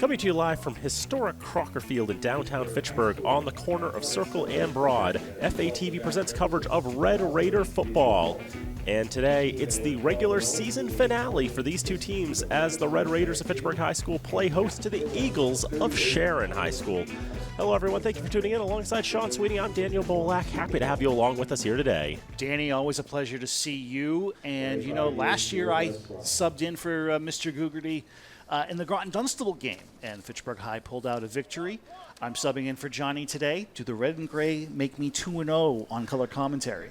Coming to you live from historic Crocker Field in downtown Fitchburg on the corner of Circle and Broad, FATV presents coverage of Red Raider football. And today, it's the regular season finale for these two teams as the Red Raiders of Fitchburg High School play host to the Eagles of Sharon High School. Hello, everyone. Thank you for tuning in. Alongside Sean Sweeney, I'm Daniel Bolak. Happy to have you along with us here today. Danny, always a pleasure to see you. And, you know, last year I subbed in for Mr. Gugerty in the Groton-Dunstable game, and Fitchburg High pulled out a victory. I'm subbing in for Johnny today. Do the Red and Gray make me 2-0 on color commentary?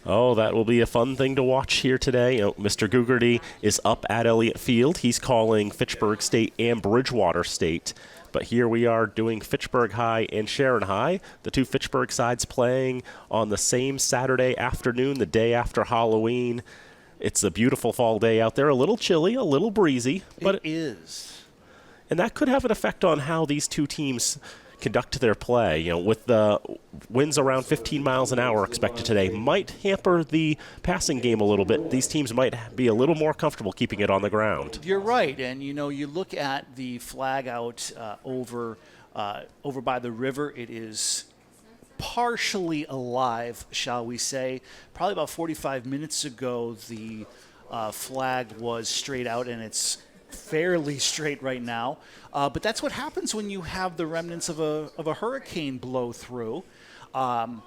Oh, that will be a fun thing to watch here today. Mr. Gugerty is up at Elliott Field. He's calling Fitchburg State and Bridgewater State. But here we are doing Fitchburg High and Sharon High, the two Fitchburg sides playing on the same Saturday afternoon, the day after Halloween. It's a beautiful fall day out there, a little chilly, a little breezy. But it is. And that could have an effect on how these two teams conduct their play. You know, with the winds around 15 miles an hour expected today, might hamper the passing game a little bit. These teams might be a little more comfortable keeping it on the ground. You're right, and you know, you look at the flag out over by the river. It is partially alive, shall we say. Probably about 45 minutes ago, the flag was straight out, and it's fairly straight right now. But that's what happens when you have the remnants of a hurricane blow through. And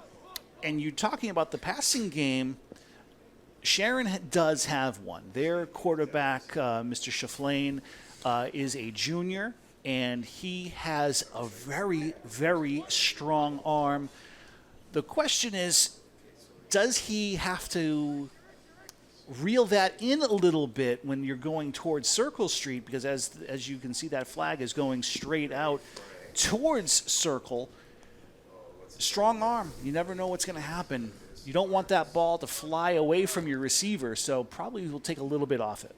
you're talking about the passing game. Sharon does have one. Their quarterback, Mr. Shaflane, is a junior, and he has a very, very strong arm. The question is, does he have to reel that in a little bit when you're going towards Circle Street? Because as you can see, that flag is going straight out towards Circle. Strong arm. You never know what's going to happen. You don't want that ball to fly away from your receiver, so probably will take a little bit off it.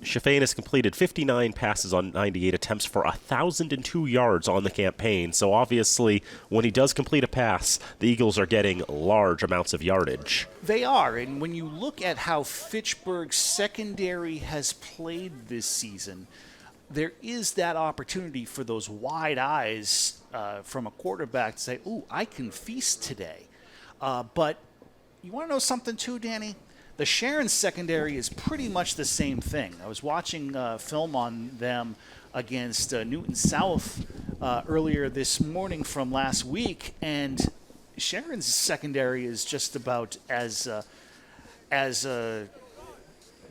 Shafane has completed 59 passes on 98 attempts for 1,002 yards on the campaign. So obviously, when he does complete a pass, the Eagles are getting large amounts of yardage. They are, and when you look at how Fitchburg's secondary has played this season, there is that opportunity for those wide eyes from a quarterback to say, ooh, I can feast today. But you want to know something too, Danny? The Sharon secondary is pretty much the same thing. I was watching film on them against Newton South earlier this morning from last week, and Sharon's secondary is just about as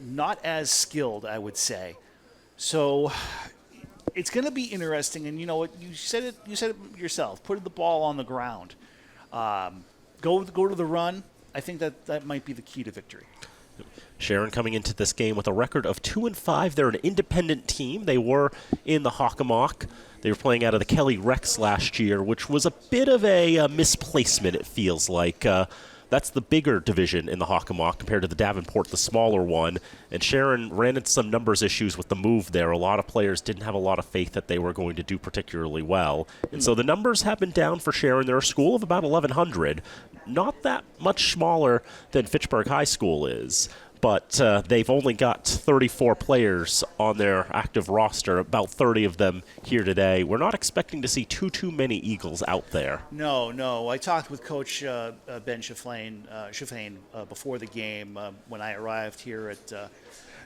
not as skilled, I would say. So it's going to be interesting, and you know what? You said it yourself. Put the ball on the ground. Go to the run. I think that might be the key to victory. Sharon coming into this game with a record of 2-5. They're an independent team. They were in the Hockomock. They were playing out of the Kelly Rex last year, which was a bit of a misplacement, it feels like. That's the bigger division in the Hockomock compared to the Davenport, the smaller one. And Sharon ran into some numbers issues with the move there. A lot of players didn't have a lot of faith that they were going to do particularly well. And so the numbers have been down for Sharon. They're a school of about 1,100. Not that much smaller than Fitchburg High School is. But they've only got 34 players on their active roster, about 30 of them here today. We're not expecting to see too many Eagles out there. No. I talked with Coach Ben Shafane before the game when I arrived here at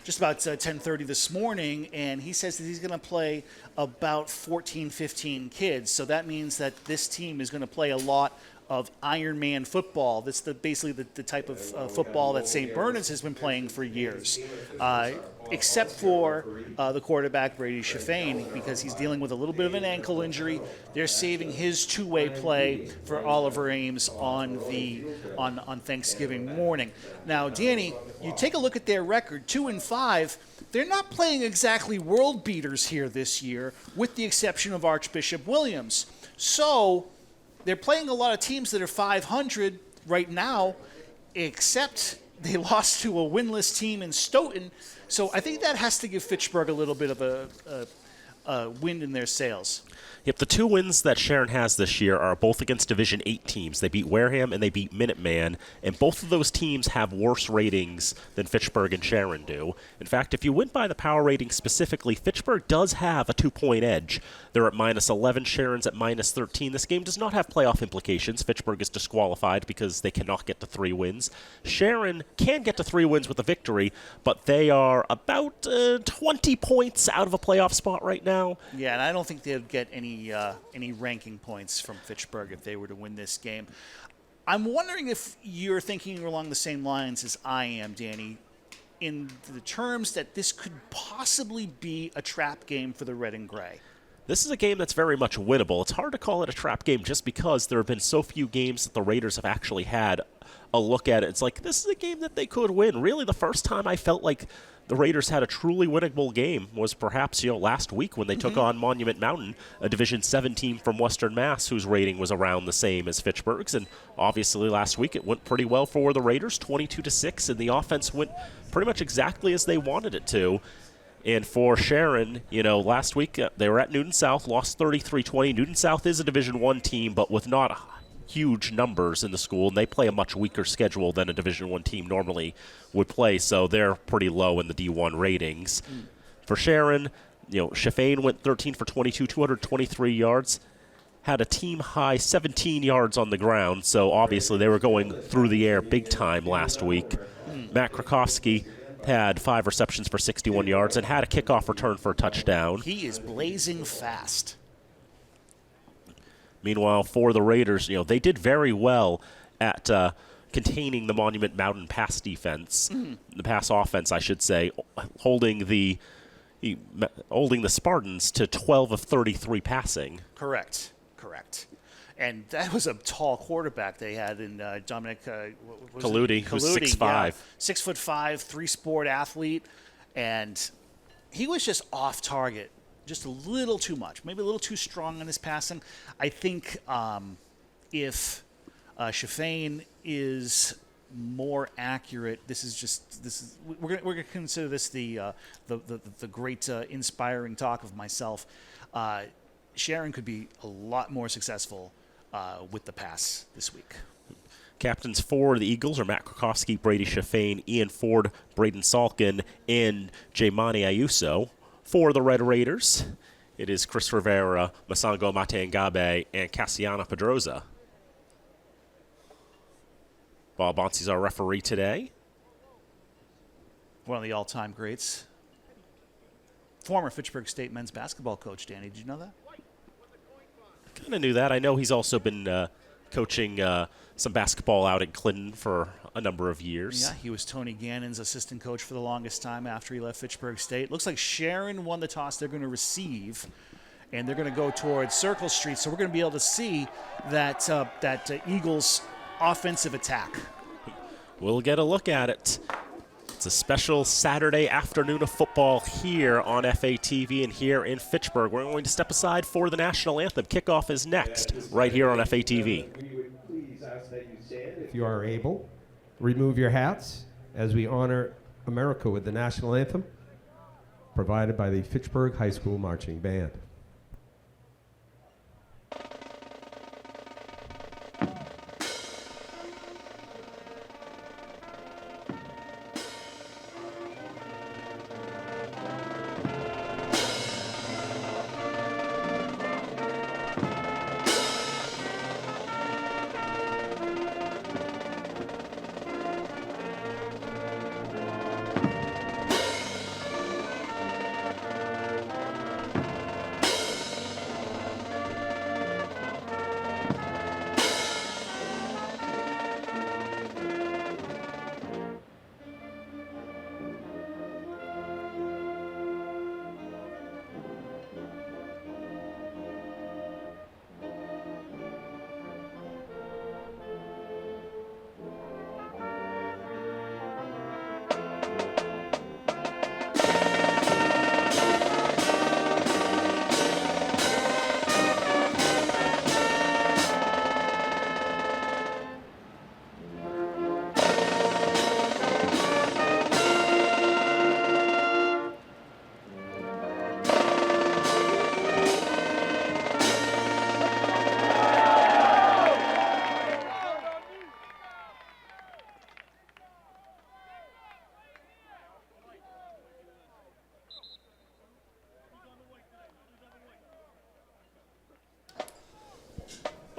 just about 10:30 this morning, and he says that he's going to play about 14, 15 kids. So that means that this team is going to play a lot of Iron Man football. That's basically the type of football that St. Bernard's has been playing for years, except for the quarterback, Brady Shafane, because he's dealing with a little bit of an ankle injury. They're saving his two-way play for Oliver Ames on Thanksgiving morning. Now, Danny, you take a look at their record, 2-5. They're not playing exactly world beaters here this year, with the exception of Archbishop Williams. So they're playing a lot of teams that are 500 right now, except they lost to a winless team in Stoughton. So I think that has to give Fitchburg a little bit of wind in their sails. Yep, the 2 wins that Sharon has this year are both against Division 8 teams. They beat Wareham and they beat Minuteman, and both of those teams have worse ratings than Fitchburg and Sharon do. In fact, if you went by the power rating specifically, Fitchburg does have a 2-point edge. They're at -11, Sharon's at -13. This game does not have playoff implications. Fitchburg is disqualified because they cannot get to 3 wins. Sharon can get to 3 wins with a victory, but they are about 20 points out of a playoff spot right now. Yeah, and I don't think they would get any ranking points from Fitchburg if they were to win this game. I'm wondering if you're thinking along the same lines as I am, Danny, in the terms that this could possibly be a trap game for the Red and Gray. This is a game that's very much winnable. It's hard to call it a trap game just because there have been so few games that the Raiders have actually had a look at it. It's like, this is a game that they could win. Really, the first time I felt like the Raiders had a truly winnable game was perhaps, last week when they took on Monument Mountain, a Division 7 team from Western Mass whose rating was around the same as Fitchburg's. And obviously last week it went pretty well for the Raiders, 22-6, and the offense went pretty much exactly as they wanted it to. And for Sharon, last week they were at Newton South, lost 33-20. Newton South is a Division 1 team, but with not huge numbers in the school, and they play a much weaker schedule than a Division 1 team normally would play, so they're pretty low in the D1 ratings. For Sharon, Chaffain went 13 for 22, 223 yards, had a team-high 17 yards on the ground, so obviously they were going through the air big time last week. Matt Krakowski had 5 receptions for 61 yards and had a kickoff return for a touchdown. He is blazing fast. Meanwhile, for the Raiders, they did very well at containing the Monument Mountain pass defense, the pass offense, I should say, holding the Spartans to 12 of 33 passing. Correct. And that was a tall quarterback they had in Dominic Kaludi, who's 6'5". Yeah, 6'5", 3-sport athlete, and he was just off target. Just a little too much, maybe a little too strong in his passing. I think if Chaffain is more accurate, we're gonna consider this the great inspiring talk of myself. Sharon could be a lot more successful with the pass this week. Captains for the Eagles are Matt Krakowski, Brady Chaffain, Ian Ford, Braden Salkin, and Jaimani Ayuso. For the Red Raiders, it is Chris Rivera, Masango Matengabe, and Cassiana Pedroza. Bob Bonsi's our referee today. One of the all-time greats. Former Fitchburg State men's basketball coach, Danny. Did you know that? Kind of knew that. I know he's also been coaching some basketball out in Clinton for a number of years. Yeah, he was Tony Gannon's assistant coach for the longest time after he left Fitchburg State. Looks like Sharon won the toss. They're going to receive, and they're going to go towards Circle Street. So we're going to be able to see that Eagles offensive attack. We'll get a look at it. It's a special Saturday afternoon of football here on FATV and here in Fitchburg. We're going to step aside for the national anthem. Kickoff is next, right here on FATV. If you are able, remove your hats as we honor America with the national anthem provided by the Fitchburg High School Marching Band.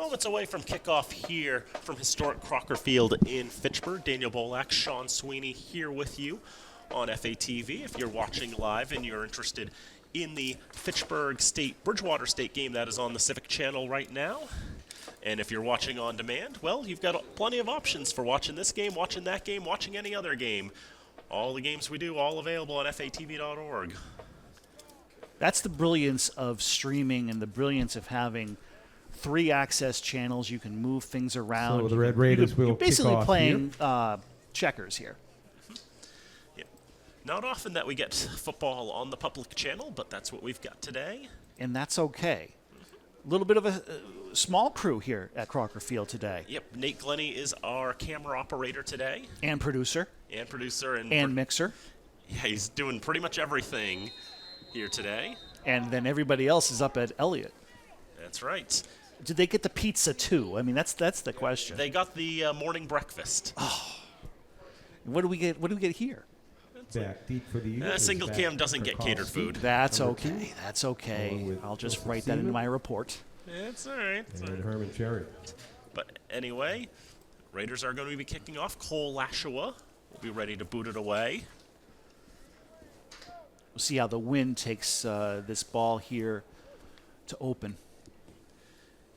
Moments away from kickoff here from historic Crocker Field in Fitchburg. Daniel Bolak, Sean Sweeney here with you on FATV. If you're watching live and you're interested in the Fitchburg State, Bridgewater State game that is on the Civic Channel right now. And if you're watching on demand, well, you've got plenty of options for watching this game, watching that game, watching any other game. All the games we do, all available on FATV.org. That's the brilliance of streaming and the brilliance of having 3 access channels. You can move things around. So the Red Raiders will You're basically kick off playing checkers here. Yep. Not often that we get football on the public channel, but that's what we've got today. And that's okay. A little bit of a small crew here at Crocker Field today. Yep, Nate Glennie is our camera operator today. And producer. And producer. And mixer. Yeah, he's doing pretty much everything here today. And then everybody else is up at Elliott. That's right. Did they get the pizza too? I mean, that's the question. They got the morning breakfast. Oh. What do we get? What do we get here? Back deep for the Eagles. Single cam doesn't get catered food. That's okay. That's okay. I'll just write that into my report. It's all right. And Herman Cherry. But anyway, Raiders are going to be kicking off. Cole Lashua will be ready to boot it away. We'll see how the wind takes this ball here to open.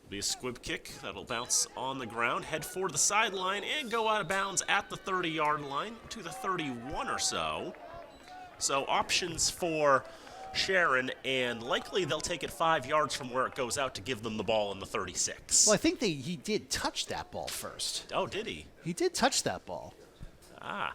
It'll be a squib kick that'll bounce on the ground, head for the sideline, and go out of bounds at the 30-yard line to the 31 or so. So options for Sharon, and likely they'll take it 5 yards from where it goes out to give them the ball in the 36. Well, I think he did touch that ball first. Oh, did he? He did touch that ball. Ah.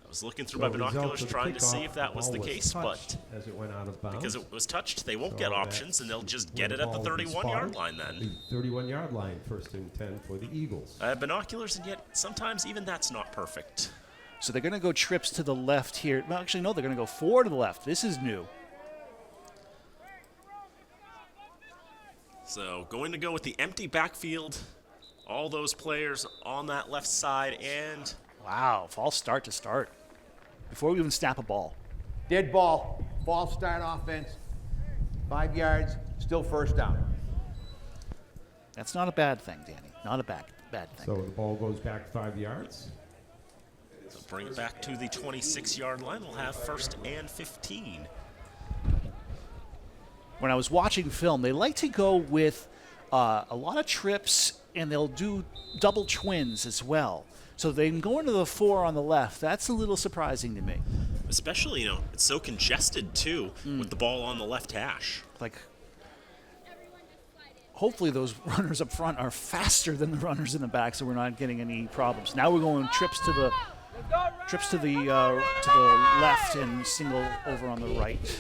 I was looking through my binoculars trying to see if that was the case, but as it went out of bounds, because it was touched, they won't get options, and they'll just get it at the 31-yard line then. The 31-yard line, 1st and 10 for the Eagles. I have binoculars, and yet sometimes even that's not perfect. So they're going to go trips to the left here. Well, actually, no, they're going to go 4 to the left. This is new. So going to go with the empty backfield. All those players on that left side, and wow, false start to start. Before we even snap a ball. Dead ball, false start offense, 5 yards, still first down. That's not a bad thing, Danny. Not a bad thing. So the ball goes back 5 yards. So bring it back to the 26-yard line. We'll have 1st and 15. When I was watching film, they like to go with a lot of trips, and they'll do double twins as well. So they can go into the 4 on the left. That's a little surprising to me. Especially, it's so congested, too, with the ball on the left hash. Like, hopefully those runners up front are faster than the runners in the back, so we're not getting any problems. Now we're going trips to the left and single over on the right.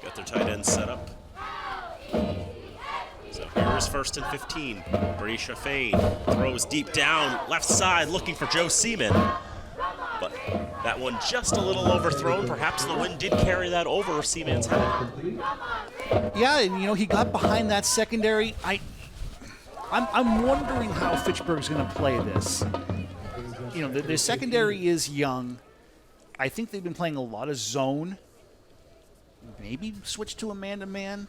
Got their tight ends set up. So here is 1st and 15. Berisha Fain throws deep down, left side, looking for Joe Seaman. But that one just a little overthrown. Perhaps the wind did carry that over Seaman's head. Yeah, and he got behind that secondary. I'm wondering how Fitchburg's going to play this. The secondary is young. I think they've been playing a lot of zone. Maybe switch to a man-to-man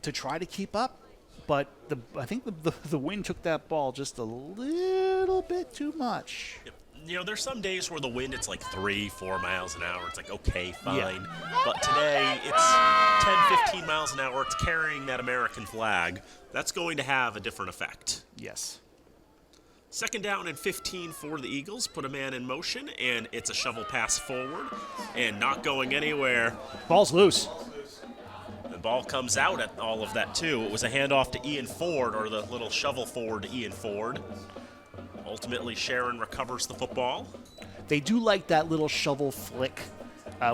to try to keep up. But I think the wind took that ball just a little bit too much. There's some days where the wind, it's like 3-4 miles an hour. It's like, okay, fine. Yeah. But today, it's 10-15 miles an hour. It's carrying that American flag. That's going to have a different effect. Yes. 2nd down and 15 for the Eagles. Put a man in motion, and it's a shovel pass forward and not going anywhere. Ball's loose. The ball comes out at all of that, too. It was a handoff to Ian Ford, or the little shovel forward to Ian Ford. Ultimately, Sharon recovers the football. They do like that little shovel flick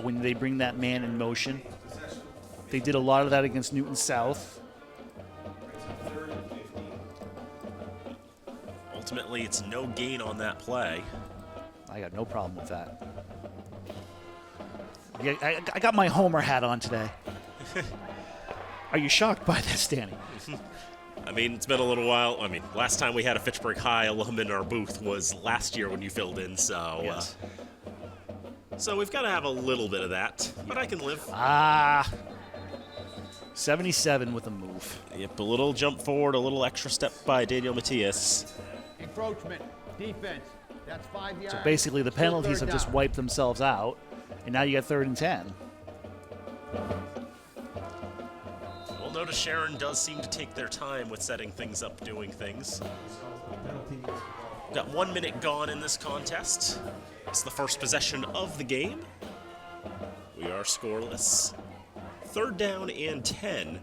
when they bring that man in motion. They did a lot of that against Newton South. Ultimately, it's no gain on that play. I got no problem with that. I got my Homer hat on today. Are you shocked by this, Danny? I mean, it's been a little while. I mean, last time we had a Fitchburg High alum in our booth was last year when you filled in, so... Yes. So we've got to have a little bit of that, but I can live. 77 with a move. Yep, a little jump forward, a little extra step by Daniel Matias. Encroachment, defense. That's 5 yards. So basically the Still penalties third have just down. wiped themselves out, and now you got 3rd and 10. We'll notice Sharon does seem to take their time with setting things up, doing things. Got 1 minute gone in this contest. It's the first possession of the game. We are scoreless. 3rd down and 10.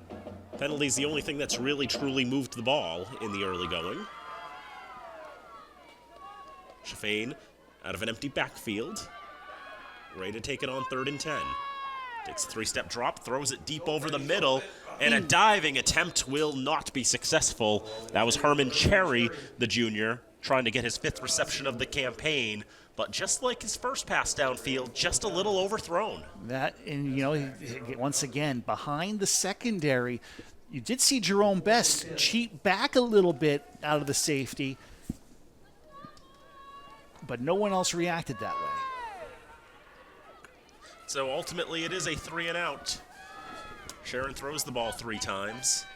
Penalty's the only thing that's really truly moved the ball in the early going. Sharon out of an empty backfield. Ready to take it on 3rd and 10. Takes a 3-step drop, throws it deep over the middle, and a diving attempt will not be successful. That was Herman Cherry, the junior, trying to get his 5th reception of the campaign, but just like his first pass downfield, just a little overthrown. That, and you know, once again, behind the secondary, you did see Jerome Best cheat back a little bit out of the safety, but no one else reacted that way. So ultimately, it is a 3 and out. Sharon throws the ball 3 times.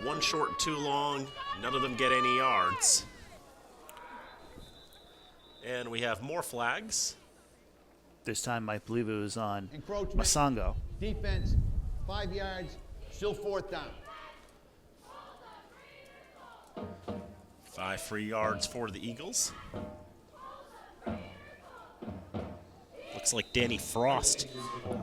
1 short, 2 long. None of them get any yards. And we have more flags. This time, I believe it was on Encroachment. Masango. Defense, 5 yards. Still 4th down. 5 free yards for the Eagles. Looks like Danny Frost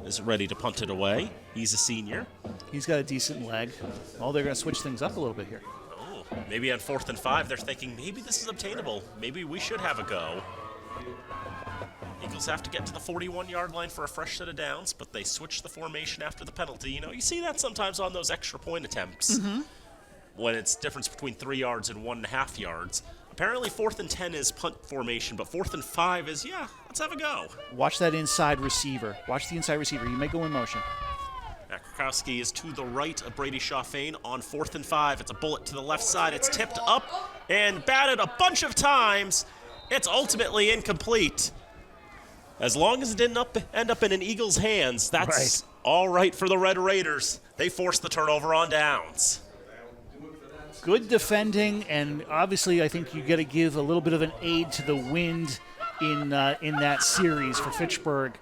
is ready to punt it away. He's a senior. He's got a decent leg. Oh, they're going to switch things up a little bit here. Oh, maybe on 4th and 5, they're thinking maybe this is obtainable. Maybe we should have a go. Eagles have to get to the 41-yard line for a fresh set of downs, but they switch the formation after the penalty. You know, you see that sometimes on those extra point attempts when it's difference between 3 yards and 1.5 yards. Apparently 4th and 10 is punt formation, but 4th and 5 is, yeah, let's have a go. Watch that inside receiver. Watch the inside receiver. You may go in motion. Krakowski is to the right of Brady Chauffain on 4th and 5. It's a bullet to the left side. It's tipped up and batted a bunch of times. It's ultimately incomplete. As long as it didn't end up in an Eagles' hands, that's all right for the Red Raiders. They forced the turnover on downs. Good defending, and obviously I think you got to give a little bit of an aid to the wind in that series for Fitchburg.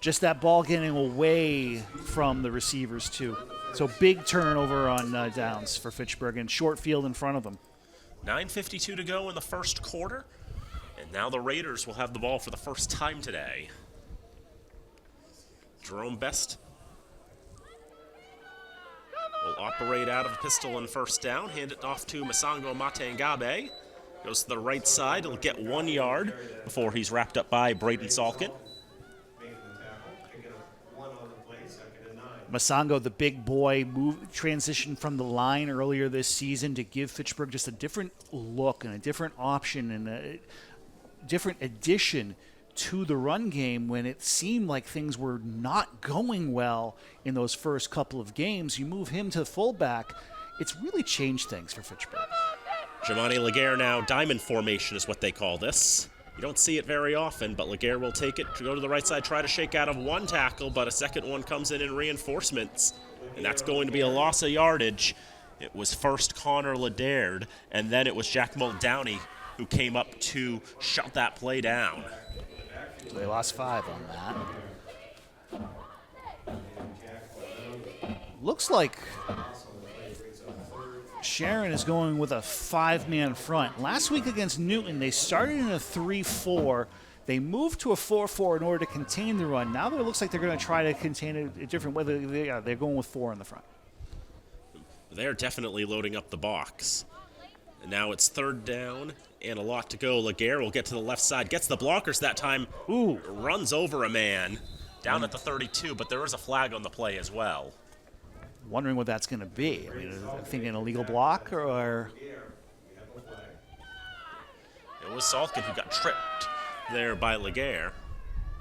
Just that ball getting away from the receivers, too. So big turnover on downs for Fitchburg and short field in front of them. 9:52 to go in the first quarter, and now the Raiders will have the ball for the first time today. Jerome Best will operate out of a pistol and 1st down, hand it off to Masango Matengabe. Goes to the right side, he'll get 1 yard before he's wrapped up by Braden Salkin. Masango, the big boy, transitioned from the line earlier this season to give Fitchburg just a different look and a different option and a different addition to the run game when it seemed like things were not going well in those first couple of games. You move him to fullback, it's really changed things for Fitchburg. Giovanni Laguerre now, diamond formation is what they call this. You don't see it very often, but Laguerre will take it to go to the right side, try to shake out of 1 tackle, but a second one comes in reinforcements, and that's going to be a loss of yardage. It was first Connor Ledard, and then it was Jack Muldowney who came up to shut that play down. So they lost 5 on that. Looks like Sharon is going with a 5-man front. Last week against Newton, they started in a 3-4. They moved to a 4-4 in order to contain the run. Now it looks like they're going to try to contain it a different way. They're going with 4 in the front. They're definitely loading up the box. And now it's 3rd down and a lot to go. Laguerre will get to the left side, gets the blockers that time. Ooh. Runs over a man down at the 32, but there is a flag on the play as well. Wondering what that's going to be. I mean, I think an illegal block or It was Salkin who got tripped there by Laguerre.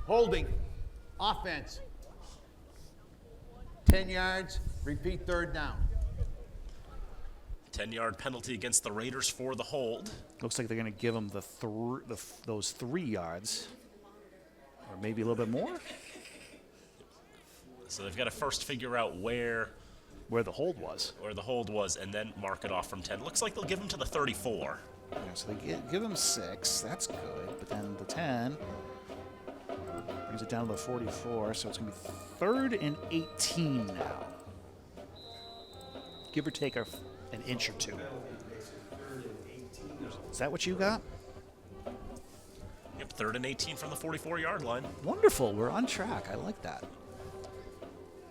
Holding. Offense. 10 yards. Repeat 3rd down. 10-yard penalty against the Raiders for the hold. looks like they're going to give them those 3 yards, or maybe a little bit more. So they've got to first figure out where the hold was. And then mark it off from 10. Looks like they'll give him to the 34. Yeah, so they give him 6. That's good. But then the 10 brings it down to the 44. So it's going to be 3rd and 18 now. Give or take an inch or two. Is that what you got? Yep, 3rd and 18 from the 44-yard line. Wonderful. We're on track. I like that.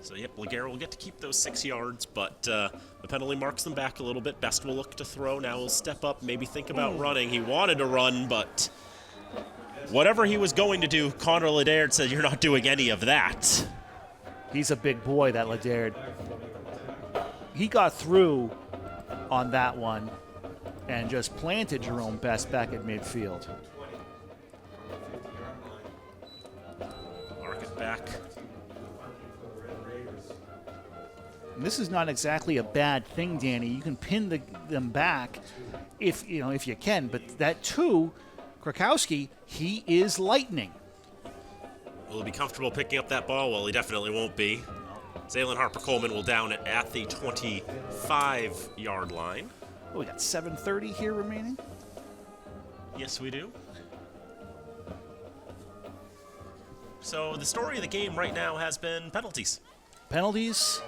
So, yep, Laguerre will get to keep those 6 yards, but the penalty marks them back a little bit. Best will look to throw. Now he'll step up, maybe think about running. He wanted to run, but whatever he was going to do, Connor Ledard said, you're not doing any of that. He's a big boy, that Ledard. He got through on that one and just planted Jerome Best back at midfield. Mark it back. And this is not exactly a bad thing, Danny. You can pin them back if you can, but that 2, Krakowski, he is lightning. Will he be comfortable picking up that ball? Well, he definitely won't be. Zaylin Harper-Coleman will down it at the 25-yard line. Oh, we got 7:30 here remaining. Yes, we do. So the story of the game right now has been penalties. Penalties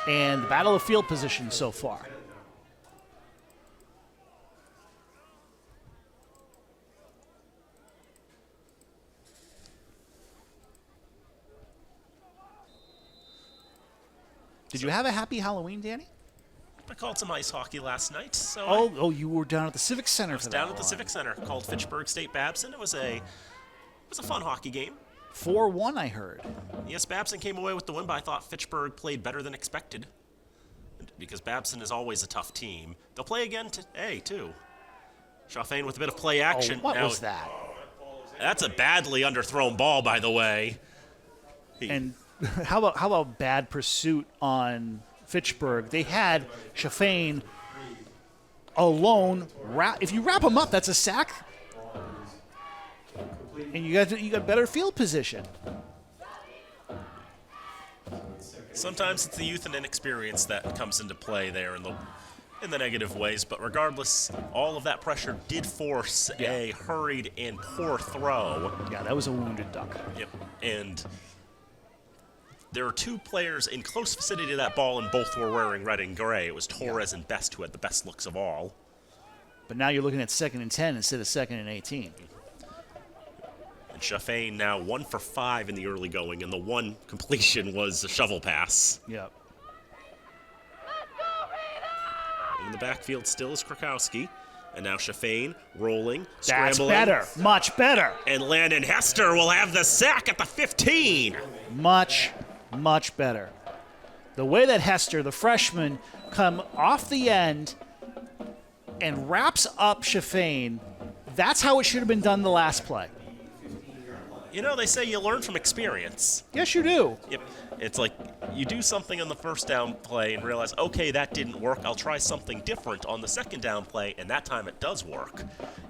and battle of field position so far. Did you have a happy Halloween, Danny? I called some ice hockey last night. So Oh, you were down at the Civic Center for that down at the one. Civic Center. Called Fitchburg State Babson. It was a fun hockey game. 4-1, I heard. Yes, Babson came away with the win, but I thought Fitchburg played better than expected. Because Babson is always a tough team. They'll play again today, too. Chauffain with a bit of play action. Oh, what now, was that? That's a badly underthrown ball, by the way. And how about bad pursuit on Fitchburg? They had Chauffain alone. If you wrap him up, that's a sack. And you got better field position. Sometimes it's the youth and inexperience that comes into play there in the negative ways, but regardless, all of that pressure did force a hurried and poor throw. Yeah, that was a wounded duck. Yep. And there are 2 players in close vicinity to that ball, and both were wearing red and gray. It was Torres and Best who had the best looks of all. But now you're looking at 2nd and 10 instead of 2nd and 18. And Chauffain now 1 for 5 in the early going, and the one completion was a shovel pass. Yep. In the backfield still is Krakowski. And now Chauffain rolling, scrambling. That's better. Much better. And Landon Hester will have the sack at the 15. Much, much better. The way that Hester, the freshman, come off the end and wraps up Chauffain, that's how it should have been done the last play. You know, they say you learn from experience. Yes, you do. Yep. It's like you do something on the first down play and realize, okay, that didn't work. I'll try something different on the second down play, and that time it does work.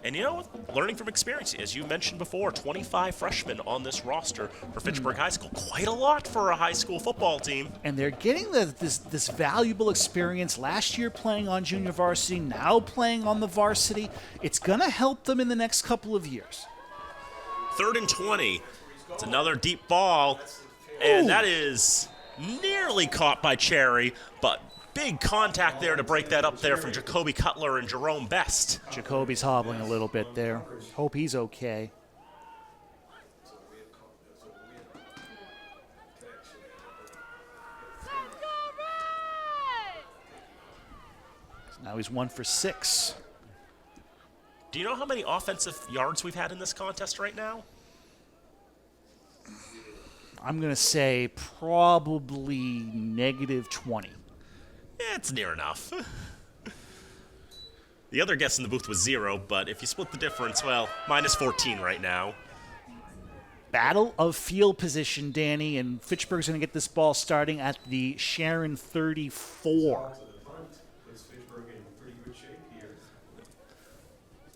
And you know what? Learning from experience. As you mentioned before, 25 freshmen on this roster for Fitchburg High School. Quite a lot for a high school football team. And they're getting this valuable experience. Last year playing on junior varsity, now playing on the varsity. It's going to help them in the next couple of years. 3rd and 20. It's another deep ball. And that is nearly caught by Cherry, but big contact there to break that up there from Jacoby Cutler and Jerome Best. Jacoby's hobbling a little bit there. Hope he's okay. Now he's 1 for 6. Do you know how many offensive yards we've had in this contest right now? I'm going to say probably negative 20. It's near enough. The other guess in the booth was 0, but if you split the difference, well, minus 14 right now. Battle of field position, Danny, and Fitchburg's going to get this ball starting at the Sharon 34.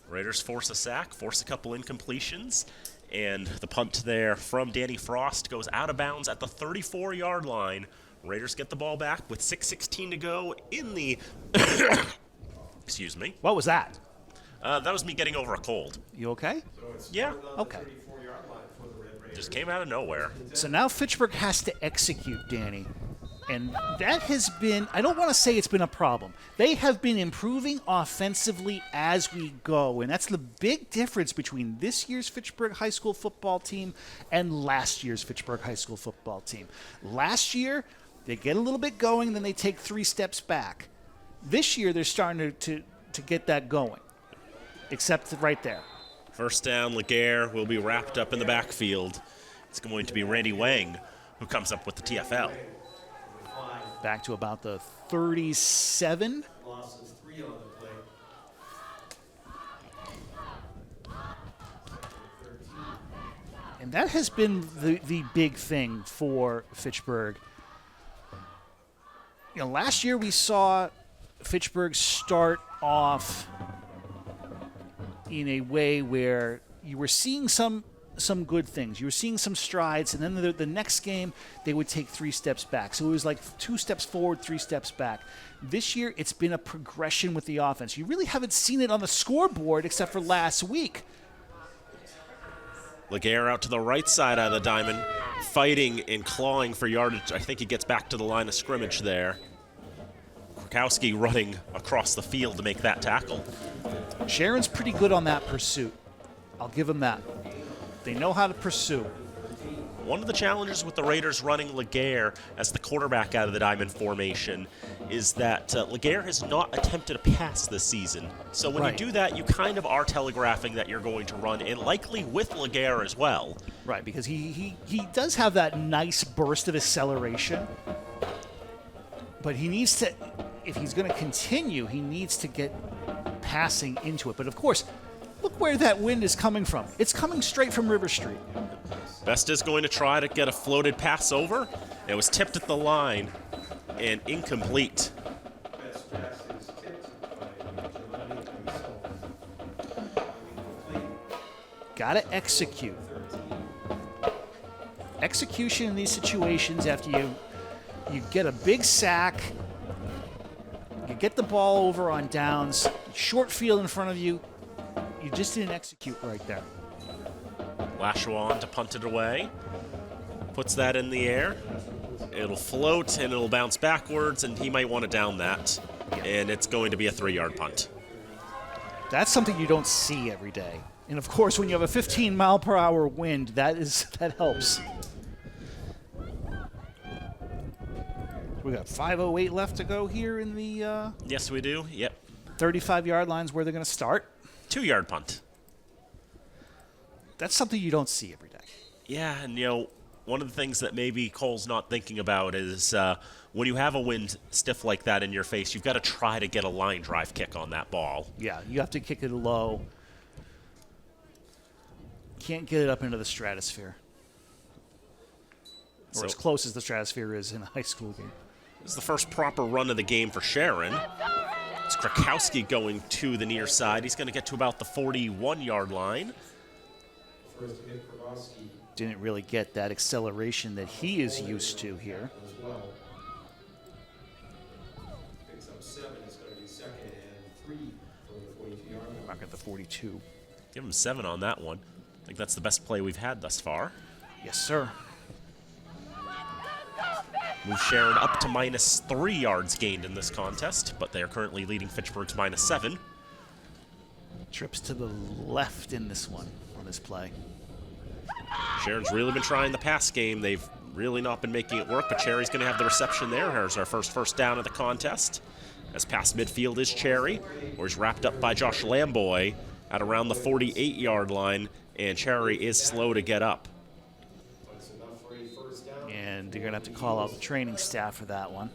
Raiders force a sack, force a couple incompletions, And the punt there from Danny Frost goes out of bounds at the 34-yard line. Raiders get the ball back with 6:16 to go in the excuse me. What was that? That was me getting over a cold. You okay? Yeah. Okay. Just came out of nowhere. So now Fitchburg has to execute, Danny. And that has been, I don't want to say it's been a problem. They have been improving offensively as we go. And that's the big difference between this year's Fitchburg High School football team and last year's Fitchburg High School football team. Last year, they get a little bit going, then they take 3 steps back. This year, they're starting to get that going, except right there. First down, Laguerre will be wrapped up in the backfield. It's going to be Randy Wang who comes up with the TFL. Back to about the 37. Losses 3 on the play. And that has been the big thing for Fitchburg. You know, last year we saw Fitchburg start off in a way where you were seeing some good things. You were seeing some strides, and then the next game, they would take 3 steps back. So it was like 2 steps forward, 3 steps back. This year, it's been a progression with the offense. You really haven't seen it on the scoreboard except for last week. Laguerre out to the right side of the diamond, fighting and clawing for yardage. I think he gets back to the line of scrimmage there. Krakowski running across the field to make that tackle. Sharon's pretty good on that pursuit. I'll give him that. They know how to pursue. One of the challenges with the Raiders running Laguerre as the quarterback out of the diamond formation is that Laguerre has not attempted a pass this season. So when you do that, you kind of are telegraphing that you're going to run, and likely with Laguerre as well. Right, because he does have that nice burst of acceleration. But he needs to, if he's going to continue, he needs to get passing into it. But of course, look where that wind is coming from. It's coming straight from River Street. Best is going to try to get a floated pass over. It was tipped at the line and incomplete. Got to execute. Execution in these situations after you get a big sack, you get the ball over on downs, short field in front of you, you just didn't execute right there. Lashawan to punt it away. Puts that in the air. It'll float and it'll bounce backwards, and he might want to down that. And it's going to be a 3-yard punt. That's something you don't see every day. And of course, when you have a 15-mile-per-hour wind, that helps. We got 5:08 left to go here in the Yes, we do. Yep. 35-yard lines where they're going to start. 2-yard punt. That's something you don't see every day. Yeah, and one of the things that maybe Cole's not thinking about is when you have a wind stiff like that in your face, you've got to try to get a line drive kick on that ball. Yeah, you have to kick it low. Can't get it up into the stratosphere. Or as close as the stratosphere is in a high school game. This is the first proper run of the game for Sharon. It's Krakowski going to the near side. He's going to get to about the 41-yard line. Didn't really get that acceleration that he is used to here. Back at the 42. Give him 7 on that one. I think that's the best play we've had thus far. Yes, sir. Move Sharon up to -3 yards gained in this contest, but they are currently leading Fitchburg's -7. Trips to the left in this one, on this play. Sharon's really been trying the pass game. They've really not been making it work, but Cherry's going to have the reception there. Here's our first down of the contest. As past midfield is Cherry, where he's wrapped up by Josh Lamboy at around the 48-yard line, and Cherry is slow to get up. And you're going to have to call out the training staff for that one.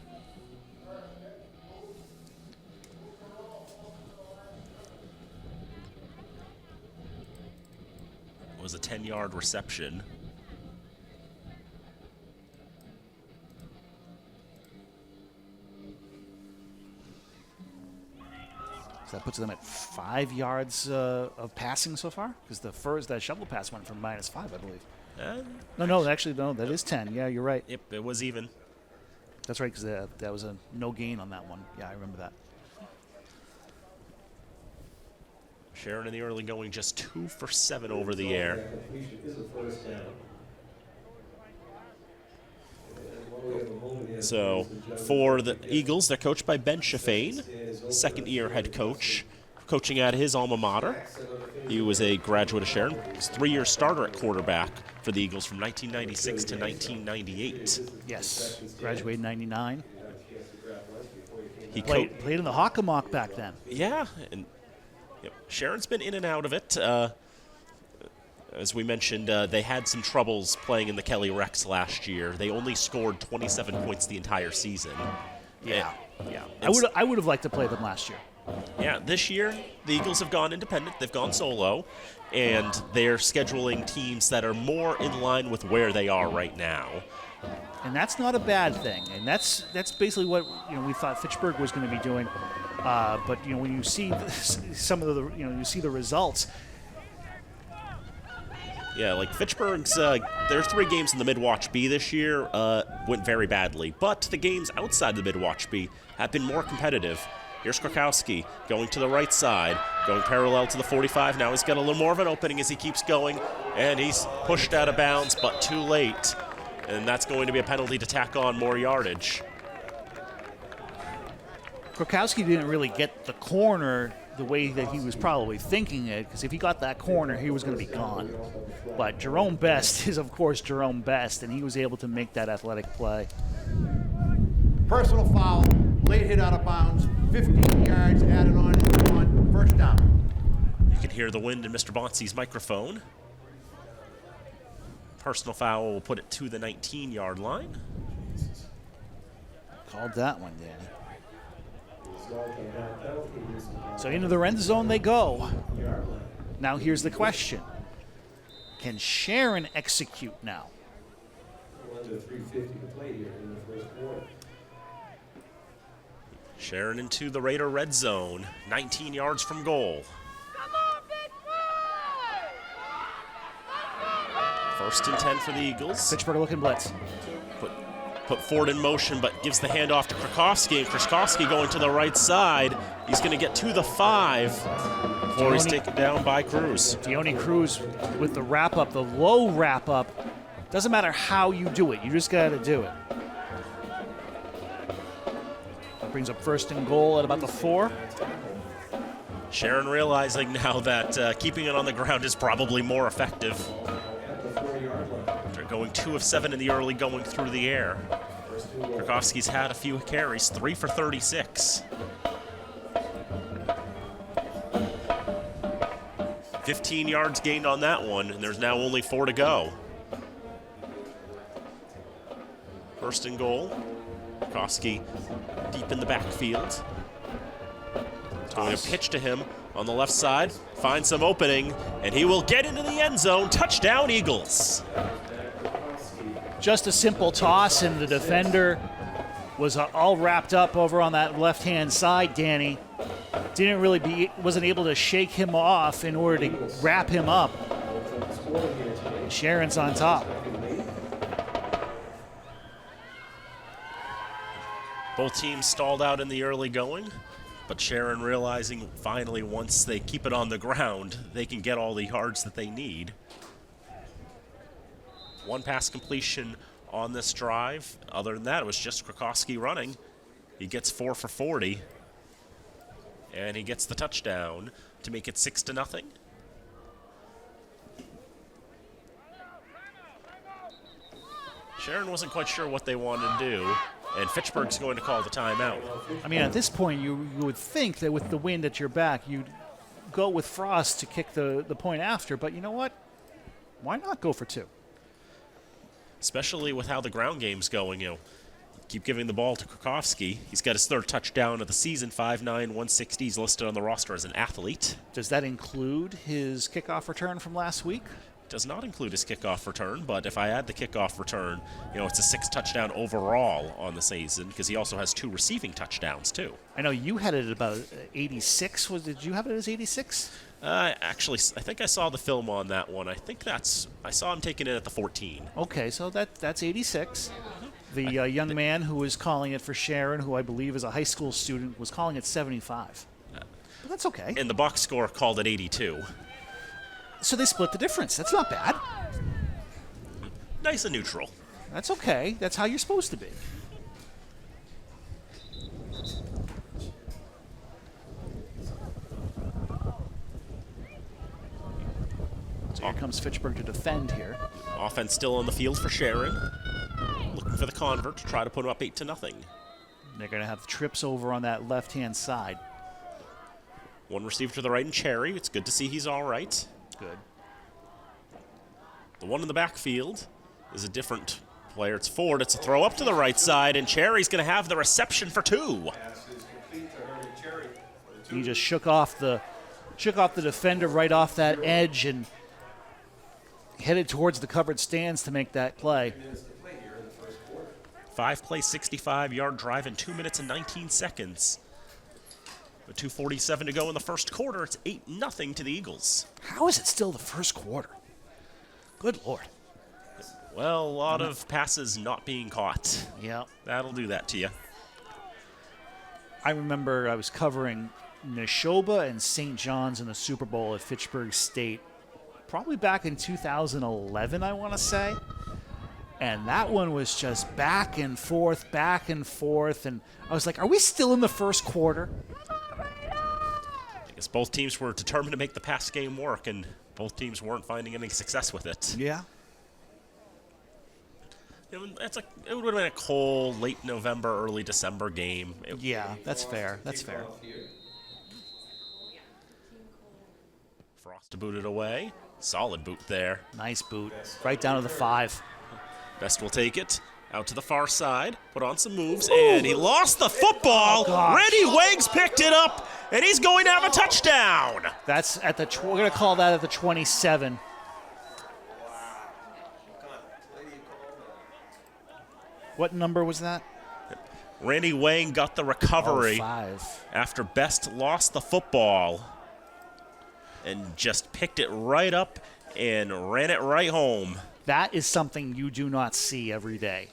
It was a 10-yard reception. So that puts them at 5 yards of passing so far? Because that shovel pass went from -5, I believe. No, that is 10. Yeah, you're right. Yep, it was even. That's right, because that was a no gain on that one. Yeah, I remember that. Sharon in the early going just 2 for 7 over the air. So for the Eagles, they're coached by Ben Shafane, second-year head coach, coaching at his alma mater. He was a graduate of Sharon. He was a 3-year starter at quarterback for the Eagles from 1996 to 1998. Yes, graduated in 99. He Played in the Hockomock back then. Yeah, and Sharon's been in and out of it. As we mentioned, they had some troubles playing in the Kelly Rex last year. They only scored 27 points the entire season. Yeah. I would have liked to play them last year. Yeah, this year the Eagles have gone independent. They've gone solo, and they're scheduling teams that are more in line with where they are right now. And that's not a bad thing. And that's basically what we thought Fitchburg was going to be doing. But when you see some of the you see the results. Yeah, like Fitchburg's, their 3 games in the Midwatch B this year went very badly. But the games outside the Midwatch B have been more competitive. Here's Krakowski going to the right side, going parallel to the 45. Now he's got a little more of an opening as he keeps going, and he's pushed out of bounds, but too late. And that's going to be a penalty to tack on more yardage. Krakowski didn't really get the corner the way that he was probably thinking it, because if he got that corner, he was going to be gone. But Jerome Best is, of course, Jerome Best, and he was able to make that athletic play. Personal foul, late hit out of bounds, 15 yards added on first down. You can hear the wind in Mr. Bonsi's microphone. Personal foul will put it to the 19-yard line. Called that one, Danny. So into the end zone they go. Now here's the question. Can Sharon execute now? Sharon into the Raider red zone, 19 yards from goal. First and 10 for the Eagles. Fitchburg looking blitz. Put Ford in motion, but gives the handoff to Krakowski, and Krakowski going to the right side. He's going to get to the 5 before he's taken down by Cruz. Dione Cruz with the wrap-up, the low wrap-up. Doesn't matter how you do it. You just got to do it. That brings up first and goal at about the 4. Sharon realizing now that keeping it on the ground is probably more effective. They're going 2 of 7 in the early going through the air. Krakowski's had a few carries, 3 for 36. 15 yards gained on that one, and there's now only 4 to go. First and goal. Krakowski deep in the backfield. Going to pitch to him on the left side, find some opening, and he will get into the end zone. Touchdown, Eagles. Just a simple toss, and the defender was all wrapped up over on that left-hand side, Danny. Wasn't able to shake him off in order to wrap him up. Sharon's on top. Both teams stalled out in the early going, but Sharon realizing finally once they keep it on the ground, they can get all the yards that they need. 1 pass completion on this drive. Other than that, it was just Krakowski running. He gets 4 for 40, and he gets the touchdown to make it 6-0. Sharon wasn't quite sure what they wanted to do, and Fitchburg's going to call the timeout. I mean, at this point, you would think that with the wind at your back, you'd go with Frost to kick the point after, but you know what? Why not go for 2? Especially with how the ground game's going, keep giving the ball to Krakowski. He's got his 3rd touchdown of the season, 5'9", 160. He's listed on the roster as an athlete. Does that include his kickoff return from last week? does not include his kickoff return, but if I add the kickoff return, it's a 6 touchdown overall on the season because he also has 2 receiving touchdowns too. I know you had it at about 86. Did you have it as 86? Actually, I think I saw the film on that one. I saw him taking it at the 14. Okay, so that's 86. The young man who was calling it for Sharon, who I believe is a high school student, was calling it 75. But that's okay. And the box score called it 82. So they split the difference. That's not bad. Nice and neutral. That's okay. That's how you're supposed to be. So here comes Fitchburg to defend here. Offense still on the field for Sharon. Looking for the convert to try to put him up 8-0. They're going to have trips over on that left-hand side. One receiver to the right in Cherry. It's good to see he's all right. Good. The one in the backfield is a different player. It's Ford. It's a throw up to the right side, and Cherry's going to have the reception for 2. He just shook off the defender right off that edge and headed towards the covered stands to make that play. 5-play, 65-yard drive in 2 minutes and 19 seconds. With 2:47 to go in the first quarter, it's 8-0 to the Eagles. How is it still the first quarter? Good Lord. Well, a lot of passes not being caught. Yeah. That'll do that to you. I remember I was covering Neshoba and St. John's in the Super Bowl at Fitchburg State, probably back in 2011, I want to say. And that one was just back and forth. And I was like, are we still in the first quarter? I guess both teams were determined to make the pass game work, and both teams weren't finding any success with it. Yeah. It would have been a cold, late November, early December game. Yeah, that's fair. That's fair. Frost to boot it away. Solid boot there. Nice boot. Right down to the 5. Best will take it. Out to the far side. Put on some moves. And he lost the football. Randy Weggs picked it up. And he's going to have a touchdown. That's at the, we're going to call that at the 27. What number was that? Randy Wang got the recovery 5. after Best lost the football and just picked it right up and ran it right home. That is something you do not see every day.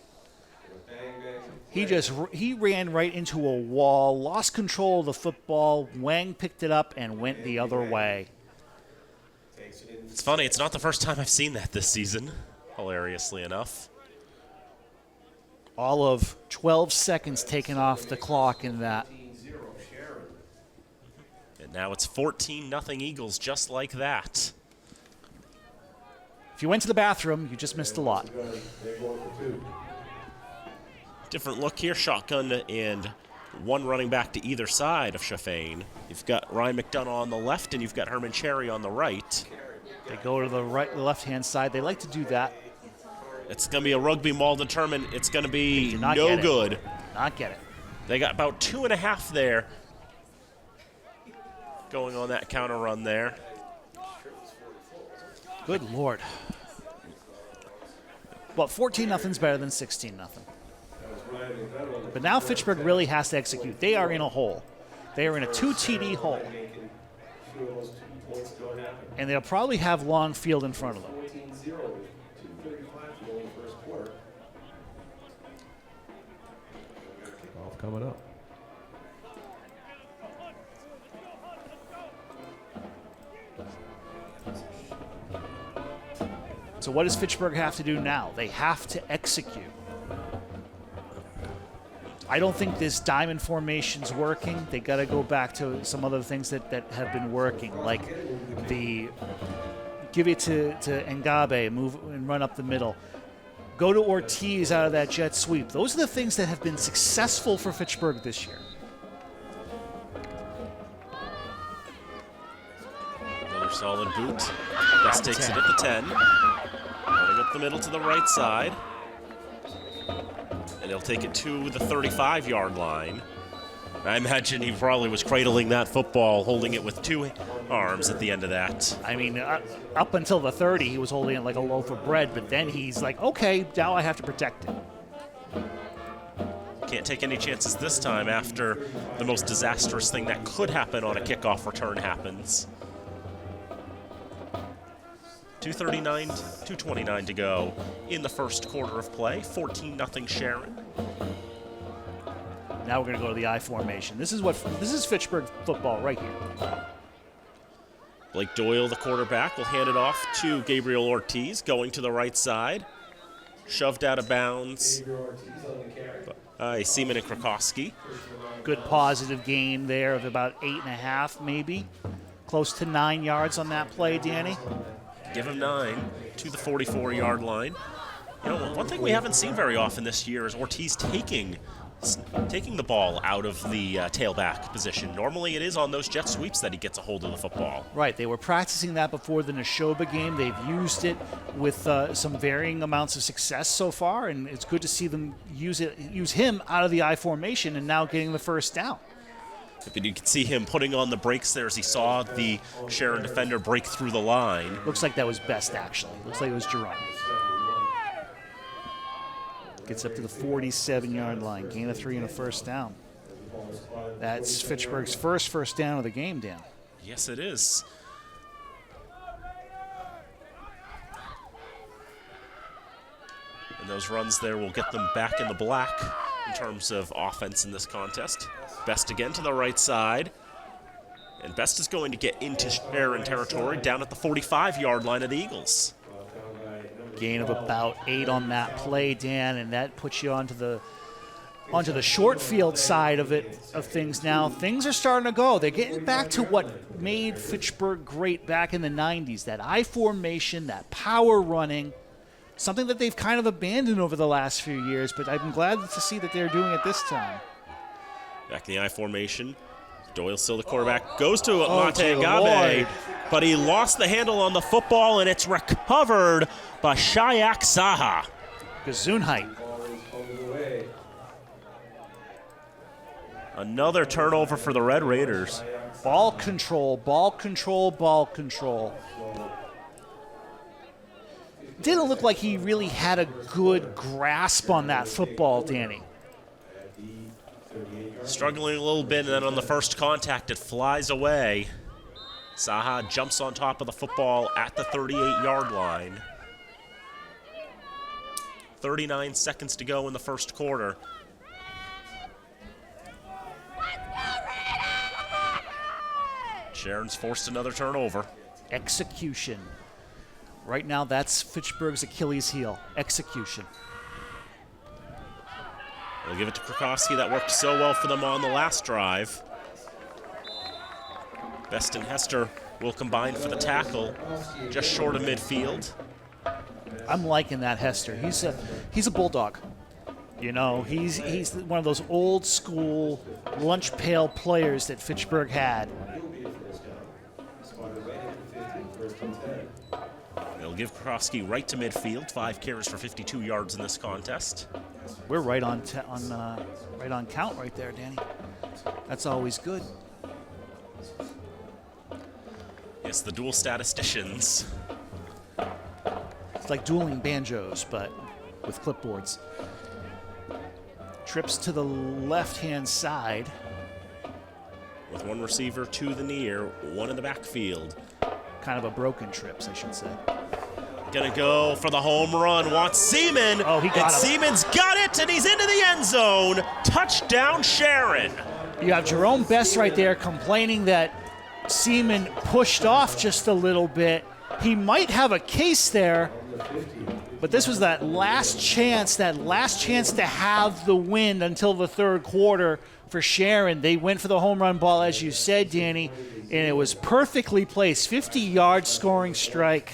He ran right into a wall, lost control of the football. Wang picked it up and went the other way. It's funny, it's not the first time I've seen that this season, hilariously enough. All of 12 seconds taken off the clock in that. And now it's 14-0 Eagles, just like that. If you went to the bathroom, you just missed a lot. Different look here, shotgun and one running back to either side of Chaffain. You've got Ryan McDonough on the left, and you've got Herman Cherry on the right. They go to the left-hand side. They like to do that. It's going to be a rugby maul determined. It's going to be no good. Not get it. They got about 2.5 there. Going on that counter run there. Good Lord. Well, 14-0's better than 16-0. But now Fitchburg really has to execute. They are in a hole. They are in a 2 TD hole. And they'll probably have long field in front of them. Kickoff coming up. So what does Fitchburg have to do now? They have to execute. I don't think this diamond formation's working. They got to go back to some other things that have been working, like the give it to Ngabe, move and run up the middle. Go to Ortiz out of that jet sweep. Those are the things that have been successful for Fitchburg this year. Another solid boot. Best takes it at the 10. Running up the middle to the right side. And he'll take it to the 35-yard line. I imagine he probably was cradling that football, holding it with 2 arms at the end of that. I mean, up until the 30, he was holding it like a loaf of bread, but then he's like, okay, now I have to protect it. Can't take any chances this time after the most disastrous thing that could happen on a kickoff return happens. 2:29 to go in the first quarter of play. 14-0 Sharon. Now we're going to go to the I formation. This is Fitchburg football right here. Blake Doyle, the quarterback, will hand it off to Gabriel Ortiz, going to the right side. Shoved out of bounds by Seaman and Krakowski. Good positive gain there of about 8.5 maybe. Close to 9 yards on that play, Danny. Give him 9 to the 44-yard line. You know, one thing we haven't seen very often this year is Ortiz taking the ball out of the tailback position. Normally it is on those jet sweeps that he gets a hold of the football. Right, they were practicing that before the Neshoba game. They've used it with some varying amounts of success so far, and it's good to see them use him out of the I formation and now getting the first down. But you can see him putting on the brakes there as he saw the Sharon defender break through the line. Looks like that was Best, actually. Looks like it was Jerome. Gets up to the 47-yard line. Gain of 3 and a first down. That's Fitchburg's first down of the game, Dan. Yes, it is. And those runs there will get them back in the black in terms of offense in this contest. Best again to the right side. And Best is going to get into Sharon territory down at the 45-yard line of the Eagles. Gain of about 8 on that play, Dan, and that puts you onto the short field side of things now. Things are starting to go. They're getting back to what made Fitchburg great back in the 90s, that I formation, that power running, something that they've kind of abandoned over the last few years, but I'm glad to see that they're doing it this time. Back in the I formation. Doyle still the quarterback. Goes to Mate Agabe, but he lost the handle on the football, and it's recovered by Shayak Saha. Gesundheit. Another turnover for the Red Raiders. Ball control, ball control, ball control. Didn't look like he really had a good grasp on that football, Danny. Struggling a little bit, and then on the first contact, it flies away. Saha jumps on top of the football at the 38-yard line. 39 seconds to go in the first quarter. Sharon's forced another turnover. Execution. Right now, that's Fitchburg's Achilles heel. Execution. They'll give it to Krakowski. That worked so well for them on the last drive. Best and Hester will combine for the tackle, just short of midfield. I'm liking that Hester. He's a bulldog. You know, he's one of those old school lunch pail players that Fitchburg had. They'll give Krakowski right to midfield. 5 carries for 52 yards in this contest. We're right on count right there, Danny. That's always good. Yes, the dual statisticians. It's like dueling banjos, but with clipboards. Trips to the left-hand side. With one receiver to the near, one in the backfield. Kind of a broken trips, I should say. Gonna go for the home run. Wants Seaman. Oh, he got and him. Seaman's got it, and he's into the end zone. Touchdown, Sharon. You have Jerome Best right there complaining that Seaman pushed off just a little bit. He might have a case there, but this was that last chance to have the win until the third quarter for Sharon. They went for the home run ball, as you said, Danny, and it was perfectly placed. 50-yard scoring strike.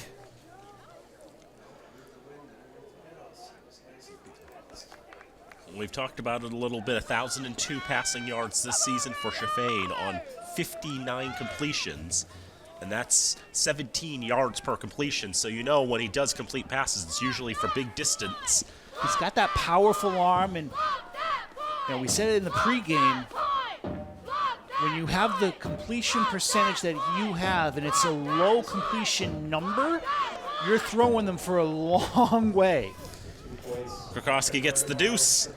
We've talked about it a little bit. 1,002 passing yards this season for Chaffain on 59 completions. And that's 17 yards per completion. So you know when he does complete passes, it's usually for big distance. He's got that powerful arm, and we said it in the pregame. when you have the completion percentage that you have and it's a low completion number, you're throwing them for a long way. Krakowski gets the deuce.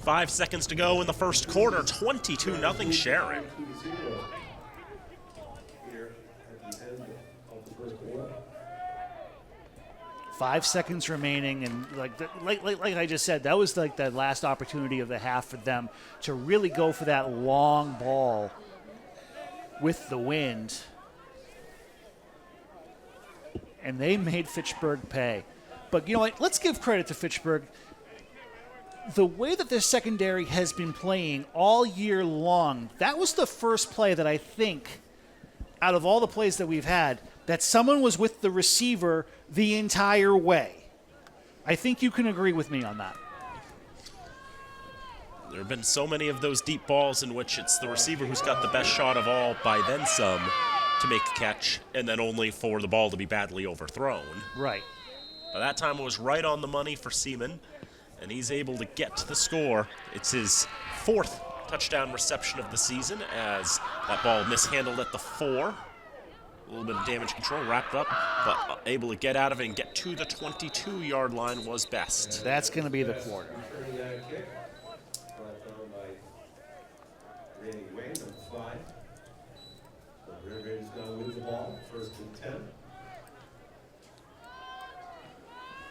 5 seconds to go in the first quarter. 22-0 Sharon. Five seconds remaining, and like I just said, that was like the last opportunity of the half for them to really go for that long ball with the wind. And they made Fitchburg pay. But you know what? Let's give credit to Fitchburg. The way that their secondary has been playing all year long, that was the first play that I think, out of all the plays that we've had, that someone was with the receiver the entire way. I think you can agree with me on that. There have been so many of those deep balls in which it's the receiver who's got the best shot of all by then some to make a catch, and then only for the ball to be badly overthrown. Right. But that time it was right on the money for Seaman, and he's able to get to the score. It's his 4th touchdown reception of the season as that ball mishandled at the 4. A little bit of damage control wrapped up, but able to get out of it and get to the 22-yard line was best. That's going to be the quarter.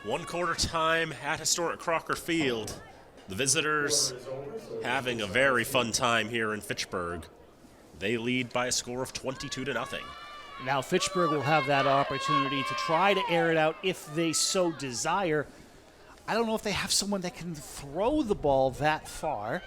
One quarter time at historic Crocker Field. The visitors having a very fun time here in Fitchburg. They lead by a score of 22-0. Now Fitchburg will have that opportunity to try to air it out if they so desire. I don't know if they have someone that can throw the ball that far.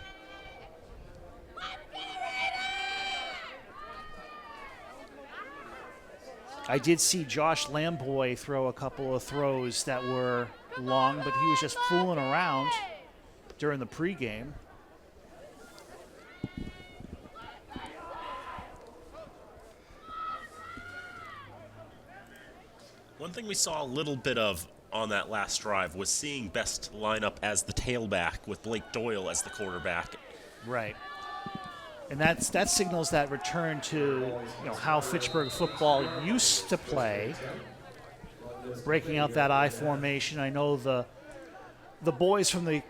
I did see Josh Lamboy throw a couple of throws that were long, but he was just fooling around during the pregame. One thing we saw a little bit of on that last drive was seeing Best line up as the tailback with Blake Doyle as the quarterback. Right. And that signals that return to how Fitchburg football used to play, breaking out that I formation. I know the boys from the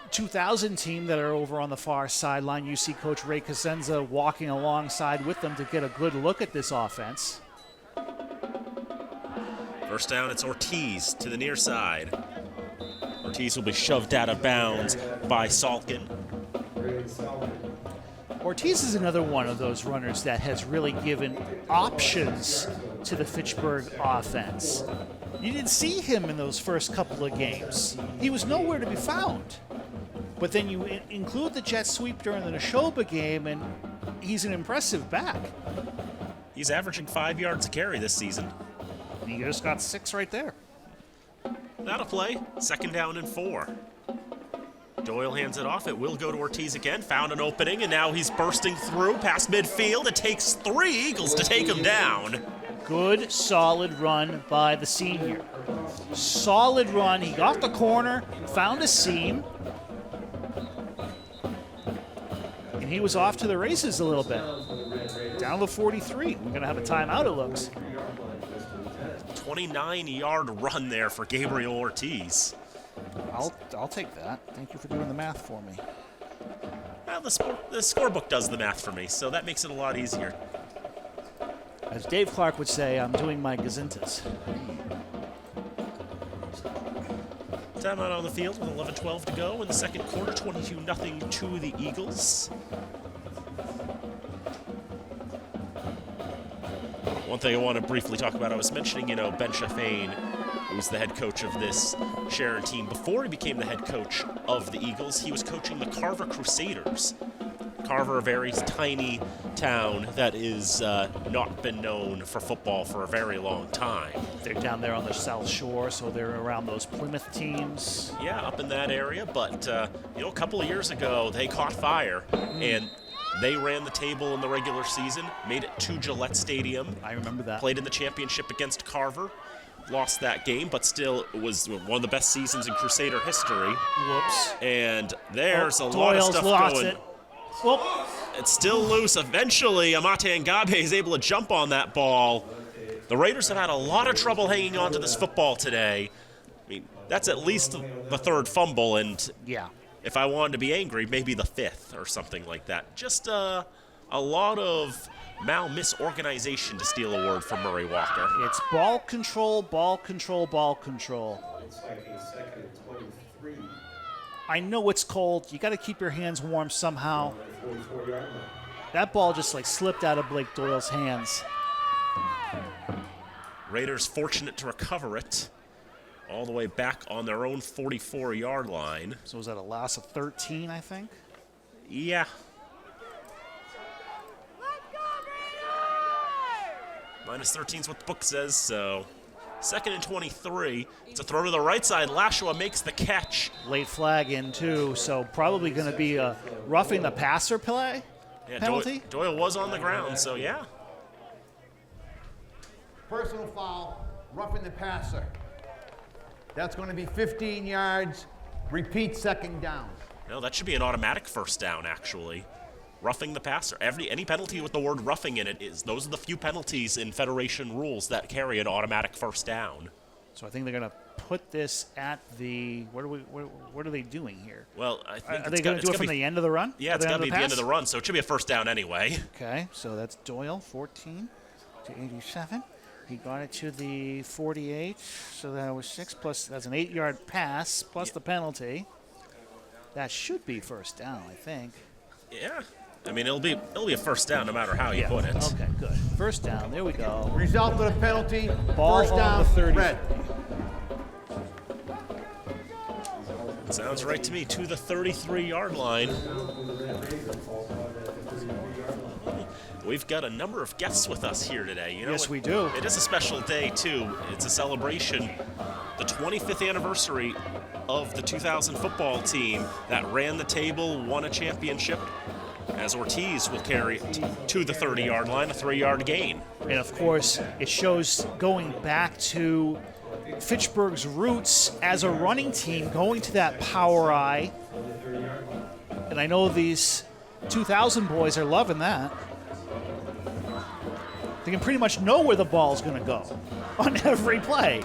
2000 team that are over on the far sideline. You see Coach Ray Cosenza walking alongside with them to get a good look at this offense. First down, it's Ortiz to the near side. Ortiz will be shoved out of bounds by Salkin. Ortiz is another one of those runners that has really given options to the Fitchburg offense. You didn't see him in those first couple of games. He was nowhere to be found. But then you include the jet sweep during the Neshoba game, and he's an impressive back. He's averaging 5 yards a carry this season. He just got 6 right there. That'll play. 2nd down and 4. Doyle hands it off. It will go to Ortiz again. Found an opening, and now he's bursting through past midfield. It takes 3 Eagles to take him down. Good, solid run by the senior. Solid run. He got the corner, found a seam, and he was off to the races a little bit. Down to 43. We're going to have a timeout, it looks. 29-yard run there for Gabriel Ortiz. I'll take that. Thank you for doing the math for me. Well, the scorebook does the math for me, so that makes it a lot easier. As Dave Clark would say, I'm doing my gazintas. Timeout on the field with 11:12 to go in the second quarter. 22-0 to the Eagles. One thing I want to briefly talk about, I was mentioning, Ben Shafane, who's the head coach of this Sharon team. Before he became the head coach of the Eagles, he was coaching the Carver Crusaders. Carver, a very tiny town that is not been known for football for a very long time. They're down there on the South Shore, so they're around those Plymouth teams. Yeah, up in that area, but a couple of years ago, they caught fire, and they ran the table in the regular season, made it to Gillette Stadium. I remember that. Played in the championship against Carver. Lost that game, but still it was one of the best seasons in Crusader history. Whoops. And there's a lot of stuff lost going. It. Well, It's still loose. Eventually, Amate Ngabe is able to jump on that ball. The Raiders have had a lot of trouble hanging on to this football today. I mean, that's at least the third fumble, and yeah. if I wanted to be angry, maybe the fifth or something like that. Just a lot of misorganization, to steal a word from Murray Walker. It's ball control, ball control, ball control. It's like a second and 23. I know it's cold. You got to keep your hands warm somehow. 44-yard line. That ball just like slipped out of Blake Doyle's hands. Raiders fortunate to recover it all the way back on their own 44-yard line. So was that a loss of 13, I think? Yeah. Minus 13 is what the book says, so second and 23. It's a throw to the right side. Lashua makes the catch. Late flag in, too, so probably going to be a roughing the passer play Yeah, penalty. Doyle was on the ground, so yeah. Personal foul, roughing the passer. That's going to be 15 yards. Repeat second down. No, that should be an automatic first down, actually. Roughing the passer. Any penalty with the word roughing in it those are the few penalties in Federation rules that carry an automatic first down. So I think they're going to put this at the. What are they doing here? Well, I think Are they going to do it from the end of the run? Yeah, it's got to be the end of the run, so it should be a first down anyway. Okay, so that's Doyle, 14 to 87. He got it to the 48, so that was 6 plus. That's an 8-yard pass plus the penalty. That should be first down, I think. Yeah. I mean, it'll be a first down no matter how you put it. Okay, good. First down. There we go. Result of the penalty, Ball first on down, the 30. red. Sounds right to me. To the 33-yard line. We've got a number of guests with us here today. You know, Yes, we do. It is a special day, too. It's a celebration. The 25th anniversary of the 2000 football team that ran the table, won a championship, as Ortiz will carry it to the 30-yard line, a 3-yard gain. And of course, it shows going back to Fitchburg's roots as a running team, going to that power I. And I know these 2000 boys are loving that. They can pretty much know where the ball's going to go on every play.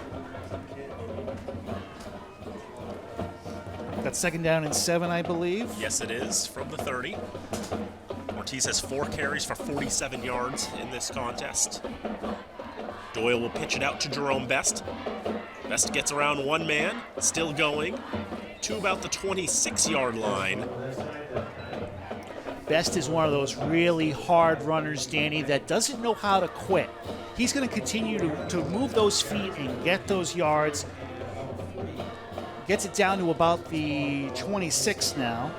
That's second down and 7, I believe. Yes, it is, from the 30. Ortiz has 4 carries for 47 yards in this contest. Doyle will pitch it out to Jerome Best. Best gets around one man, still going, to about the 26-yard line. Best is one of those really hard runners, Danny, that doesn't know how to quit. He's going to continue to move those feet and get those yards. Gets it down to about the 26 now.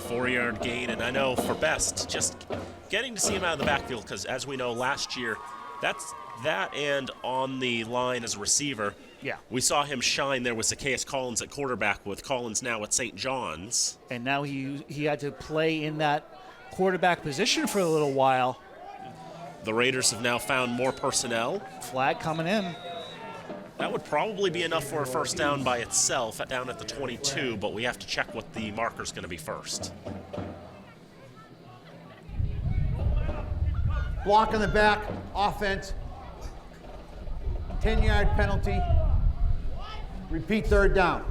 4-yard gain, and I know for Best, just getting to see him out of the backfield, because as we know last year, that's that and on the line as a receiver. Yeah. We saw him shine there with Zacchaeus Collins at quarterback, with Collins now at St. John's. And now he had to play in that quarterback position for a little while. The Raiders have now found more personnel. Flag coming in. That would probably be enough for a first down by itself down at the 22, but we have to check what the marker's going to be first. Block in the back, offense. 10-yard penalty. Repeat third down.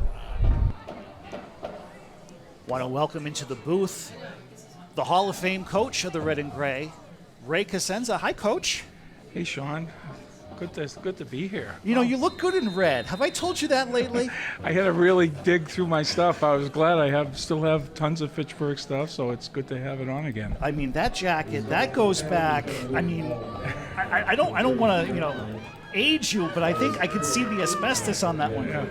Want to welcome into the booth the Hall of Fame coach of the Red and Gray, Ray Cosenza. Hi, Coach. Hey, Sean. Good to be here. You know, you look good in red. Have I told you that lately? I had to really dig through my stuff. I was glad I still have tons of Fitchburg stuff, so it's good to have it on again. I mean, that jacket, that goes back. I mean, I don't want to, age you, but I think I can see the asbestos on that one. Yeah.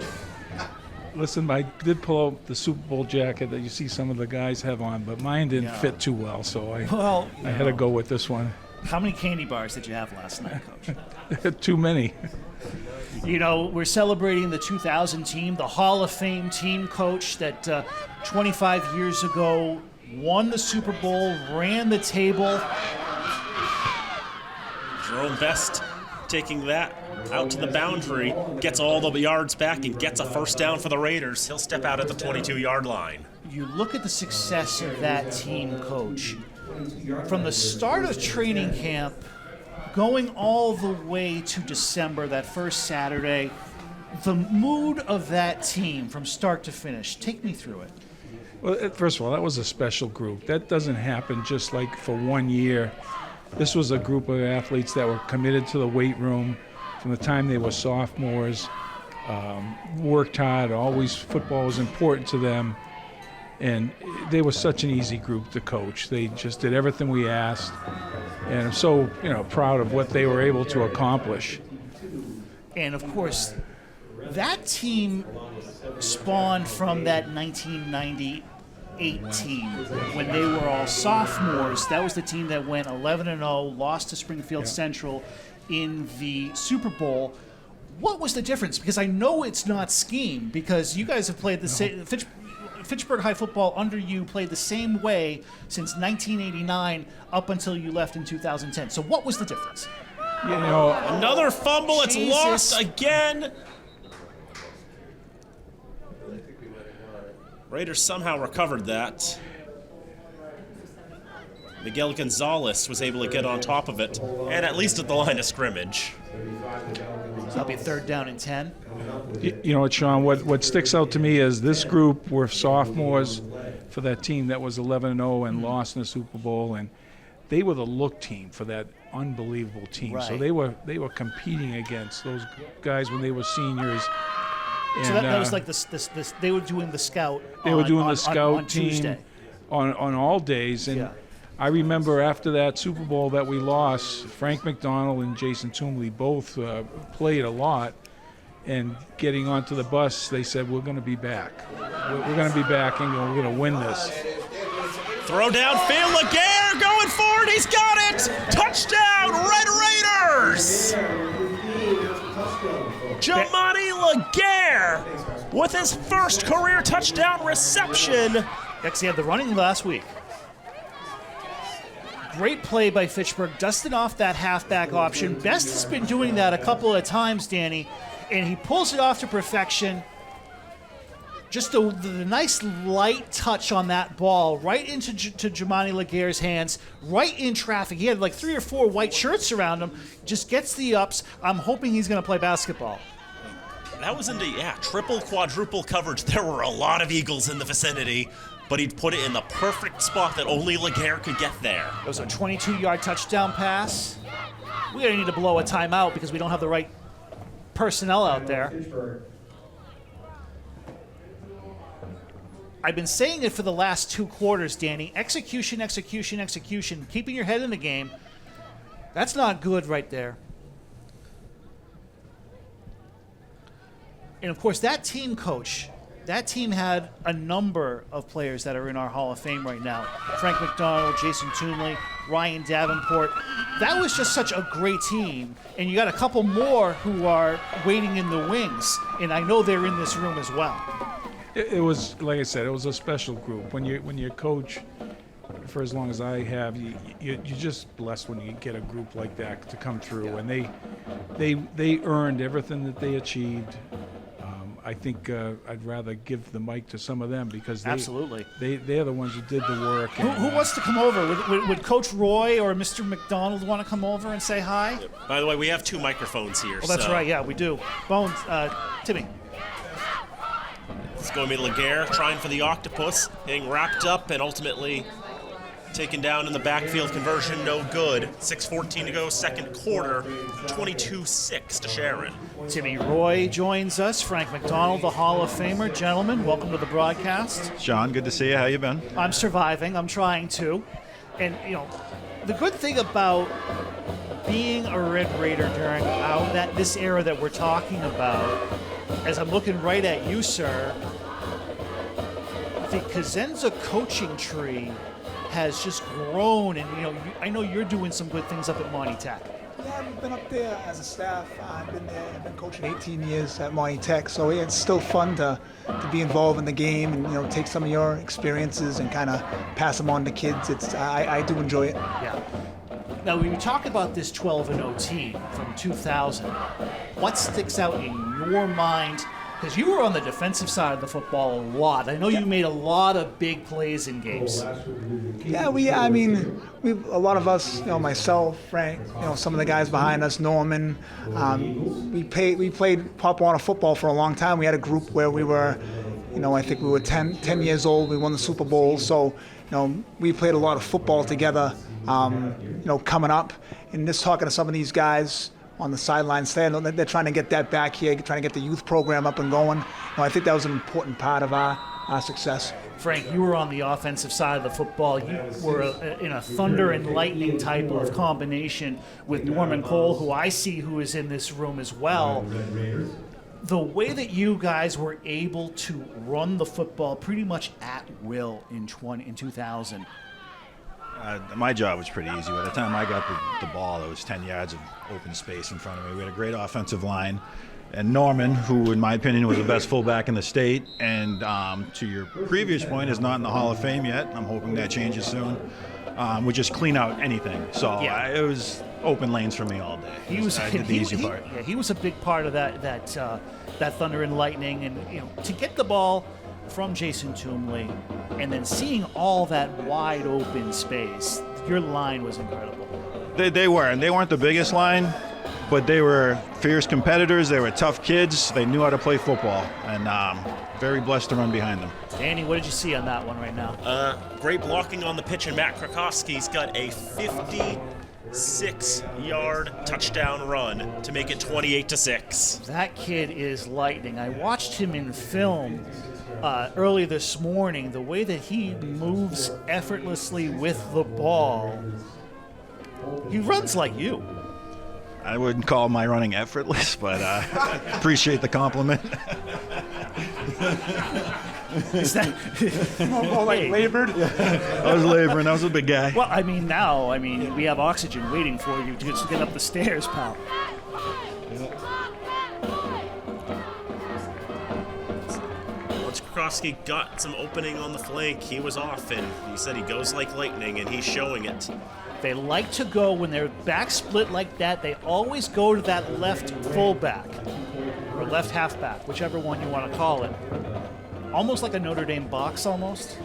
Listen, I did pull out the Super Bowl jacket that you see some of the guys have on, but mine didn't fit too well, so I had to go with this one. How many candy bars did you have last night, Coach? Too many. We're celebrating the 2000 team, the Hall of Fame team, Coach, that 25 years ago won the Super Bowl, ran the table. Jerome Best taking that out to the boundary, gets all the yards back and gets a first down for the Raiders. He'll step out at the 22-yard line. you look at the success of that team, Coach, from the start of training camp, going all the way to December, that first Saturday, the mood of that team from start to finish. Take me through it. Well, first of all, that was a special group. That doesn't happen just like for 1 year. This was a group of athletes that were committed to the weight room from the time they were sophomores, worked hard, always football was important to them, and they were such an easy group to coach. They just did everything we asked, and I'm so proud of what they were able to accomplish. And of course, that team spawned from that 1998 team when they were all sophomores. That was the team that went 11-0, lost to Springfield Central in the Super Bowl. What was the difference? Because I know it's not scheme, because you guys have played the same. Fitchburg High football under you played the same way since 1989 up until you left in 2010. So what was the difference? Another fumble. It's lost again. Raiders somehow recovered that. Miguel Gonzalez was able to get on top of it, and at least at the line of scrimmage. So that'll be 3rd down and 10. You know what, Sean, what sticks out to me is this group were sophomores for that team that was 11-0 and lost in the Super Bowl, and they were the look team for that unbelievable team. Right. So they were competing against those guys when they were seniors. And, so that was like this. They were doing the scout. They were doing the scout on team Tuesday. on all days, and Yeah. I remember after that Super Bowl that we lost, Frank McDonald and Jason Toomley both played a lot, and getting onto the bus, they said, we're going to be back. We're going to be back, and we're going to win this. Throw downfield, Laguerre going for it. He's got it. Touchdown, Red Raiders. Jamani Laguerre with his first career touchdown reception. Actually, had the running last week. Great play by Fitchburg, dusting off that halfback option. Best has been doing that a couple of times, Danny, and he pulls it off to perfection. Just the nice light touch on that ball, right into Jamani Laguerre's hands, right in traffic. He had like 3 or 4 white shirts around him, just gets the ups. I'm hoping he's going to play basketball. That was into, triple, quadruple coverage. There were a lot of Eagles in the vicinity, but he'd put it in the perfect spot that only Laguerre could get there. It was a 22-yard touchdown pass. We're going to need to blow a timeout because we don't have the right personnel out there. I've been saying it for the last 2 quarters, Danny. Execution, execution, execution. Keeping your head in the game. That's not good right there. And, of course, that team, Coach, that team had a number of players that are in our Hall of Fame right now. Frank McDonald, Jason Toomley, Ryan Davenport. That was just such a great team. And you got a couple more who are waiting in the wings. And I know they're in this room as well. It was, like I said, it was a special group. When you coach for as long as I have, you're just blessed when you get a group like that to come through. And they earned everything that they achieved. I think I'd rather give the mic to some of them because Absolutely. They're the ones who did the work. Who wants to come over? Would Coach Roy or Mr. McDonald want to come over and say hi? By the way, we have 2 microphones here. Oh, that's right. Yeah, we do. Bones, Timmy. It's going to be Laguerre trying for the octopus, getting wrapped up and ultimately taken down in the backfield conversion. No good. 6:14 to go, second quarter. 22-6 to Sharon. Timmy Roy joins us. Frank McDonald, the Hall of Famer. Gentlemen, welcome to the broadcast. Sean, good to see you. How you been? I'm surviving. I'm trying to. And, the good thing about being a Red Raider during this era that we're talking about, as I'm looking right at you, sir, the Cosenza coaching tree has just grown, and I know you're doing some good things up at Monty Tech. Yeah, we've been up there as a staff. I've been there. I've been coaching 18 years at Monty Tech, so it's still fun to be involved in the game and take some of your experiences and kind of pass them on to kids. I do enjoy it. Yeah. Now, when you talk about this 12-0 team from 2000, what sticks out in your mind Because you were on the defensive side of the football a lot. I know you made a lot of big plays in games. Yeah, a lot of us, myself, Frank, some of the guys behind us, Norman, we played Pop Warner football for a long time. We had a group where we were, I think we were 10 years old. We won the Super Bowl. So, we played a lot of football together, coming up. And just talking to some of these guys on the sidelines, they're trying to get that back here, trying to get the youth program up and going. I think that was an important part of our success. Frank, you were on the offensive side of the football. You were in a thunder and lightning type of combination with Norman Cole, who is in this room as well. The way that you guys were able to run the football pretty much at will in 2000. My job was pretty easy. By the time I got the ball, it was 10 yards of open space in front of me. We had a great offensive line. And Norman, who in my opinion was the best fullback in the state, and to your previous point, is not in the Hall of Fame yet. I'm hoping that changes soon. Would just clean out anything. So it was open lanes for me all day. I did the easy part. Yeah, he was a big part of that thunder and lightning, and to get the ball from Jason Toomley, and then seeing all that wide open space, your line was incredible. They were, and they weren't the biggest line, but they were fierce competitors. They were tough kids. They knew how to play football, and very blessed to run behind them. Danny, what did you see on that one right now? Great blocking on the pitch, and Matt Krakowski's got a 56-yard touchdown run to make it 28-6. That kid is lightning. I watched him in film early this morning. The way that he moves effortlessly with the ball, he runs like you. I wouldn't call my running effortless, but I appreciate the compliment. Is that More like labored? I was laboring. I was a big guy. Well, now we have oxygen waiting for you to just get up the stairs, pal. Once Krakowski got some opening on the flank, he was off, and he said he goes like lightning, and he's showing it. They like to go, when they're back split like that, they always go to that left fullback or left halfback, whichever one you want to call it. Almost like a Notre Dame box, almost.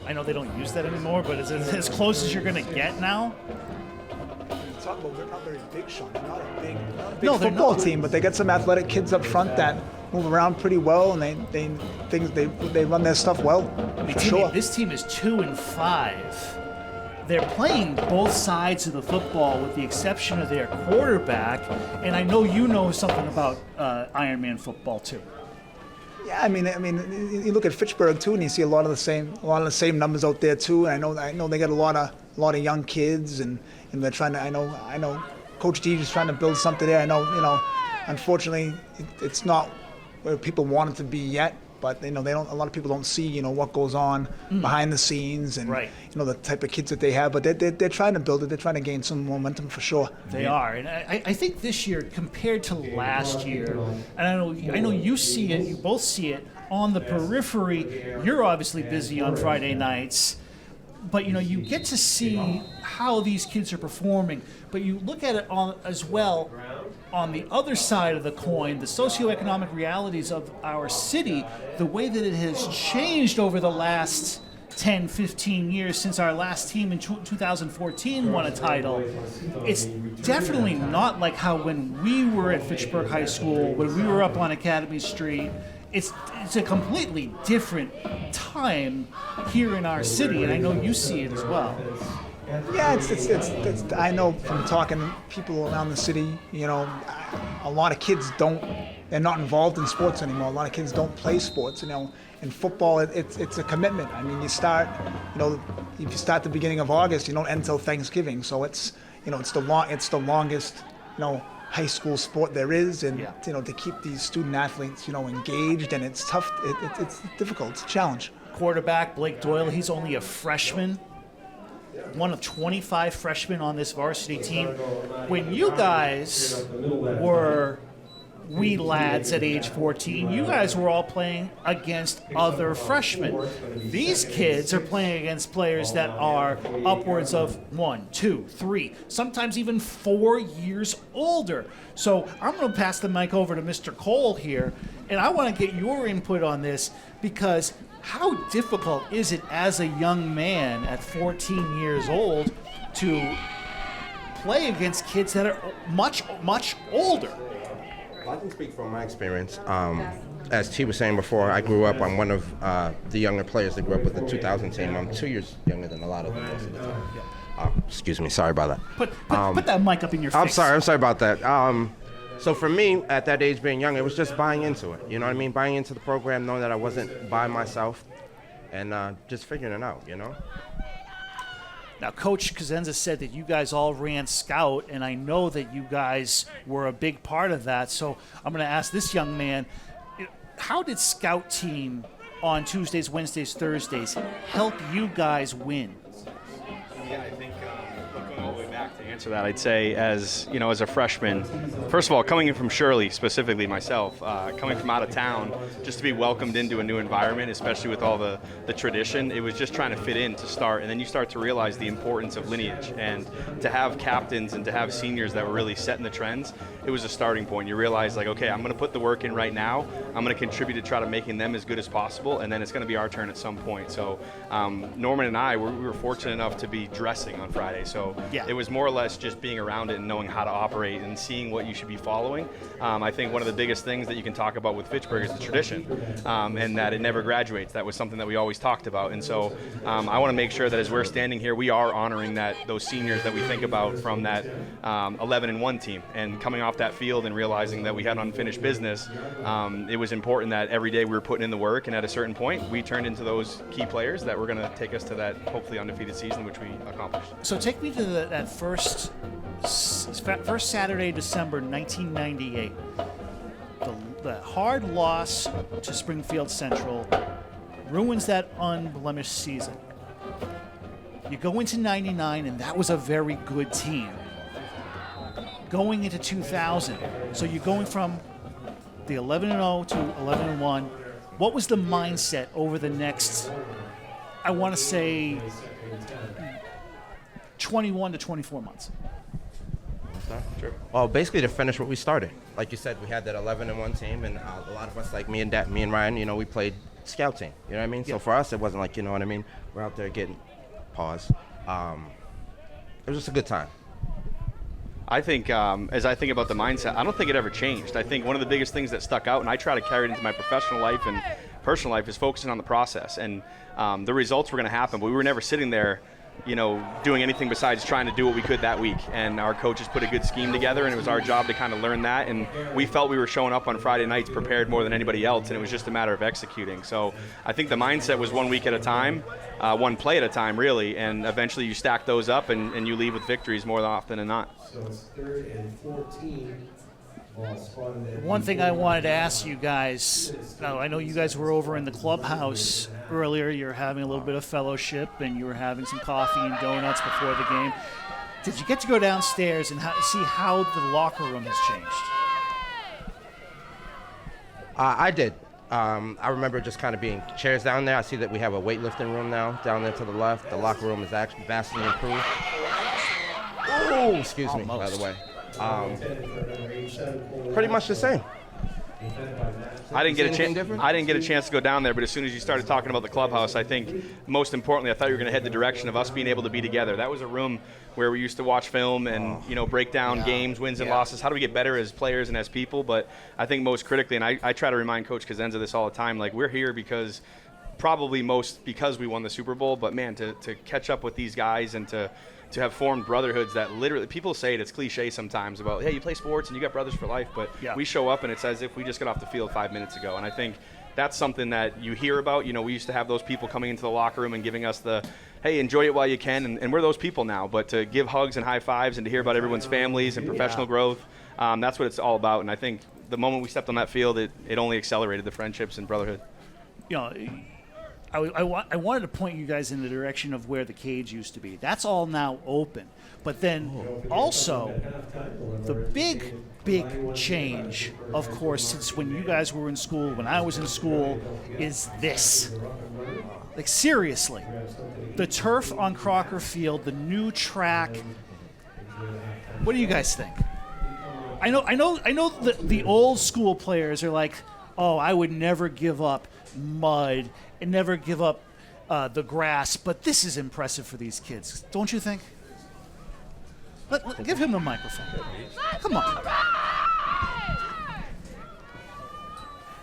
I know they don't use that anymore, but it's as close as you're going to get now. Talk about they're not very big, Sean. They're not a big football team, but they got some athletic kids up front that move around pretty well, and they run their stuff well. For sure. This team is 2-5. They're playing both sides of the football with the exception of their quarterback, and I know you know something about Ironman football too. Yeah, I mean, you look at Fitchburg too, and you see a lot of the same numbers out there too. And I know they got a lot of young kids, and they're trying to. I know, Coach D is trying to build something there. I know, unfortunately, it's not where people want it to be yet. But they don't. A lot of people don't see, what goes on behind the scenes, and the type of kids that they have. But they're trying to build it. They're trying to gain some momentum for sure. They are, and I think this year compared to last year, and I know you see it. You both see it on the periphery. You're obviously busy on Friday nights, but you get to see how these kids are performing. But you look at it as well. On the other side of the coin, the socioeconomic realities of our city, the way that it has changed over the last 10, 15 years since our last team in 2014 won a title, it's definitely not like how when we were at Fitchburg High School, when we were up on Academy Street. It's a completely different time here in our city, and I know you see it as well. Yeah, it's I know from talking to people around the city, a lot of kids they're not involved in sports anymore. A lot of kids don't play sports, In football, it's a commitment. I mean, you start, if you start the beginning of August, you don't end until Thanksgiving. So it's the longest, high school sport there is, and to keep these student athletes, engaged, and it's tough. It's difficult. It's a challenge. Quarterback Blake Doyle, he's only a freshman. One of 25 freshmen on this varsity team. When you guys were wee lads at age 14. You guys were all playing against other freshmen. These kids are playing against players that are upwards of 1, 2, 3, sometimes even 4 years older. So I'm going to pass the mic over to Mr. Cole here, and I want to get your input on this, because how difficult is it as a young man at 14 years old to play against kids that are much, much older? I can speak from my experience. As T was saying before, I grew up, I'm one of the younger players that grew up with the 2000 team. I'm 2 years younger than a lot of them most of the time. Excuse me, sorry about that. Put that mic up in your face. I'm sorry about that. So for me, at that age being young, it was just buying into it. You know what I mean? Buying into the program, knowing that I wasn't by myself, and just figuring it out, you know? Now, Coach Cosenza said that you guys all ran scout, and I know that you guys were a big part of that. So I'm going to ask this young man, how did scout team on Tuesdays, Wednesdays, Thursdays help you guys win? Yeah, I think going all the way back to answer that, I'd say as a freshman, first of all, coming in from Shirley, specifically myself, coming from out of town, just to be welcomed into a new environment, especially with all the tradition, it was just trying to fit in to start, and then you start to realize the importance of lineage, and to have captains and to have seniors that were really setting the trends, it was a starting point. You realize, like, okay, I'm going to put the work in right now, I'm going to contribute to try to making them as good as possible, and then it's going to be our turn at some point. So Norman and I, we were fortunate enough to be dressing on Friday, so it was more or less just being around it and knowing how to operate and seeing what you should be following. I think one of the biggest things that you can talk about with Fitchburg is the tradition, and that it never graduates. That was something that we always talked about, and so I want to make sure that as we're standing here, we are honoring those seniors that we think about from that 11-1 team, and coming off that field and realizing that we had unfinished business. It was important that every day we were putting in the work, and at a certain point, we turned into those key players that were going to take us to that hopefully undefeated season, which we accomplished. So take me to that first Saturday, December 1998. The hard loss to Springfield Central ruins that unblemished season. You go into 99, and that was a very good team. Going into 2000, so you're going from the 11-0 to 11-1. What was the mindset over the next, I want to say, 21 to 24 months? Sure. Well, basically to finish what we started. Like you said, we had that 11-1 team, and a lot of us, like me and Ryan, you know, we played scout team. You know what I mean? Yeah. So for us, it wasn't like, you know what I mean, we're out there getting pause. It was just a good time. I think, as I think about the mindset, I don't think it ever changed. I think one of the biggest things that stuck out, and I try to carry it into my professional life and personal life, is focusing on the process. And the results were going to happen, but we were never sitting there, you know, doing anything besides trying to do what we could that week. And our coaches put a good scheme together, and it was our job to kind of learn that. And we felt we were showing up on Friday nights prepared more than anybody else, and it was just a matter of executing. So I think the mindset was 1 week at a time, one play at a time, really, and eventually you stack those up and you leave with victories more often than not. So it's 3rd and 14. One thing I wanted to ask you guys, I know you guys were over in the clubhouse earlier. You're having a little bit of fellowship, and you were having some coffee and donuts before the game. Did you get to go downstairs and see how the locker room has changed? I did. I remember just kind of being chairs down there. I see that we have a weightlifting room now down there to the left. The locker room is actually vastly improved. Oh, excuse me, by the way. Pretty much the same. I didn't get a chance to go down there, but as soon as you started talking about the clubhouse, I think most importantly, I thought you were going to head the direction of us being able to be together. That was a room where we used to watch film and break down games, wins and losses. How do we get better as players and as people? But I think most critically, and I try to remind Coach Cosenza this all the time, like, we're here because probably most because we won the Super Bowl, but man, to catch up with these guys and to have formed brotherhoods that literally, people say it's cliche sometimes about, hey, you play sports and you got brothers for life, but we show up and it's as if we just got off the field 5 minutes ago. And I think that's something that you hear about. You know, we used to have those people coming into the locker room and giving us the, hey, enjoy it while you can, and we're those people now. But to give hugs and high fives and to hear about everyone's families and professional growth, that's what it's all about. And I think the moment we stepped on that field, it only accelerated the friendships and brotherhood. You know, I wanted to point you guys in the direction of where the cage used to be. That's all now open. But then also, the big change, of course, since when you guys were in school, when I was in school, is this. Like, seriously. The turf on Crocker Field, the new track. What do you guys think? I know the old school players are like, oh, I would never give up mud and never give up the grass, but this is impressive for these kids, don't you think? Give him the microphone. Come on.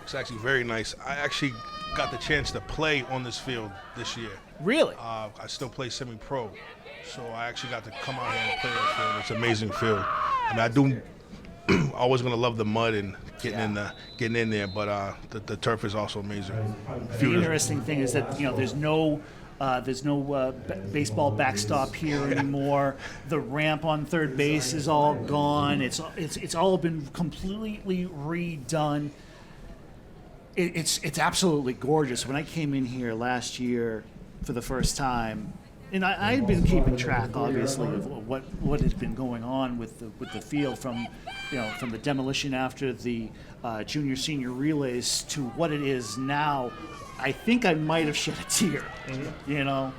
It's actually very nice. I actually got the chance to play on this field this year. Really? I still play semi-pro, so I actually got to come out here and play that field. It's an amazing field. I mean, I do. Always gonna love the mud and getting in there, but the turf is also amazing. The interesting thing is that there's no baseball backstop here anymore. The ramp on third base is all gone. It's all been completely redone. It's absolutely gorgeous. When I came in here last year for the first time, and I had been keeping track, obviously, of what has been going on with the field from the demolition after the junior senior relays to what it is now. I think I might have shed a tear. Yeah.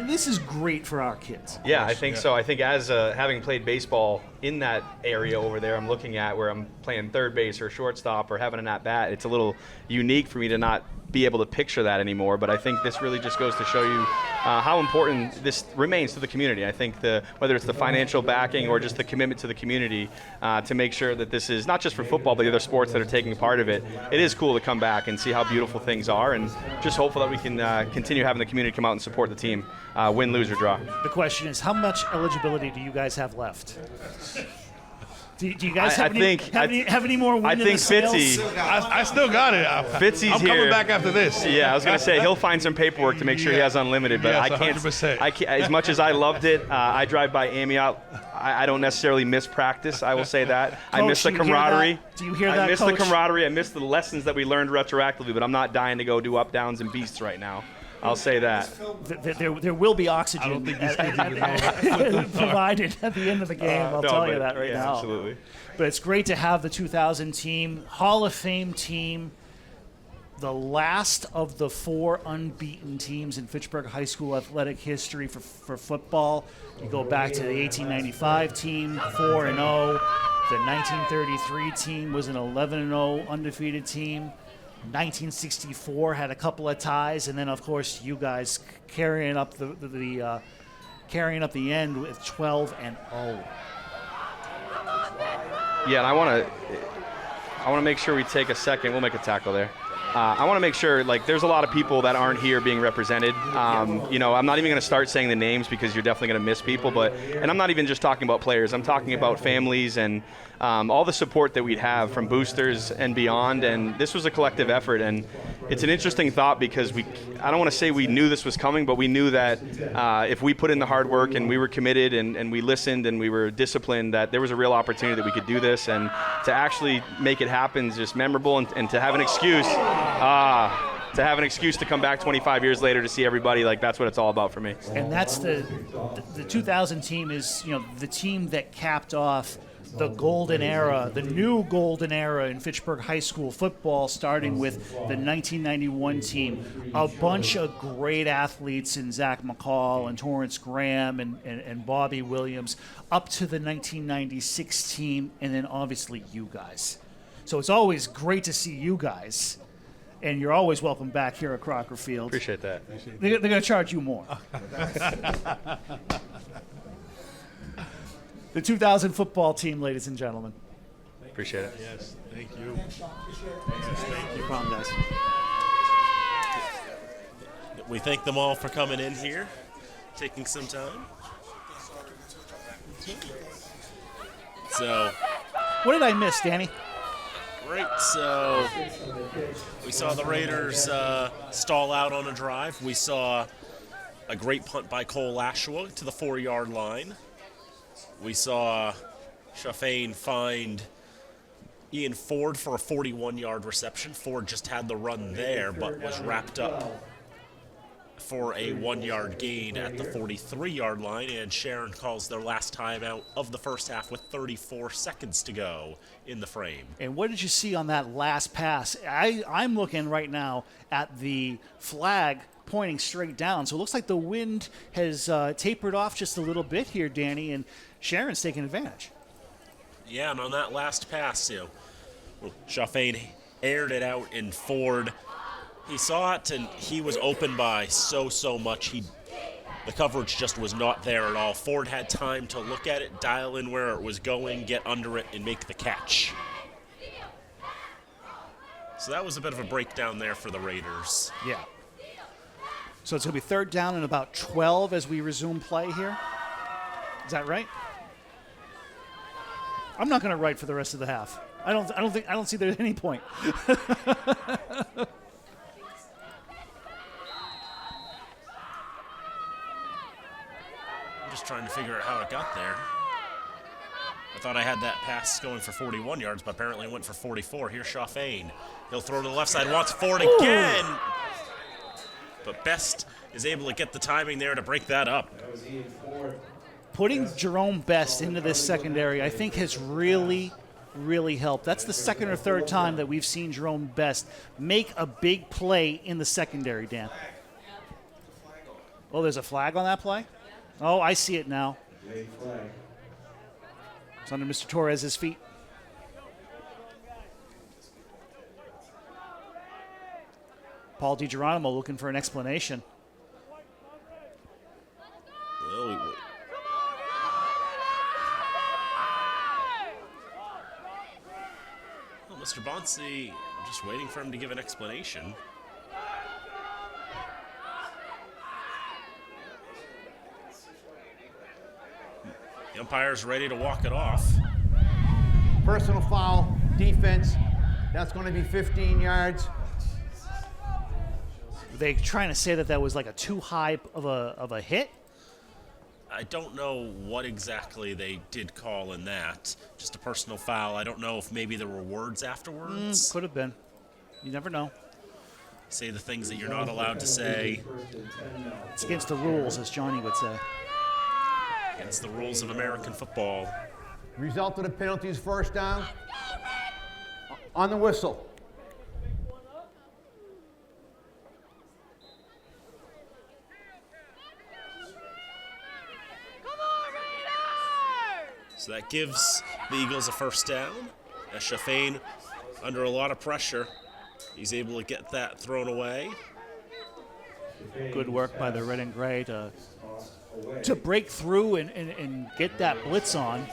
This is great for our kids. Yeah, I think so. I think as having played baseball in that area over there, I'm looking at where I'm playing third base or shortstop or having an at-bat. It's a little unique for me to not be able to picture that anymore, but I think this really just goes to show you how important this remains to the community. I think whether it's the financial backing or just the commitment to the community to make sure that this is not just for football, but the other sports that are taking part of it. It is cool to come back and see how beautiful things are, and just hopeful that we can continue having the community come out and support the team, win, lose, or draw. The question is, how much eligibility do you guys have left? Do you guys have any more win I in think the sales? Fitzy. I still got it. Fitzy's I'm here. coming back after this. Yeah, I was gonna say he'll find some paperwork to make sure he has unlimited, but Yes, I can't. 100%. I can't. As much as I loved it, I drive by Amiot. I don't necessarily miss practice. I will say that. I miss the Coach, do you hear camaraderie. that? Do you hear that, I miss Coach? the camaraderie. I miss the lessons that we learned retroactively, but I'm not dying to go do up, downs, and beasts right now. I'll say that. There will be oxygen provided at the end of the game. I'll tell you that right now. Absolutely. But it's great to have the 2000 team, Hall of Fame team, the last of the 4 unbeaten teams in Fitchburg High School athletic history for football. You go back to the 1895 team, 4-0. The 1933 team was an 11-0 undefeated team. 1964 had a couple of ties, and then of course you guys carrying up the end with 12-0. Yeah, and I want to make sure we take a second. We'll make a tackle there. I want to make sure, there's a lot of people that aren't here being represented. I'm not even going to start saying the names because you're definitely going to miss people. And I'm not even just talking about players. I'm talking about families and all the support that we'd have from boosters and beyond. And this was a collective effort. And it's an interesting thought because I don't want to say we knew this was coming, but we knew that if we put in the hard work and we were committed and we listened and we were disciplined, that there was a real opportunity that we could do this. And to actually make it happen is just memorable, and to have an excuse. To have an excuse to come back 25 years later to see everybody, that's what it's all about for me. And that's the 2000 team is, the team that capped off the golden era, the new golden era in Fitchburg High School football, starting with the 1991 team. A bunch of great athletes in Zach McCall and Torrance Graham and Bobby Williams, up to the 1996 team, and then obviously you guys. So it's always great to see you guys. And you're always welcome back here at Crocker Field. Appreciate that. They're going to charge you more. The 2000 football team, ladies and gentlemen. Appreciate it. Yes, thank you. No problem, guys. We thank them all for coming in here, taking some time. So, what did I miss, Danny? Great. So we saw the Raiders stall out on a drive. We saw a great punt by Cole Lashua to the 4-yard line. We saw Shafane find Ian Ford for a 41-yard reception. Ford just had the run there, but was wrapped up for a 1-yard gain at the 43-yard line, and Sharon calls their last timeout of the first half with 34 seconds to go in the frame. And what did you see on that last pass? I'm looking right now at the flag pointing straight down, so it looks like the wind has tapered off just a little bit here, Danny, and Sharon's taking advantage. Yeah, and on that last pass, Chaffain aired it out, and Ford, he saw it, and he was open by so much. The coverage just was not there at all. Ford had time to look at it, dial in where it was going, get under it, and make the catch. So that was a bit of a breakdown there for the Raiders. Yeah. So it's going to be 3rd down and about 12 as we resume play here. Is that right? I'm not going to write for the rest of the half. I don't see there's any point. I'm just trying to figure out how it got there. I thought I had that pass going for 41 yards, but apparently it went for 44. Here's Chaffain. He'll throw to the left side, wants Ford again. But Best is able to get the timing there to break that up. Putting Jerome Best into this secondary, I think, has really helped. That's the 2nd or 3rd time that we've seen Jerome Best make a big play in the secondary, Dan. Oh, there's a flag on that play? Oh, I see it now. It's under Mr. Torres' feet. Paul DiGeronimo looking for an explanation. Well, Mr. Bonsi, I'm just waiting for him to give an explanation. The umpire's ready to walk it off. Personal foul, defense. That's going to be 15 yards. Are they trying to say that was like a too high of a hit? I don't know what exactly they did call in that. Just a personal foul. I don't know if maybe there were words afterwards. Could have been. You never know. Say the things that you're not allowed to say. It's against the rules, as Johnny would say. Against the rules of American football. Result of the penalty is 1st down. On the whistle. So that gives the Eagles a 1st down. As Chaffain, under a lot of pressure, he's able to get that thrown away. Good work by the red and gray to break through and get that blitz on.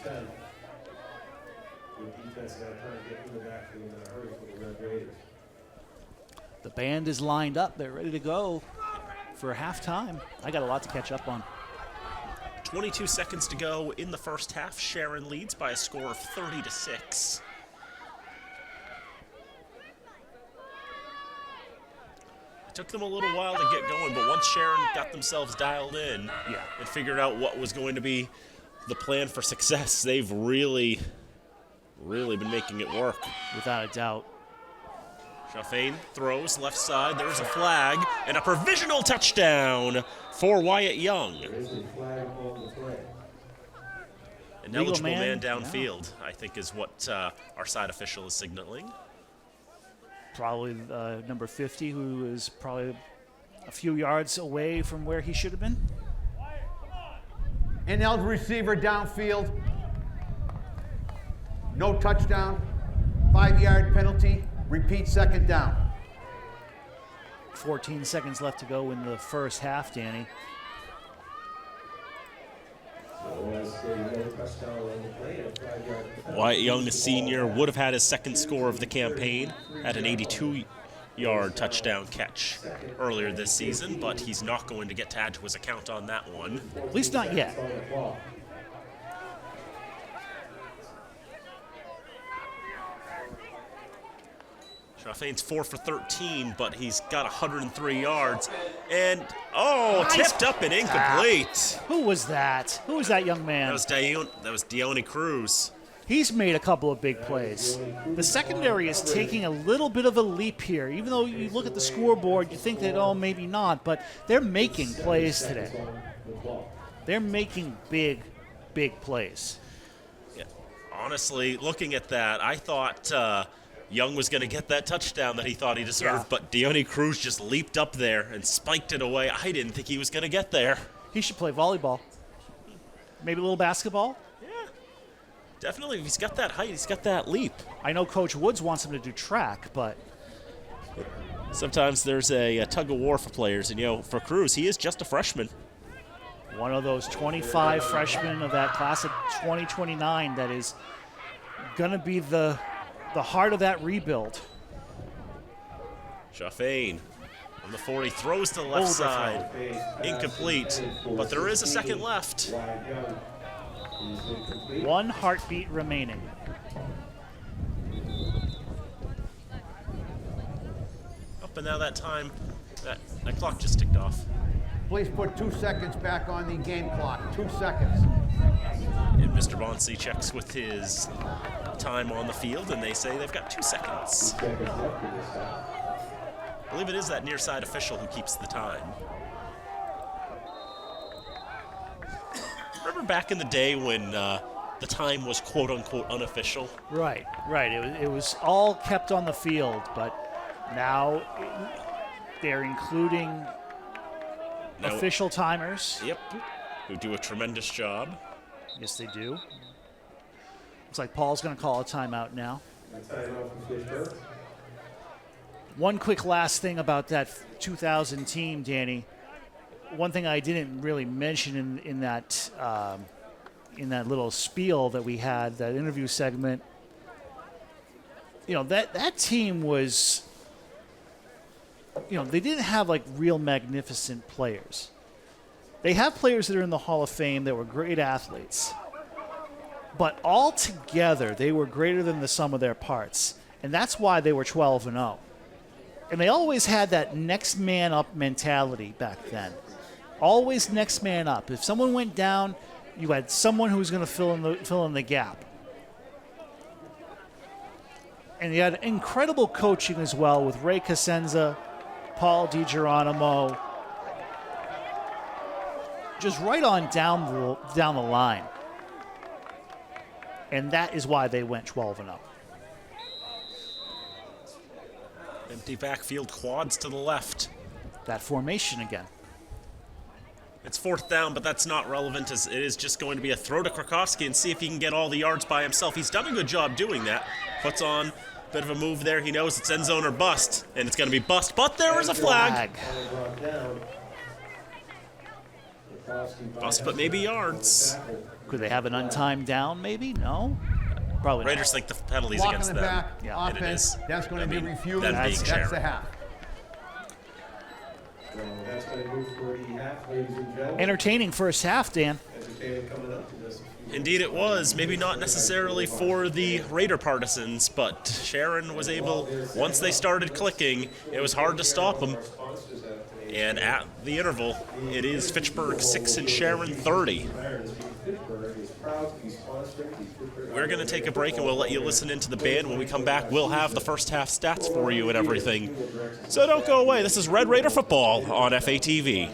The band is lined up. They're ready to go for halftime. I got a lot to catch up on. 22 seconds to go in the first half. Sharon leads by a score of 30-6. It took them a little while to get going, but once Sharon got themselves dialed in and figured out what was going to be the plan for success, they've really been making it work. Without a doubt. Chaffain throws left side. There's a flag and a provisional touchdown for Wyatt Young. An eligible man downfield, I think, is what our side official is signaling. Probably number 50, who is probably a few yards away from where he should have been. Ineligible receiver downfield. No touchdown. 5-yard penalty. Repeat 2nd down. 14 seconds left to go in the first half, Danny. Wyatt Young, the senior, would have had his 2nd score of the campaign at an 82-yard touchdown catch earlier this season, but he's not going to get to add to his account on that one. At least not yet. Chaffain's 4 for 13, but he's got 103 yards. And, tipped up and incomplete. Who was that? Who was that young man? That was Dione Cruz. He's made a couple of big plays. The secondary is taking a little bit of a leap here. Even though you look at the scoreboard, you think that, oh, maybe not, but they're making plays today. They're making big, big plays. Yeah. Honestly, looking at that, I thought Young was going to get that touchdown that he thought he deserved, but Deone Cruz just leaped up there and spiked it away. I didn't think he was going to get there. He should play volleyball. Maybe a little basketball? Definitely, he's got that height, he's got that leap. I know Coach Woods wants him to do track, but sometimes there's a tug of war for players, and for Cruz, he is just a freshman. One of those 25 freshmen of that class of 2029 that is going to be the heart of that rebuild. Chaffain on the 40 throws to the left side, incomplete, but there is a second left. One heartbeat remaining. Up and now that time, that clock just ticked off. Please put 2 seconds back on the game clock. 2 seconds. And Mr. Bonsi checks with his time on the field, and they say they've got 2 seconds. I believe it is that near side official who keeps the time. Remember back in the day when the time was quote-unquote unofficial? Right. It was all kept on the field, but now they're including official timers. Yep, who do a tremendous job. Yes, they do. Looks like Paul's going to call a timeout now. One quick last thing about that 2000 team, Danny. One thing I didn't really mention in that little spiel that we had, that interview segment, that team was, they didn't have like real magnificent players. They have players that are in the Hall of Fame that were great athletes, but all together they were greater than the sum of their parts, and that's why they were 12-0. And they always had that next man up mentality back then. Always next man up. If someone went down, you had someone who was going to fill in the gap. And you had incredible coaching as well with Ray Cosenza, Paul DiGeronimo, just right on down the line. And that is why they went 12-0. Empty backfield, quads to the left. That formation again. It's 4th down, but that's not relevant, as it is just going to be a throw to Krakowski and see if he can get all the yards by himself. He's done a good job doing that. Puts on a bit of a move there. He knows it's end zone or bust, and it's going to be bust, but there is a flag. Bust, but maybe yards. Could they have an untimed down, maybe? No? Probably Raiders not. think the penalty's Block against in the them. back, Yeah, and it offense. is. That's going to be refused. That being That's Sharon. the half. That's going to move for the half, ladies and gentlemen. Entertaining first half, Dan. Entertainment coming up to this. Indeed it was. Maybe not necessarily for the Raider partisans, but Sharon was able, once they started clicking, it was hard to stop them. And at the interval, it is Fitchburg 6 and Sharon 30. We're going to take a break and we'll let you listen into the band. When we come back, we'll have the first half stats for you and everything. So don't go away. This is Red Raider Football on FATV.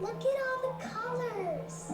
Look at all the colors.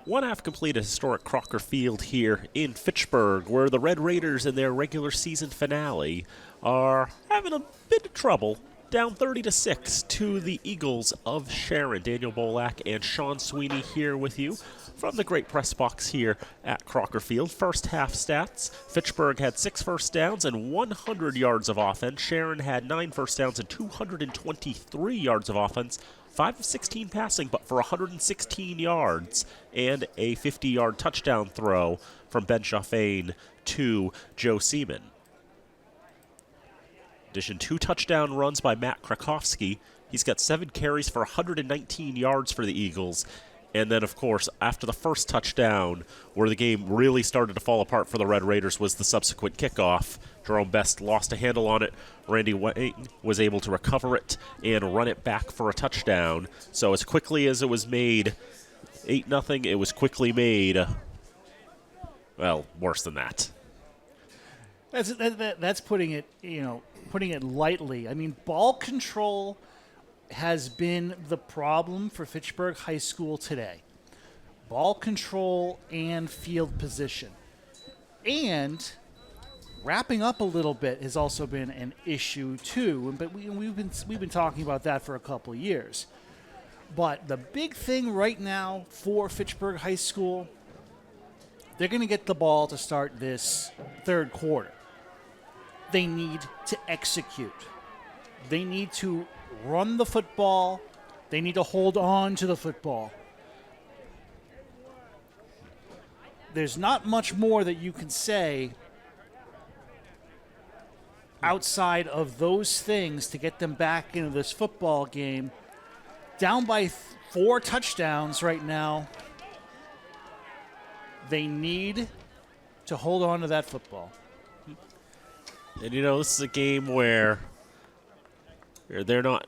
One half complete at historic Crocker Field here in Fitchburg, where the Red Raiders in their regular season finale are having a bit of trouble. Down 30-6 to the Eagles of Sharon. Daniel Bolak and Sean Sweeney here with you from the great press box here at Crocker Field. First half stats: Fitchburg had 6 first downs and 100 yards of offense. Sharon had 9 first downs and 223 yards of offense. 5 of 16 passing, but for 116 yards and a 50-yard touchdown throw from Ben Chaffain to Joe Seaman. In addition, 2 touchdown runs by Matt Krakowski. He's got 7 carries for 119 yards for the Eagles. And then, of course, after the first touchdown, where the game really started to fall apart for the Red Raiders, was the subsequent kickoff. Jerome Best lost a handle on it. Randy Wayne was able to recover it and run it back for a touchdown. So as quickly as it was made 8-0, it was quickly made, well, worse than that. That's putting it, putting it lightly. I mean, ball control has been the problem for Fitchburg High School today. Ball control and field position. And wrapping up a little bit has also been an issue too. But we've been talking about that for a couple of years. But the big thing right now for Fitchburg High School, they're going to get the ball to start this third quarter. They need to execute. They need to run the football. They need to hold on to the football. There's not much more that you can say outside of those things to get them back into this football game. Down by 4 touchdowns right now. They need to hold on to that football. And, this is a game where they're not,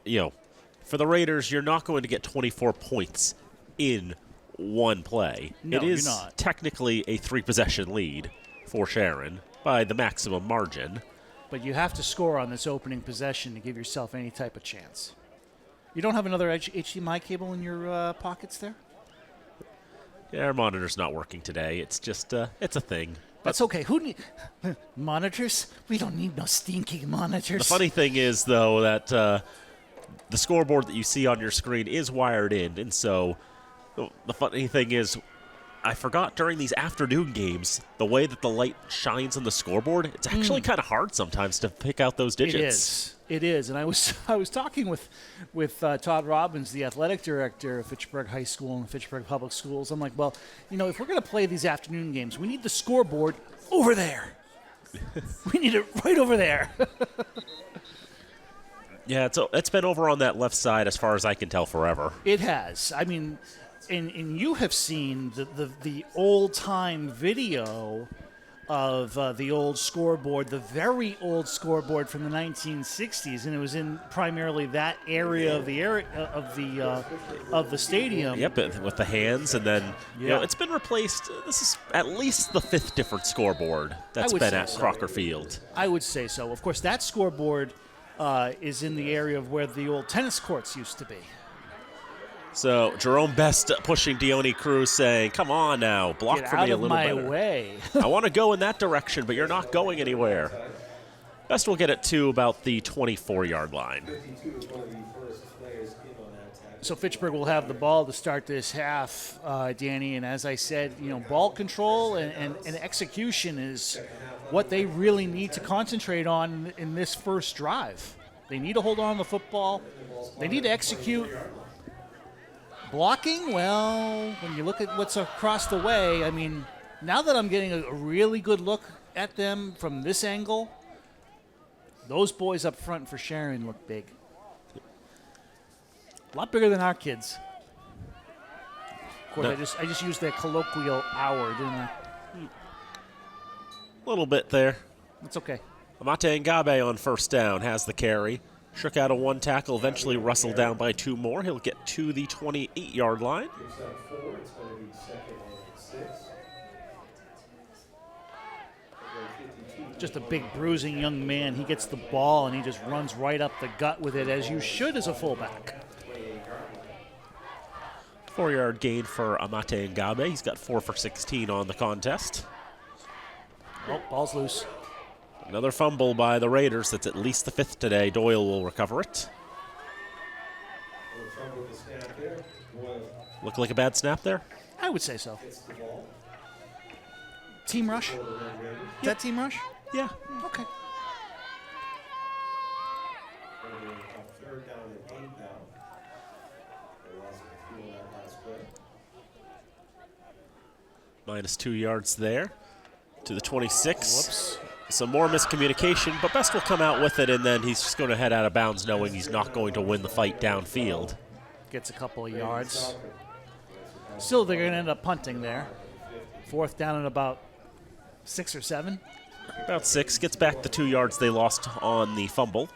for the Raiders, you're not going to get 24 points in one play. No, it is you're not. Technically a 3-possession lead for Sharon by the maximum margin. But you have to score on this opening possession to give yourself any type of chance. You don't have another HDMI cable in your pockets there? Yeah, our monitor's not working today. It's just, it's a thing. That's okay. Who need monitors? We don't need no stinky monitors. The funny thing is, though, that the scoreboard that you see on your screen is wired in. And so the funny thing is, I forgot during these afternoon games, the way that the light shines on the scoreboard, it's actually kind of hard sometimes to pick out those digits. It is. And I was talking with Todd Robbins, the athletic director of Fitchburg High School and Fitchburg Public Schools. I'm like, well, if we're going to play these afternoon games, we need the scoreboard over there. We need it right over there. Yeah, it's been over on that left side as far as I can tell forever. It has. I mean, and you have seen the old-time video of the old scoreboard, the very old scoreboard from the 1960s, and it was in primarily that area of the stadium. Yep, with the hands, and then it's been replaced. This is at least the 5th different scoreboard that's been at Crocker Field. I would say so. Of course, that scoreboard is in the area of where the old tennis courts used to be. So Jerome Best pushing Dione Cruz, saying, come on now, block for me a little better. Get out of my way. I want to go in that direction, but you're not going anywhere. Best will get it to about the 24-yard line. So Fitchburg will have the ball to start this half, Danny, and as I said, ball control and execution is what they really need to concentrate on in this first drive. They need to hold on to the football. They need to execute. Blocking, well, when you look at what's across the way, I mean, now that I'm getting a really good look at them from this angle, those boys up front for Sharon look big. A lot bigger than our kids. Of course, I just used that colloquial hour, didn't I? A little bit there. It's okay. Amate Ngabe on first down has the carry. Shook out a 1 tackle, eventually wrestled down by 2 more. He'll get to the 28-yard line. Just a big bruising young man. He gets the ball and he just runs right up the gut with it, as you should as a fullback. 4-yard gain for Amate Ngabe. He's got 4 for 16 on the contest. Oh, ball's loose. Another fumble by the Raiders. That's at least the 5th today. Doyle will recover it. Look like a bad snap there? I would say so. Team rush? Is that team rush? Yeah. Okay. Minus 2 yards there to the 26. Whoops. Some more miscommunication, but Best will come out with it, and then he's just going to head out of bounds knowing he's not going to win the fight downfield. Gets a couple of yards. Still, they're going to end up punting there. 4th down and about 6 or 7. About 6. Gets back the 2 yards they lost on the fumble.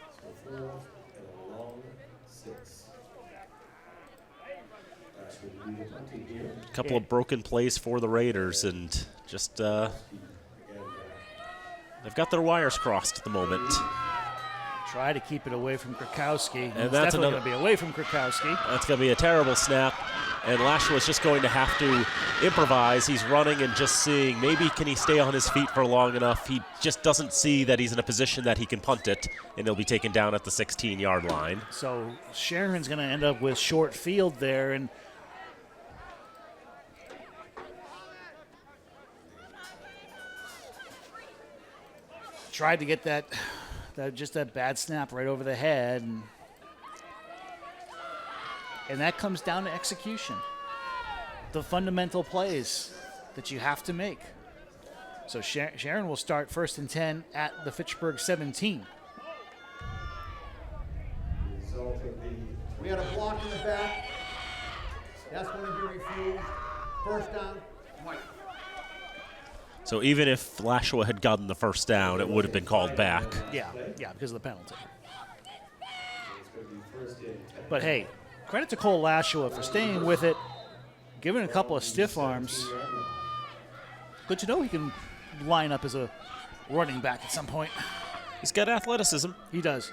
A couple of broken plays for the Raiders, and just they've got their wires crossed at the moment. Try to keep it away from Krakowski. And It's that's definitely another- going to be away from Krakowski. That's going to be a terrible snap, and Lashua's just going to have to improvise. He's running and just seeing maybe can he stay on his feet for long enough. He just doesn't see that he's in a position that he can punt it, and he'll be taken down at the 16-yard line. So Sharon's going to end up with short field there, and tried to get that bad snap right over the head, and that comes down to execution. The fundamental plays that you have to make. So Sharon will start 1st and 10 at the Fitchburg 17. We had a block in the back. That's going to be refused. 1st down. White. So even if Lashua had gotten the 1st down, it would have been called back. Yeah, because of the penalty. But hey, credit to Cole Lashua for staying with it, giving a couple of stiff arms. Good to know he can line up as a running back at some point. He's got athleticism. He does.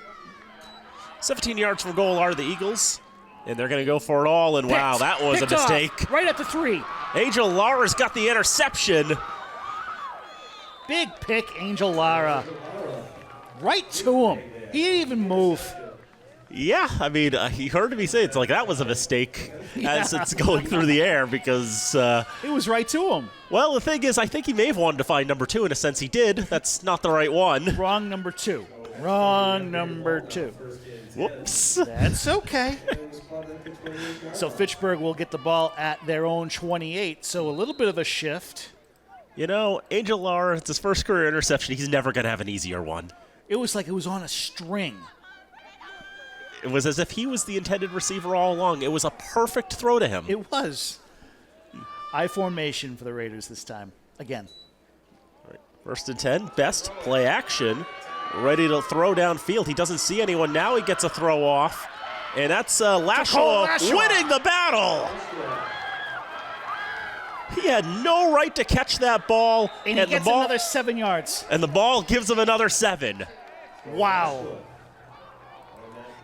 17 yards from goal are the Eagles, and they're going to go for it all, and wow, that was a Picked off, mistake. right at the 3. Angel Lara's got the interception. Big pick, Angel Lara. Right to him. He didn't even move. Yeah, I mean, he heard me say it's like that was a mistake as it's going through the air because... it was right to him. Well, the thing is, I think he may have wanted to find number 2. In a sense, he did. That's not the right one. Wrong number 2. Wrong number 2. Whoops. That's okay. So Fitchburg will get the ball at their own 28. So a little bit of a shift. You know, Angel Lara, it's his first career interception. He's never going to have an easier one. It was like it was on a string. It was as if he was the intended receiver all along. It was a perfect throw to him. It was. I formation for the Raiders this time. Again. Right. 1st and 10. Best play action. Ready to throw downfield. He doesn't see anyone. Now he gets a throw off. And that's Lashua winning the battle. He had no right to catch that ball. And he gets another 7 yards. And the ball gives him another 7. Wow.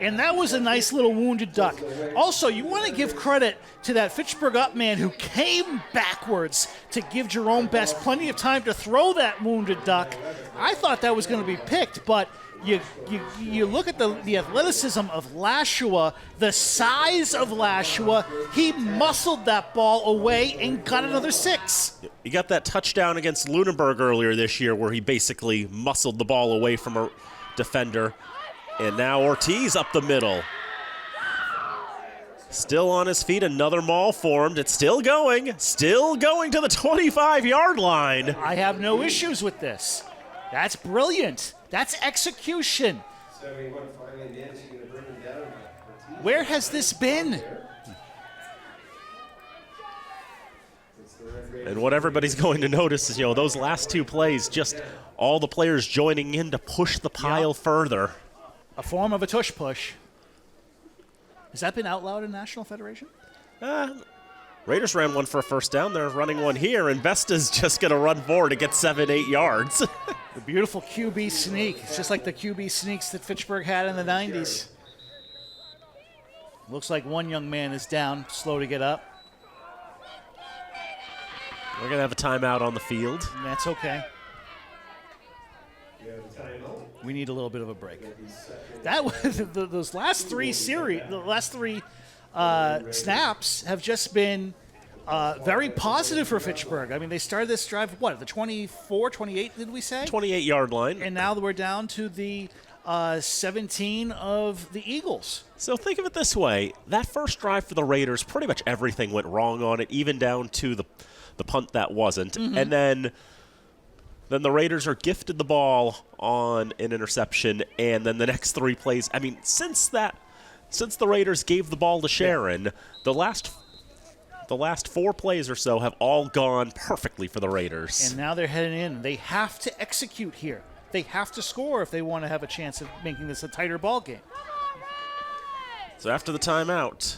And that was a nice little wounded duck. Also, you want to give credit to that Fitchburg up man who came backwards to give Jerome Best plenty of time to throw that wounded duck. I thought that was going to be picked, but you look at the athleticism of Lashua, the size of Lashua, he muscled that ball away and got another 6. He got that touchdown against Lunenburg earlier this year where he basically muscled the ball away from a defender. And now Ortiz up the middle. Still on his feet, another maul formed. It's still going to the 25-yard line. I have no issues with this. That's brilliant. That's execution. Where has this been? And what everybody's going to notice is, those last 2 plays, just all the players joining in to push the pile further. A form of a tush push. Has that been outlawed in National Federation? Raiders ran one for a 1st down. They're running one here, and Vesta's just going to run forward to get 7-8 yards. The beautiful QB sneak. It's just like the QB sneaks that Fitchburg had in the 90s. Looks like one young man is down, slow to get up. We're going to have a timeout on the field. And that's okay. We need a little bit of a break. That was those last three snaps have just been very positive for Fitchburg. I mean, they started this drive, what, the 24, 28, did we say? 28-yard line. And now we're down to the 17 of the Eagles. So think of it this way. That first drive for the Raiders, pretty much everything went wrong on it, even down to the punt that wasn't. Mm-hmm. And then the Raiders are gifted the ball on an interception, and then the next three plays. I mean, since the Raiders gave the ball to Sharon, the last 4 plays or so have all gone perfectly for the Raiders. And now they're heading in. They have to execute here. They have to score if they want to have a chance of making this a tighter ball game. So after the timeout,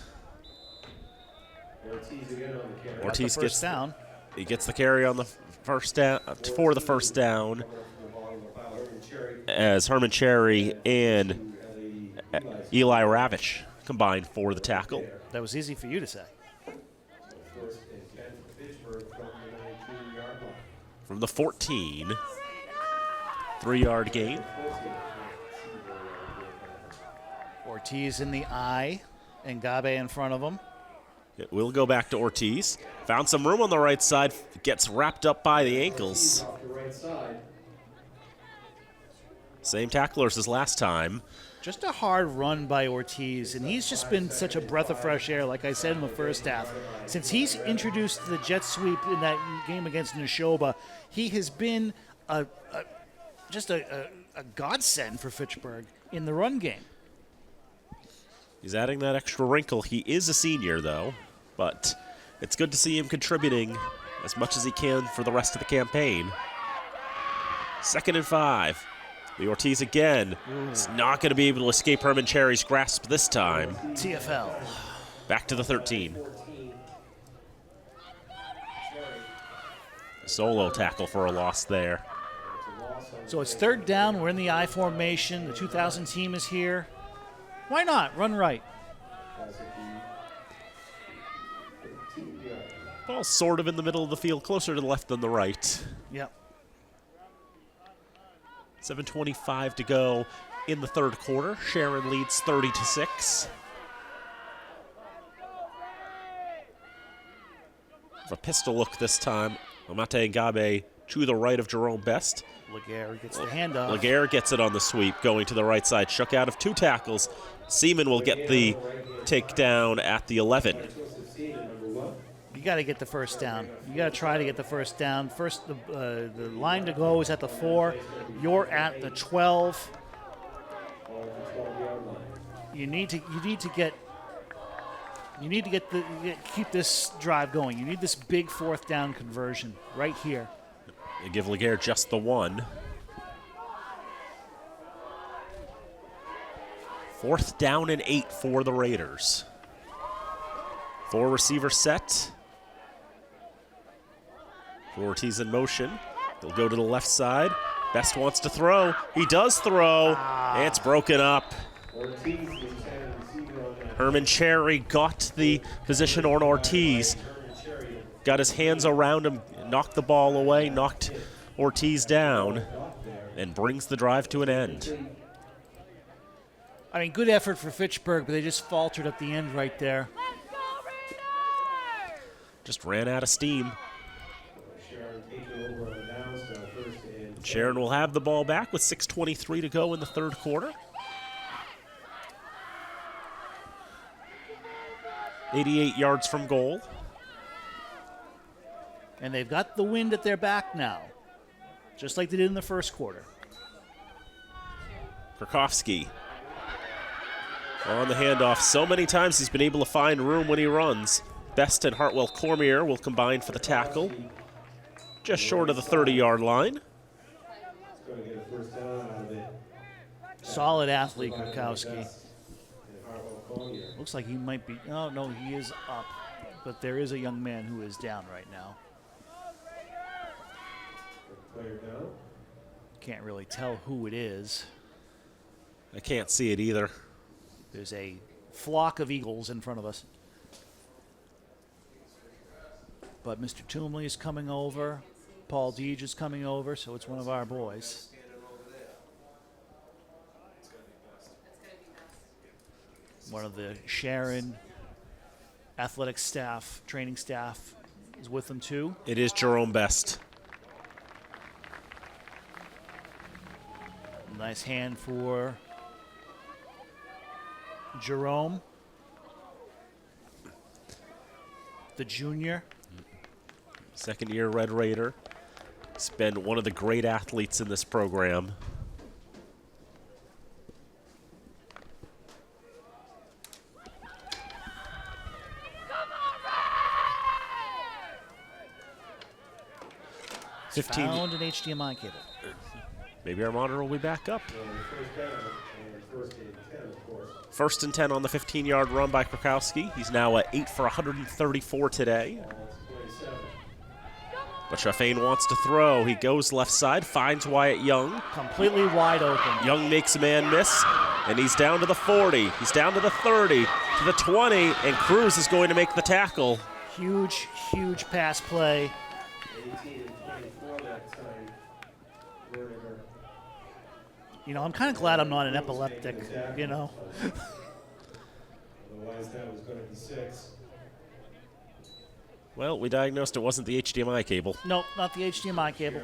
Ortiz gets down. He gets the carry on the first down for the first down, as Herman Cherry and Eli Ravitch combined for the tackle. That was easy for you to say. From the 14, 3-yard gain. Ortiz in the eye, and Gabe in front of him. It will go back to Ortiz. Found some room on the right side. Gets wrapped up by the ankles. Same tacklers as last time. Just a hard run by Ortiz, and he's just been such a breath of fresh air, like I said in the first half. Since he's introduced the jet sweep in that game against Neshoba, he has been just a godsend for Fitchburg in the run game. He's adding that extra wrinkle. He is a senior, though, but it's good to see him contributing as much as he can for the rest of the campaign. 2nd and 5. The Ortiz again is not going to be able to escape Herman Cherry's grasp this time. TFL. Back to the 13. A solo tackle for a loss there. So it's 3rd down. We're in the I formation. The 2000 team is here. Why not? Run right. Ball sort of in the middle of the field, closer to the left than the right. Yep. 7:25 to go in the 3rd quarter. Sharon leads 30-6. A pistol look this time. Amate Ngabe to the right of Jerome Best. Laguerre gets the handoff. Laguerre gets it on the sweep, going to the right side. Shook out of 2 tackles. Seaman will get the takedown at the 11. You got to get the first down. You got to try to get the first down. First, the line to go is at the 4. You're at the 12. You need to keep this drive going. You need this big 4th down conversion right here. They give Laguerre just the 1. 4th down and 8 for the Raiders. 4 receiver set. Ortiz in motion. They'll go to the left side. Best wants to throw. He does throw. It's broken up. Herman Cherry got the position on Ortiz. Got his hands around him, knocked the ball away, knocked Ortiz down, and brings the drive to an end. I mean, good effort for Fitchburg, but they just faltered at the end right there. Just ran out of steam. Sharon will have the ball back with 6:23 to go in the 3rd quarter. 88 yards from goal. And they've got the wind at their back now, just like they did in the 1st quarter. Krakowski on the handoff. So many times he's been able to find room when he runs. Best and Hartwell Cormier will combine for the tackle. Just short of the 30-yard line. Solid athlete, Krakowski. Looks like he might be, oh no, he is up. But there is a young man who is down right now. Can't really tell who it is. I can't see it either. There's a flock of eagles in front of us. But Mr. Toomley is coming over. Paul Deege is coming over, so it's one of our boys. One of the Sharon athletic staff, training staff is with them too. It is Jerome Best. Nice hand for Jerome, the junior. Second-year Red Raider. He's been one of the great athletes in this program. Found an HDMI cable. Maybe our monitor will be back up. First and 10 on the 15-yard run by Krakowski. He's now at 8 for 134 today. But Shafain wants to throw. He goes left side, finds Wyatt Young. Completely wide open. Young makes a man miss, and he's down to the 40. He's down to the 30, to the 20, and Cruz is going to make the tackle. Huge, huge pass play. You know, I'm kind of glad I'm not an epileptic, you know. Otherwise, that was going to be 6. Well, we diagnosed it wasn't the HDMI cable. Nope, not the HDMI cable.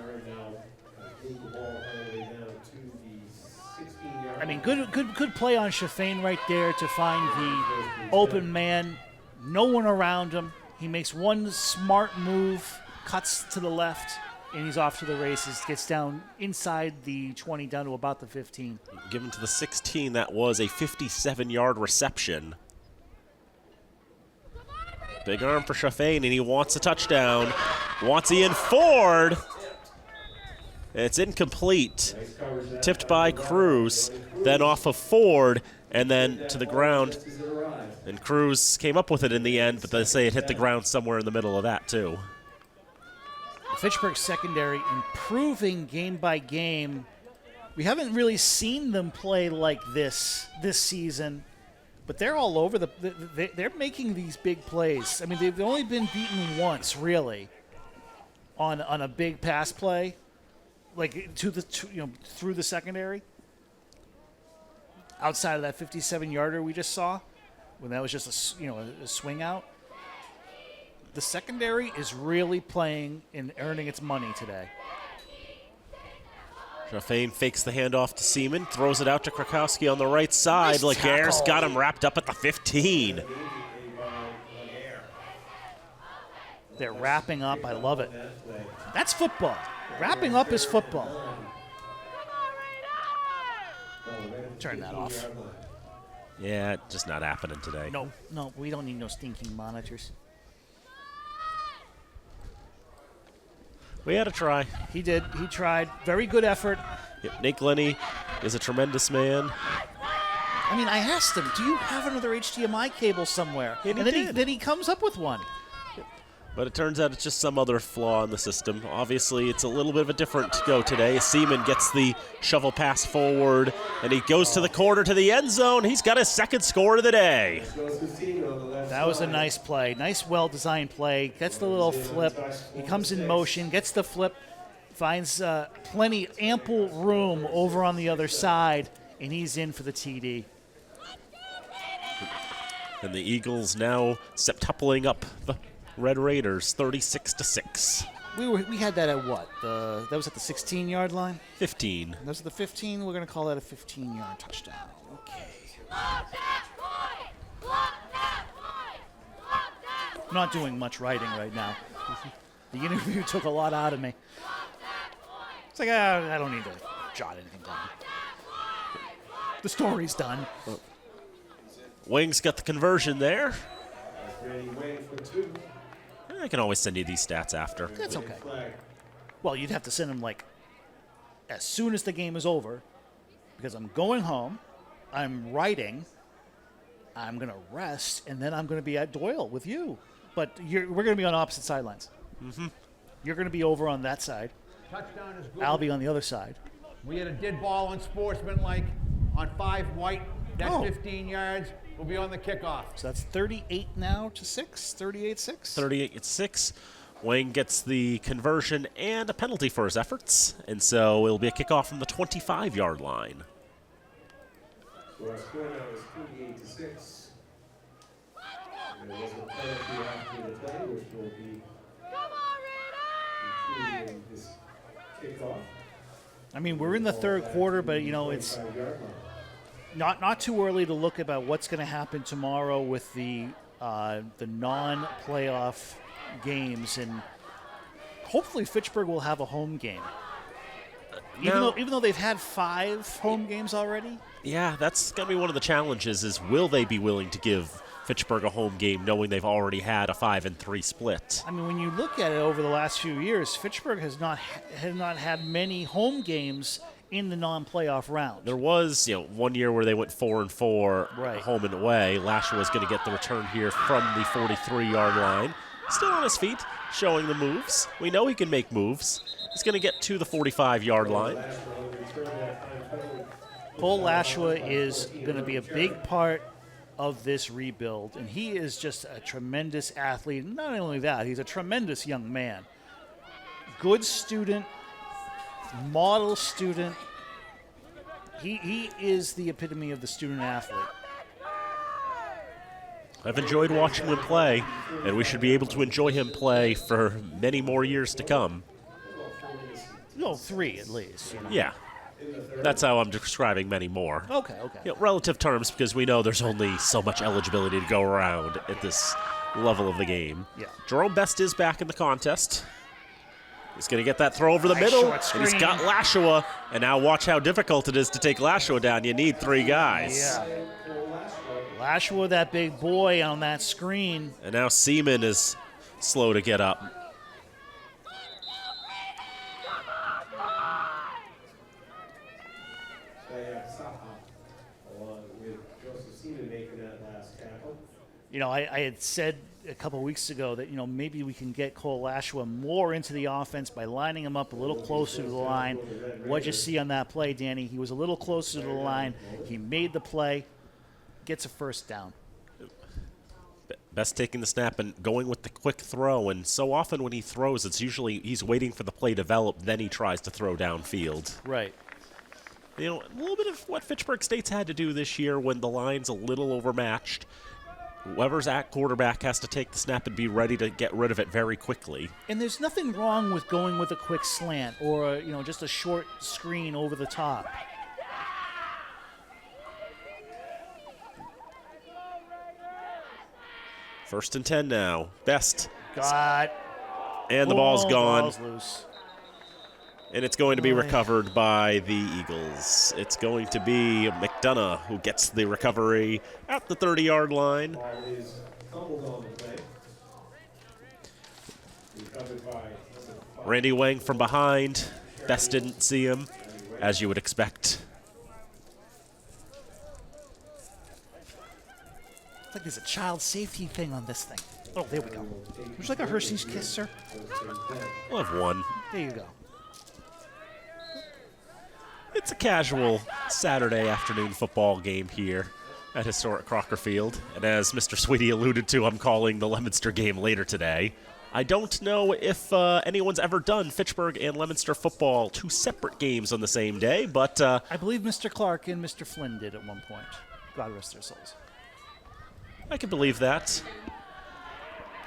I mean, good play on Shafain right there to find the open man. No one around him. He makes one smart move, cuts to the left, and he's off to the races. Gets down inside the 20, down to about the 15. Given to the 16, that was a 57-yard reception. Big arm for Shafain, and he wants a touchdown. Wants Ian Ford. It's incomplete. Tipped by Cruz, then off of Ford, and then to the ground. And Cruz came up with it in the end, but they say it hit the ground somewhere in the middle of that, too. Fitchburg secondary improving game by game. We haven't really seen them play like this season, but they're all over they're making these big plays. I mean, they've only been beaten once, really, on a big pass play, like through the secondary. Outside of that 57-yarder we just saw, when that was just a swing out. The secondary is really playing and earning its money today. Shafain fakes the handoff to Seaman, throws it out to Krakowski on the right side. Nice Laguerre's tackle. got him wrapped up at the 15. They're wrapping up. I love it. That's football. Wrapping up is football. Turn that off. Yeah, just not happening today. No, we don't need no stinking monitors. We had a try. He did. He tried. Very good effort. Yep, Nate Glenny is a tremendous man. I mean, I asked him, do you have another HDMI cable somewhere? And then he comes up with one. But it turns out it's just some other flaw in the system. Obviously, it's a little bit of a different go today. Seaman gets the shovel pass forward, and he goes to the corner to the end zone. He's got his second score of the day. That was a nice play. Nice, well-designed play. Gets the little flip. He comes in motion, gets the flip, finds ample room over on the other side, and he's in for the TD. And the Eagles now septupling up the Red Raiders, 36-6. We had that at what? That was at the 16-yard line? 15. That was at the 15. We're going to call that a 15-yard touchdown. Okay. I'm not doing much writing right now. The interview took a lot out of me. It's like, I don't need to jot anything down. The story's done. Wings got the conversion there. I can always send you these stats after. That's okay. Well, you'd have to send them, as soon as the game is over, because I'm going home, I'm writing, I'm going to rest, and then I'm going to be at Doyle with you. But we're going to be on opposite sidelines. Mm-hmm. You're going to be over on that side. Touchdown is good. I'll be on the other side. We had a dead ball unsportsmanlike on 5 white. That's 15 yards. We'll be on the kickoff. So that's 38 now to 6? 38-6? 38-6. Wang gets the conversion and a penalty for his efforts, and so it'll be a kickoff from the 25-yard line. So our score now is 28-6. And there was a penalty after the play, which will be included in this kickoff. I mean, we're in the third quarter, but, you know, it's not too early to look about what's going to happen tomorrow with the non-playoff games, and hopefully Fitchburg will have a home game. Even though they've had 5 home games already? Yeah, that's going to be one of the challenges is will they be willing to give Fitchburg a home game knowing they've already had a 5-3 split? I mean, when you look at it over the last few years, Fitchburg has not had many home games in the non-playoff round. There was, one year where they went 4-4 Right. home and away. Lashley was going to get the return here from the 43-yard line. Still on his feet, showing the moves. We know he can make moves. He's going to get to the 45-yard line. Cole Lashua is going to be a big part of this rebuild, and he is just a tremendous athlete. Not only that, he's a tremendous young man. Good student, model student. He is the epitome of the student athlete. I've enjoyed watching him play, and we should be able to enjoy him play for many more years to come. No, 3 at least. You know. Yeah, that's how I'm describing many more. Okay. Relative terms, because we know there's only so much eligibility to go around at this level of the game. Yeah. Jerome Best is back in the contest. He's going to get that throw over the Nice middle, short and he's screen. got Lashua. And now watch how difficult it is to take Lashua down. You need 3 guys. Yeah. Lashua, that big boy on that screen. And now Seaman is slow to get up. You know, I had said a couple weeks ago that, maybe we can get Cole Lashua more into the offense by lining him up a little closer to the line. What'd you see on that play, Danny? He was a little closer to the line. He made the play, gets a first down. Best taking the snap and going with the quick throw. And so often when he throws, it's usually he's waiting for the play to develop, then he tries to throw downfield. Right. A little bit of what Fitchburg State's had to do this year when the line's a little overmatched. Whoever's at quarterback has to take the snap and be ready to get rid of it very quickly. And there's nothing wrong with going with a quick slant or, just a short screen over the top. First and 10 now. Best. Got. And the ball's gone. Ball's loose. And it's going to be recovered by the Eagles. It's going to be McDonough who gets the recovery at the 30-yard line. Randy Wang from behind. Best didn't see him, as you would expect. It's like there's a child safety thing on this thing. Oh, there we go. Would you like a Hershey's Kiss, sir? We'll have one. There you go. It's a casual Saturday afternoon football game here at historic Crocker Field. And as Mr. Sweetie alluded to, I'm calling the Leominster game later today. I don't know if anyone's ever done Fitchburg and Leominster football 2 separate games on the same day, but I believe Mr. Clark and Mr. Flynn did at one point. God rest their souls. I can believe that.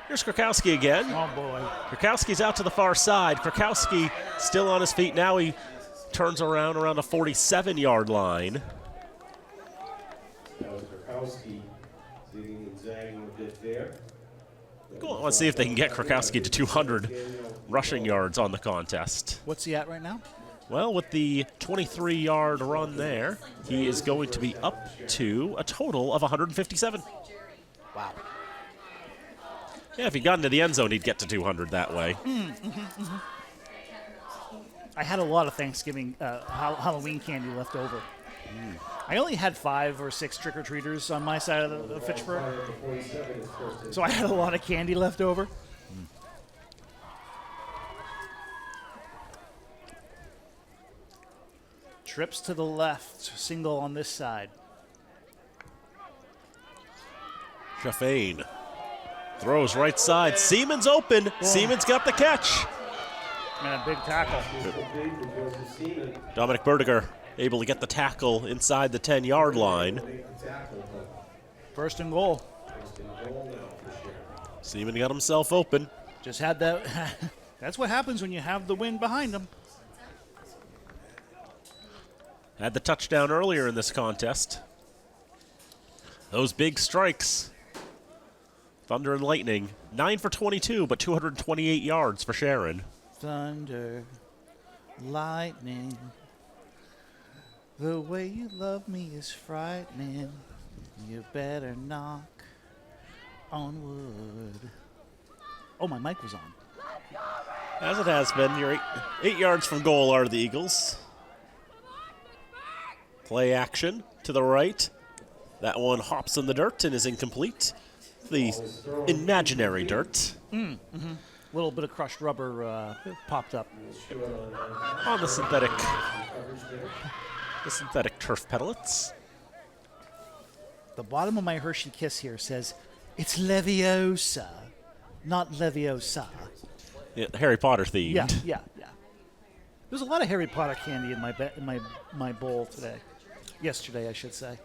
Here's Krakowski again. Oh, boy. Krakowski's out to the far side. Krakowski still on his feet. Now he turns around a 47-yard line. That was Krakowski zigging and zagging a bit there. Go on, let's see if they can get Krakowski to 200 rushing yards on the contest. What's he at right now? Well, with the 23-yard run there, he is going to be up to a total of 157. Wow. Yeah, if he got into the end zone, he'd get to 200 that way. I had a lot of Thanksgiving Halloween candy left over. I only had 5 or 6 trick-or-treaters on my side of the Fitchburg, so I had a lot of candy left over. Trips to the left, single on this side. Shafane Throws right side. Seaman's open. Seaman's got the catch. And a big tackle. Dominic Berdiger able to get the tackle inside the 10-yard line. First and goal. Seaman got himself open. Just had that. That's what happens when you have the wind behind them. Had the touchdown earlier in this contest. Those big strikes. Thunder and lightning. 9 for 22, but 228 yards for Sharon. Thunder, lightning. The way you love me is frightening. You better knock on wood. Oh, my mic was on. As it has been, you're 8 yards from goal are the Eagles. Play action to the right. That one hops in the dirt and is incomplete. The imaginary dirt. A little bit of crushed rubber popped up. On the synthetic turf pellets. The bottom of my Hershey Kiss here says, it's Leviosa, not Leviosa. Yeah, Harry Potter themed. Yeah. There's a lot of Harry Potter candy in my bowl today. Yesterday, I should say.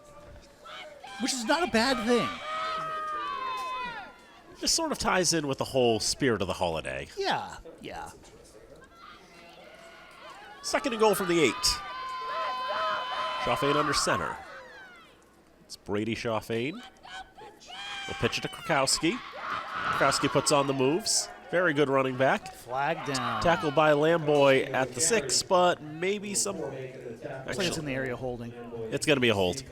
Which is not a bad thing. Just sort of ties in with the whole spirit of the holiday. Yeah. Second and goal from the 8. Chauffain under center. It's Brady Chauffain. Will pitch it to Krakowski. Krakowski puts on the moves. Very good running back. Flag down. Tackled by Lamboy at the 6, but maybe some... Looks like it's in the area holding. It's going to be a hold.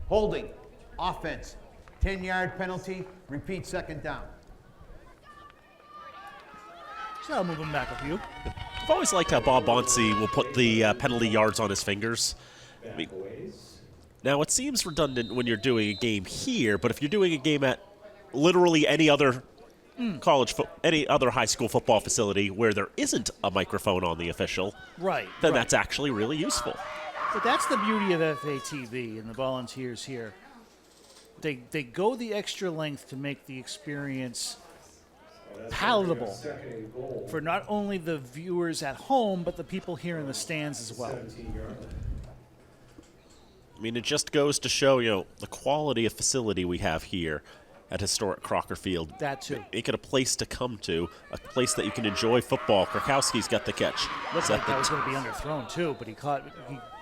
Holding. Offense. 10-yard penalty. Repeat second down. So I'll move him back a few. I've always liked how Bob Bonsi will put the penalty yards on his fingers. Now, it seems redundant when you're doing a game here, but if you're doing a game at literally any other any other high school football facility where there isn't a microphone on the official, then that's actually really useful. But that's the beauty of FATV and the volunteers here. They go the extra length to make the experience palatable for not only the viewers at home, but the people here in the stands as well. I mean, it just goes to show, the quality of facility we have here at historic Crocker Field. That too. Make it a place to come to, a place that you can enjoy football. Krakowski's got the catch. Looks like that was going to be underthrown too, but he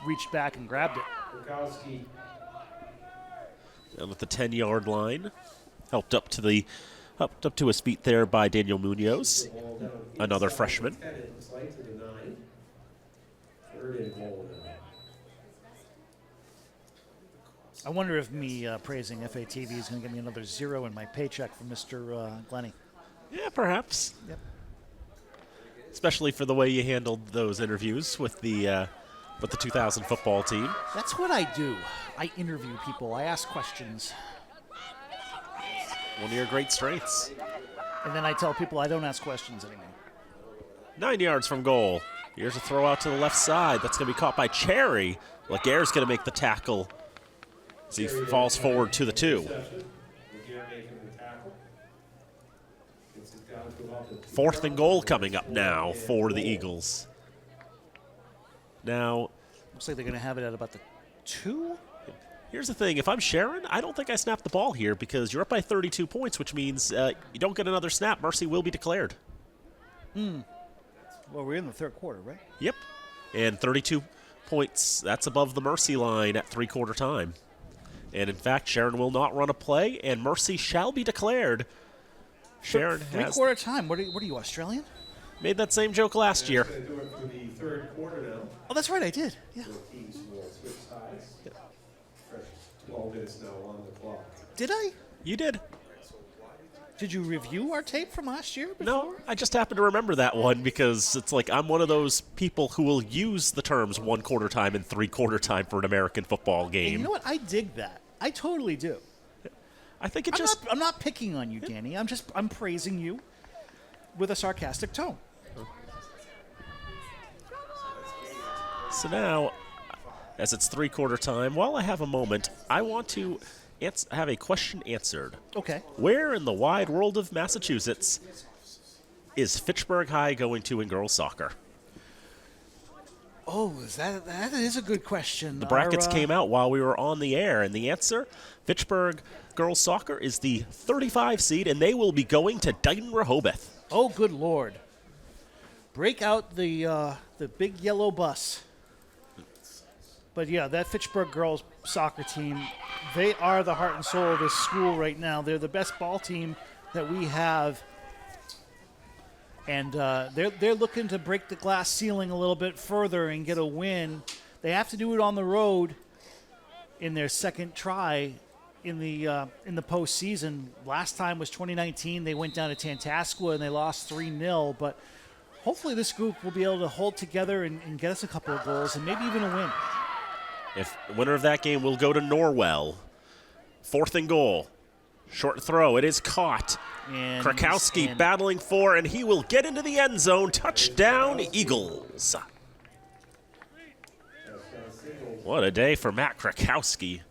reached back and grabbed it. Krakowski. Down at the 10-yard line. Helped up to his feet there by Daniel Munoz, another freshman. I wonder if me praising FATV is going to give me another 0 in my paycheck from Mr. Glennie. Yeah, perhaps. Yep. Especially for the way you handled those interviews with the 2000 football team. That's what I do. I interview people. I ask questions. One of your great strengths. And then I tell people I don't ask questions anymore. 9 yards from goal. Here's a throw out to the left side. That's going to be caught by Cherry. Laguerre's going to make the tackle as he falls forward to the 2. Fourth and goal coming up now for the Eagles. Now, looks like they're going to have it at about the 2. Here's the thing. If I'm Sharon, I don't think I snap the ball here because you're up by 32 points, which means you don't get another snap. Mercy will be declared. Well, we're in the third quarter, right? Yep. And 32 points, that's above the Mercy line at three-quarter time. And, in fact, Sharon will not run a play, and Mercy shall be declared. Sharon has... Three-quarter time. What are you, Australian? Made that same joke last year. Do it for the third quarter now. Oh, that's right, I did. Yeah. 12 minutes now on the clock. Did I? You did. Did you review our tape from last year before? No, I just happen to remember that one because it's like I'm one of those people who will use the terms 1/4 time and 3/4 time for an American football game. And you know what? I dig that. I totally do. I think I'm not picking on you, Danny. I'm praising you with a sarcastic tone. So now, as it's 3/4 time, while I have a moment, I want to have a question answered. Okay. Where in the wide world of Massachusetts is Fitchburg High going to in girls soccer? Oh, that is a good question. The brackets came out while we were on the air, and the answer, Fitchburg girls soccer is the 35 seed, and they will be going to Dighton Rehoboth. Oh, good Lord. Break out the big yellow bus. But, yeah, that Fitchburg girls soccer team, they are the heart and soul of this school right now. They're the best ball team that we have. And they're looking to break the glass ceiling a little bit further and get a win. They have to do it on the road in their second try in the postseason. Last time was 2019. They went down to Tantascwa and they lost 3-0. But hopefully this group will be able to hold together and get us a couple of goals and maybe even a win. If winner of that game will go to Norwell. 4th and goal. Short throw. It is caught. And Krakowski battling for, and he will get into the end zone. Touchdown, Eagles. What a day for Matt Krakowski.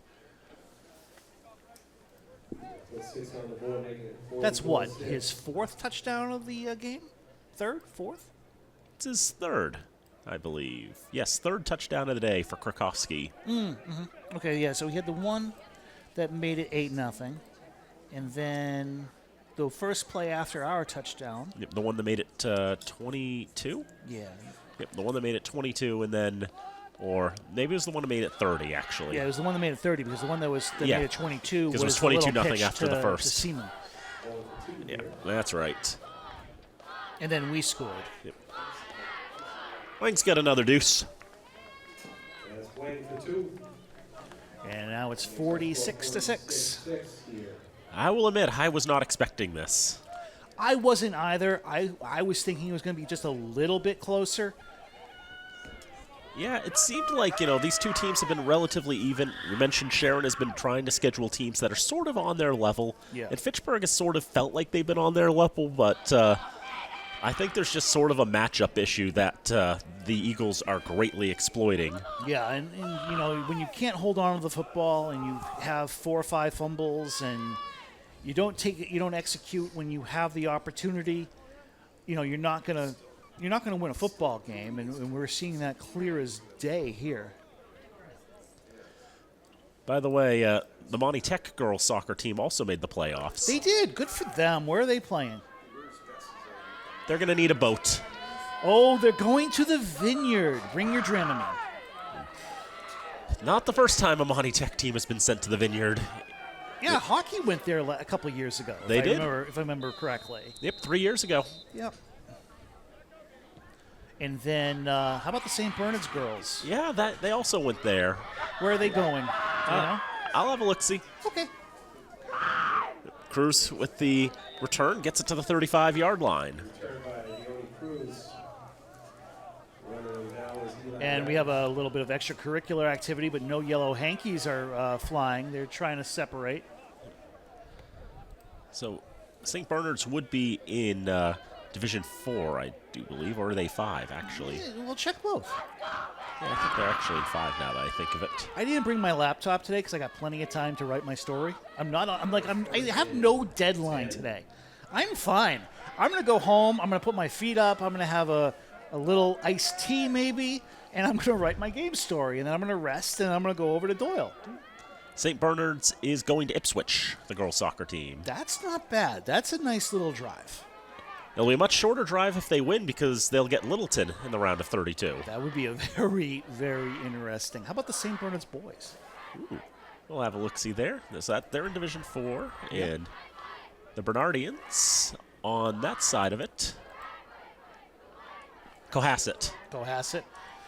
That's what, his 4th touchdown of the game? 3rd? 4th? It's his 3rd, I believe. Yes, 3rd touchdown of the day for Krakowski. Okay, yeah, so he had the one that made it 8-0. And then the first play after our touchdown. Yep, the one that made it 22? Yeah. Yep, the one that made it 22, and then, or maybe it was the one that made it 30, actually. Yeah, it was the one that made it 30 because the one that made it 22 was 22-0 after the to first. Seaman. Yeah, that's right. And then we scored. Yep. Wayne's got another deuce. That's Wayne for 2. And now it's 46-6. I will admit, I was not expecting this. I wasn't either. I was thinking it was going to be just a little bit closer. Yeah, it seemed like, these two teams have been relatively even. You mentioned Sharon has been trying to schedule teams that are sort of on their level. Yeah. And Fitchburg has sort of felt like they've been on their level, but I think there's just sort of a matchup issue that the Eagles are greatly exploiting. Yeah, and when you can't hold on to the football and you have 4 or 5 fumbles and you don't execute when you have the opportunity, you're not gonna win a football game, and we're seeing that clear as day here. By the way, the Monty Tech girls soccer team also made the playoffs. They did. Good for them. Where are they playing? They're going to need a boat. Oh, they're going to the Vineyard. Bring your Dramamine. Not the first time a Monty Tech team has been sent to the Vineyard. Yeah, hockey went there a couple years ago. They did? If I remember correctly. Yep, 3 years ago. Yep. And then, how about the St. Bernard's girls? Yeah, they also went there. Where are they going? Do you know? I'll have a look-see. Okay. Cruz with the return gets it to the 35-yard line. And we have a little bit of extracurricular activity, but no yellow hankies are flying. They're trying to separate. So St. Bernard's would be in Division 4, I do believe, or are they 5, actually? Yeah, we'll check both. Yeah, I think they're actually in 5 now that I think of it. I didn't bring my laptop today because I got plenty of time to write my story. I have no deadline today. I'm fine. I'm going to go home. I'm going to put my feet up. I'm going to have a little iced tea maybe, and I'm going to write my game story, and then I'm going to rest, and I'm going to go over to Doyle. St. Bernard's is going to Ipswich, the girls' soccer team. That's not bad. That's a nice little drive. It'll be a much shorter drive if they win because they'll get Littleton in the round of 32. That would be a very, very interesting. How about the St. Bernard's boys? Ooh. We'll have a look-see there. They're in Division 4, and the Bernardians on that side of it. Cohasset.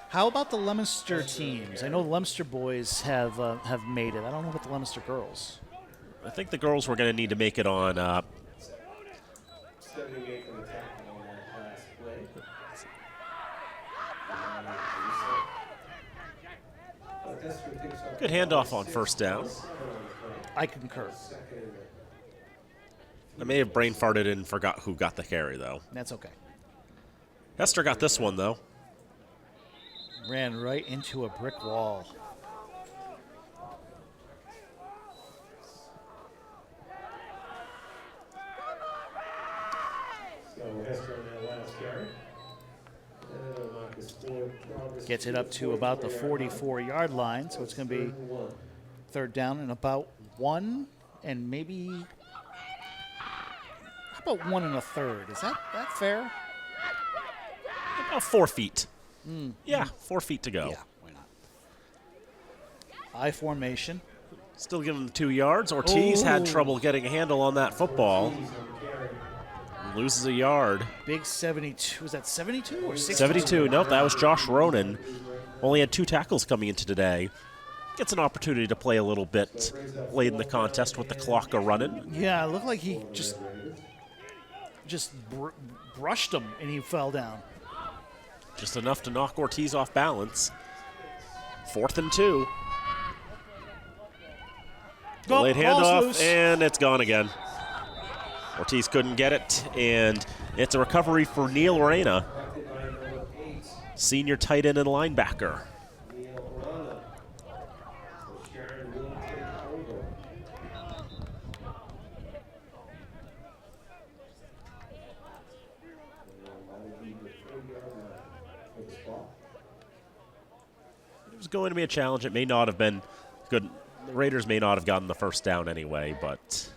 How about the Leominster teams? I know the Leominster boys have made it. I don't know about the Leominster girls. I think the girls were going to need to make it on good handoff on first down. I concur. I may have brain farted and forgot who got the carry, though. That's okay. Hester got this one, though. Ran right into a brick wall. Gets it up to about the 44-yard line, so it's going to be third down and about 1 and maybe, how about 1 1/3? Is that fair? About 4 feet. Yeah, 4 feet to go. Yeah, why not? I formation. Still giving them 2 yards. Ortiz had trouble getting a handle on that football. Loses a yard. Big 72. Was that 72 or 62? 72. Nope, that was Josh Ronan. Only had 2 tackles coming into today. Gets an opportunity to play a little bit late in the contest with the clock a-running. Yeah, it looked like he just brushed him and he fell down. Just enough to knock Ortiz off balance. 4th and 2. Delayed handoff, and it's gone again. Ortiz couldn't get it, and it's a recovery for Neil Reyna, senior tight end and linebacker. It was going to be a challenge. It may not have been good. The Raiders may not have gotten the first down anyway, but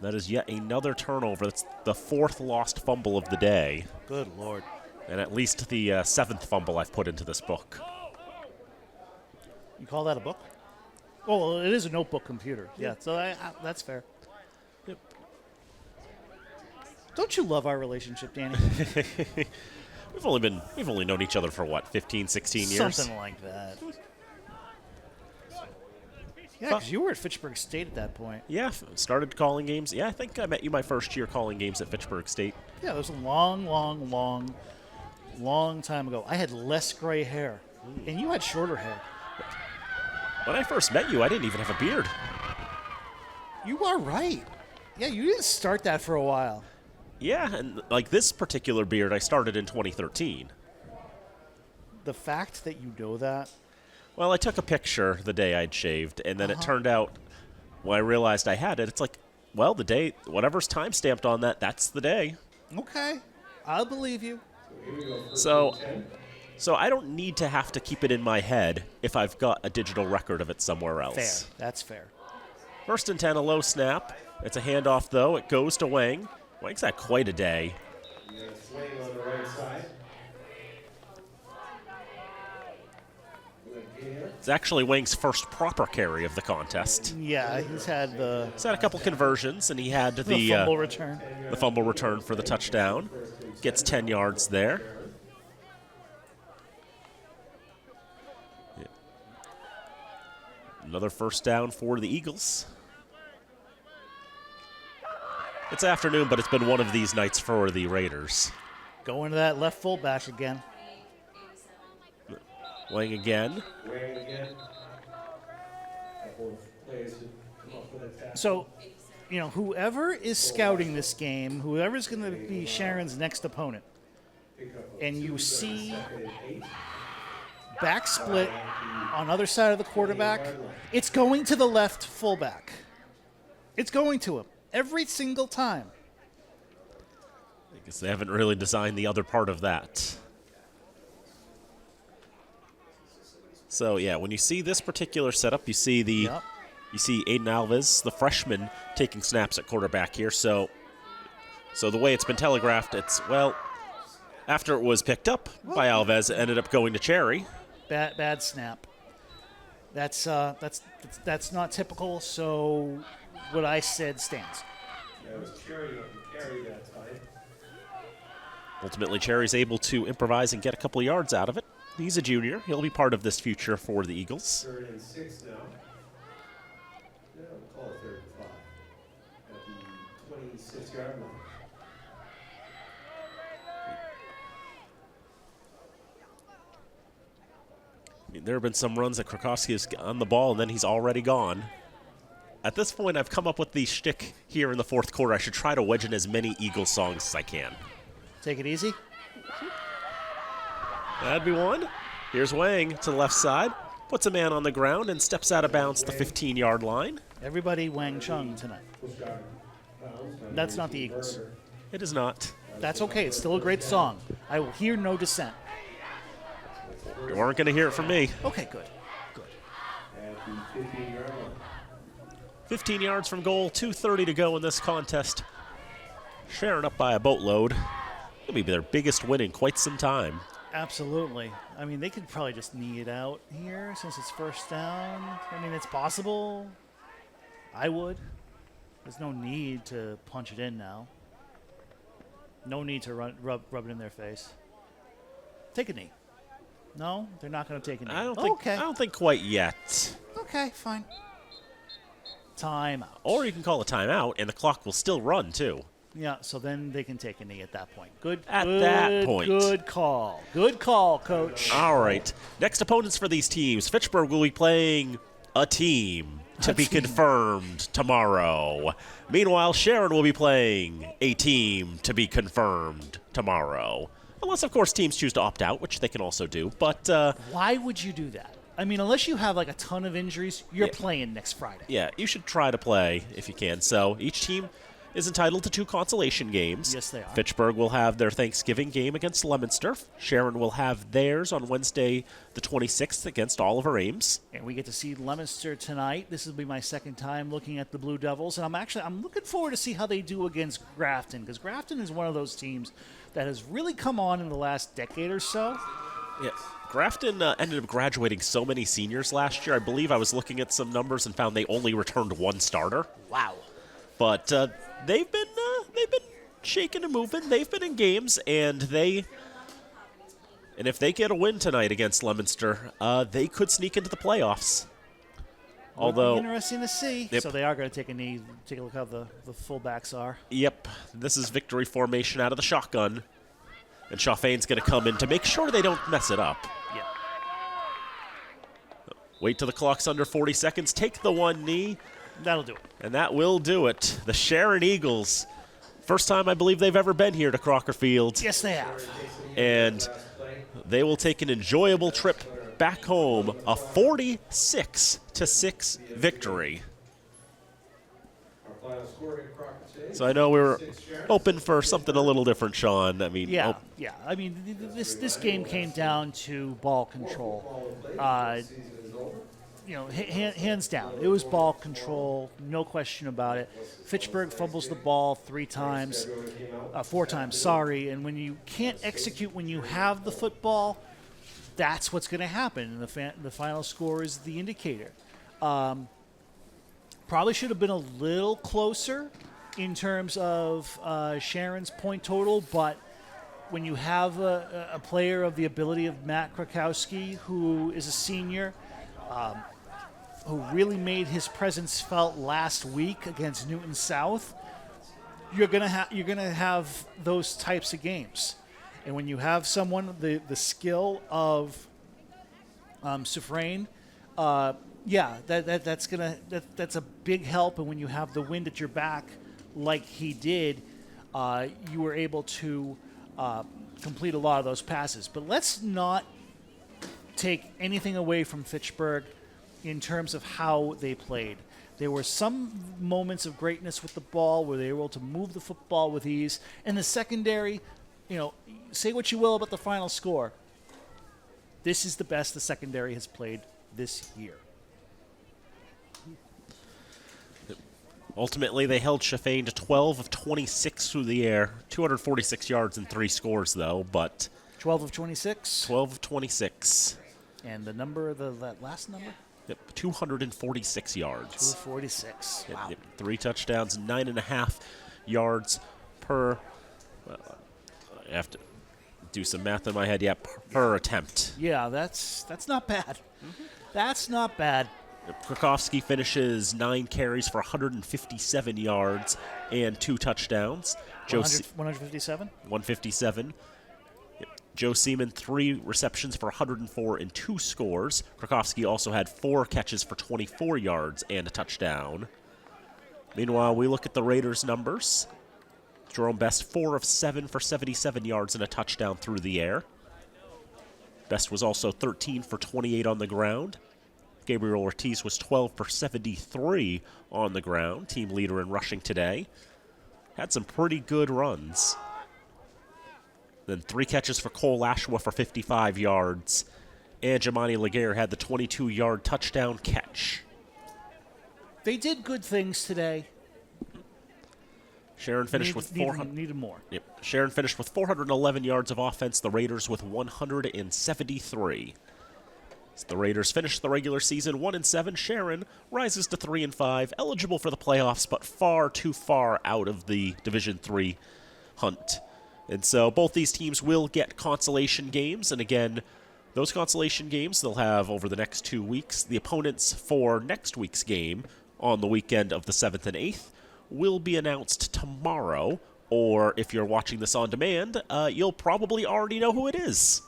that is yet another turnover. That's the 4th lost fumble of the day. Good Lord. And at least the 7th fumble I've put into this book. You call that a book? Oh, well, it is a notebook computer. Yeah, so that's fair. Yep. Don't you love our relationship, Danny? We've only known each other for what, 15, 16 years? Something like that. Yeah, because you were at Fitchburg State at that point. Yeah, started calling games. Yeah, I think I met you my first year calling games at Fitchburg State. Yeah, it was a long time ago. I had less gray hair, and you had shorter hair. When I first met you, I didn't even have a beard. You are right. Yeah, you didn't start that for a while. Yeah, and like this particular beard, I started in 2013. The fact that you know that. Well, I took a picture the day I'd shaved, and then it turned out, when I realized I had it, it's like, well, the day, whatever's time stamped on that, that's the day. Okay, I'll believe you. So I don't need to have to keep it in my head if I've got a digital record of it somewhere else. Fair, that's fair. 1st and 10, a low snap. It's a handoff, though. It goes to Wang. Wang's had quite a day. It's actually Wang's first proper carry of the contest. Yeah, he's had a couple conversions, and he had the fumble return. The fumble return for the touchdown. Gets 10 yards there. Yeah. Another first down for the Eagles. It's afternoon, but it's been one of these nights for the Raiders. Going to that left fullback again. Wang again. So, whoever is scouting this game, whoever's going to be Sharon's next opponent, and you see back split on other side of the quarterback, it's going to the left fullback. It's going to him every single time. I guess they haven't really designed the other part of that. So yeah, when you see this particular setup, you see you see Aiden Alves, the freshman, taking snaps at quarterback here. So the way it's been telegraphed, it's after it was picked up by Alves, it ended up going to Cherry. Bad snap. That's not typical. So what I said stands. That was Cherry that time. Ultimately, Cherry's able to improvise and get a couple of yards out of it. He's a junior. He'll be part of this future for the Eagles. 3rd and 6 now. Yeah, we'll call it 3rd and 5 at the 26-yard line. I mean, there have been some runs that Krakowski is on the ball, and then he's already gone. At this point, I've come up with the shtick here in the 4th quarter. I should try to wedge in as many Eagles songs as I can. Take it easy. That'd be one. Here's Wang to the left side. Puts a man on the ground and steps out of bounds the 15-yard line. Everybody Wang Chung tonight. That's not the Eagles. It is not. That's okay. It's still a great song. I will hear no dissent. You aren't going to hear it from me. Okay, good. 15 yards from goal, 2:30 to go in this contest. Sharon up by a boatload. It'll be their biggest win in quite some time. Absolutely. I mean, they could probably just knee it out here since it's first down. I mean, it's possible. I would. There's no need to punch it in now. No need to rub it in their face. Take a knee. No, they're not going to take a knee. I don't think quite yet. Okay, fine. Timeout. Or you can call a timeout, and the clock will still run too. Yeah, so then they can take a knee at that point. That point. Good call. Good call, Coach. All right. Next opponents for these teams. Fitchburg will be playing a team to be confirmed tomorrow. Meanwhile, Sharon will be playing a team to be confirmed tomorrow. Unless, of course, teams choose to opt out, which they can also do. But why would you do that? I mean, unless you have like a ton of injuries, you're playing next Friday. Yeah, you should try to play if you can. So each team is entitled to 2 consolation games. Yes, they are. Fitchburg will have their Thanksgiving game against Leominster. Sharon will have theirs on Wednesday the 26th against Oliver Ames. And we get to see Leominster tonight. This will be my second time looking at the Blue Devils. And I'm looking forward to see how they do against Grafton, because Grafton is one of those teams that has really come on in the last decade or so. Yeah. Grafton ended up graduating so many seniors last year. I believe I was looking at some numbers and found they only returned 1 starter. Wow. But they've been shaking and moving. They've been in games, and if they get a win tonight against Leominster, they could sneak into the playoffs. Although interesting to see. Yep. So they are going to take a knee. Take a look how the fullbacks are. Yep, this is victory formation out of the shotgun, and Chauffain's going to come in to make sure they don't mess it up. Yeah. Wait till the clock's under 40 seconds. Take the 1 knee. That'll do it. And that will do it. The Sharon Eagles, first time I believe they've ever been here to Crocker Field. Yes, they have. And they will take an enjoyable trip back home, a 46-6 victory. So I know we were hoping for something a little different, Sean. I mean, yeah. I mean, this game came down to ball control. Hands down, it was ball control, no question about it. Fitchburg fumbles the ball 4 times, and when you can't execute when you have the football, that's what's going to happen. And the final score is the indicator. Probably should have been a little closer in terms of Sharon's point total, but when you have a player of the ability of Matt Krakowski, who is a senior, who really made his presence felt last week against Newton South, you're gonna have those types of games. And when you have someone the skill of Sufrain, that's a big help. And when you have the wind at your back, like he did, you were able to complete a lot of those passes. But let's not take anything away from Fitchburg in terms of how they played. There were some moments of greatness with the ball where they were able to move the football with ease. And the secondary, say what you will about the final score. This is the best the secondary has played this year. Ultimately, they held Chauffain to 12 of 26 through the air, 246 yards and 3 scores, though. But 12 of 26? 12 of 26. And the number, that last number? Yep, 246 yards. 246. Wow. Yep, 3 touchdowns, 9.5 yards per. I have to do some math in my head. Yeah, per attempt. Yeah, that's not bad. Mm-hmm. That's not bad. Krakowski finishes 9 carries for 157 yards and 2 touchdowns. 157? 157. Joe Seaman, 3 receptions for 104 and 2 scores. Krakowski also had 4 catches for 24 yards and a touchdown. Meanwhile, we look at the Raiders' numbers. Jerome Best, 4 of 7 for 77 yards and a touchdown through the air. Best was also 13 for 28 on the ground. Gabriel Ortiz was 12 for 73 on the ground, team leader in rushing today. Had some pretty good runs. Then 3 catches for Cole Ashwa for 55 yards. And Jemani Laguerre had the 22-yard touchdown catch. They did good things today. Sharon finished with 400. Needed more. Yep. Sharon finished with 411 yards of offense. The Raiders with 173. As the Raiders finished the regular season 1-7. Sharon rises to 3-5, eligible for the playoffs, but far too far out of the Division III hunt. And so both these teams will get consolation games, and again, those consolation games they'll have over the next 2 weeks. The opponents for next week's game on the weekend of the 7th and 8th will be announced tomorrow, or if you're watching this on demand, you'll probably already know who it is.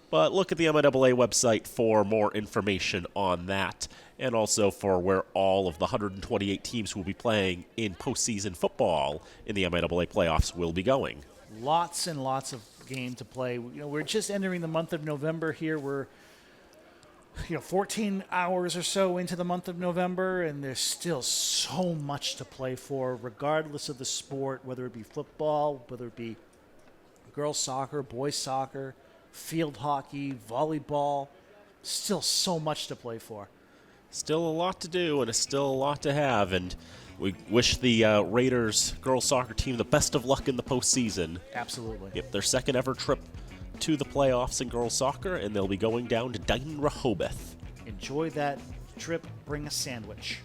But look at the MIAA website for more information on that, and also for where all of the 128 teams who will be playing in postseason football in the MIAA playoffs will be going. Lots and lots of game to play. We're just entering the month of November here. We're 14 hours or so into the month of November, and there's still so much to play for, regardless of the sport, whether it be football, whether it be girls soccer, boys soccer, field hockey, volleyball. Still so much to play for. Still a lot to do, and it's still a lot to have, and we wish the Raiders girls soccer team the best of luck in the postseason. Absolutely. Yep, their second ever trip to the playoffs in girls soccer, and they'll be going down to Dighton Rehoboth. Enjoy that trip. Bring a sandwich.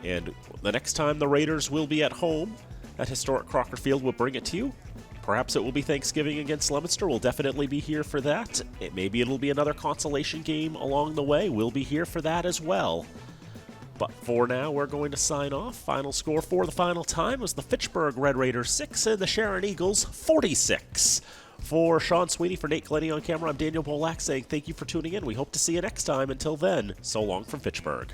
And the next time the Raiders will be at home at historic Crocker Field, we'll bring it to you. Perhaps it will be Thanksgiving against Leominster. We'll definitely be here for that. Maybe it'll be another consolation game along the way. We'll be here for that as well. But for now, we're going to sign off. Final score for the final time was the Fitchburg Red Raiders 6 and the Sharon Eagles 46. For Sean Sweeney, for Nate Glennie on camera, I'm Daniel Bolak saying thank you for tuning in. We hope to see you next time. Until then, so long from Fitchburg.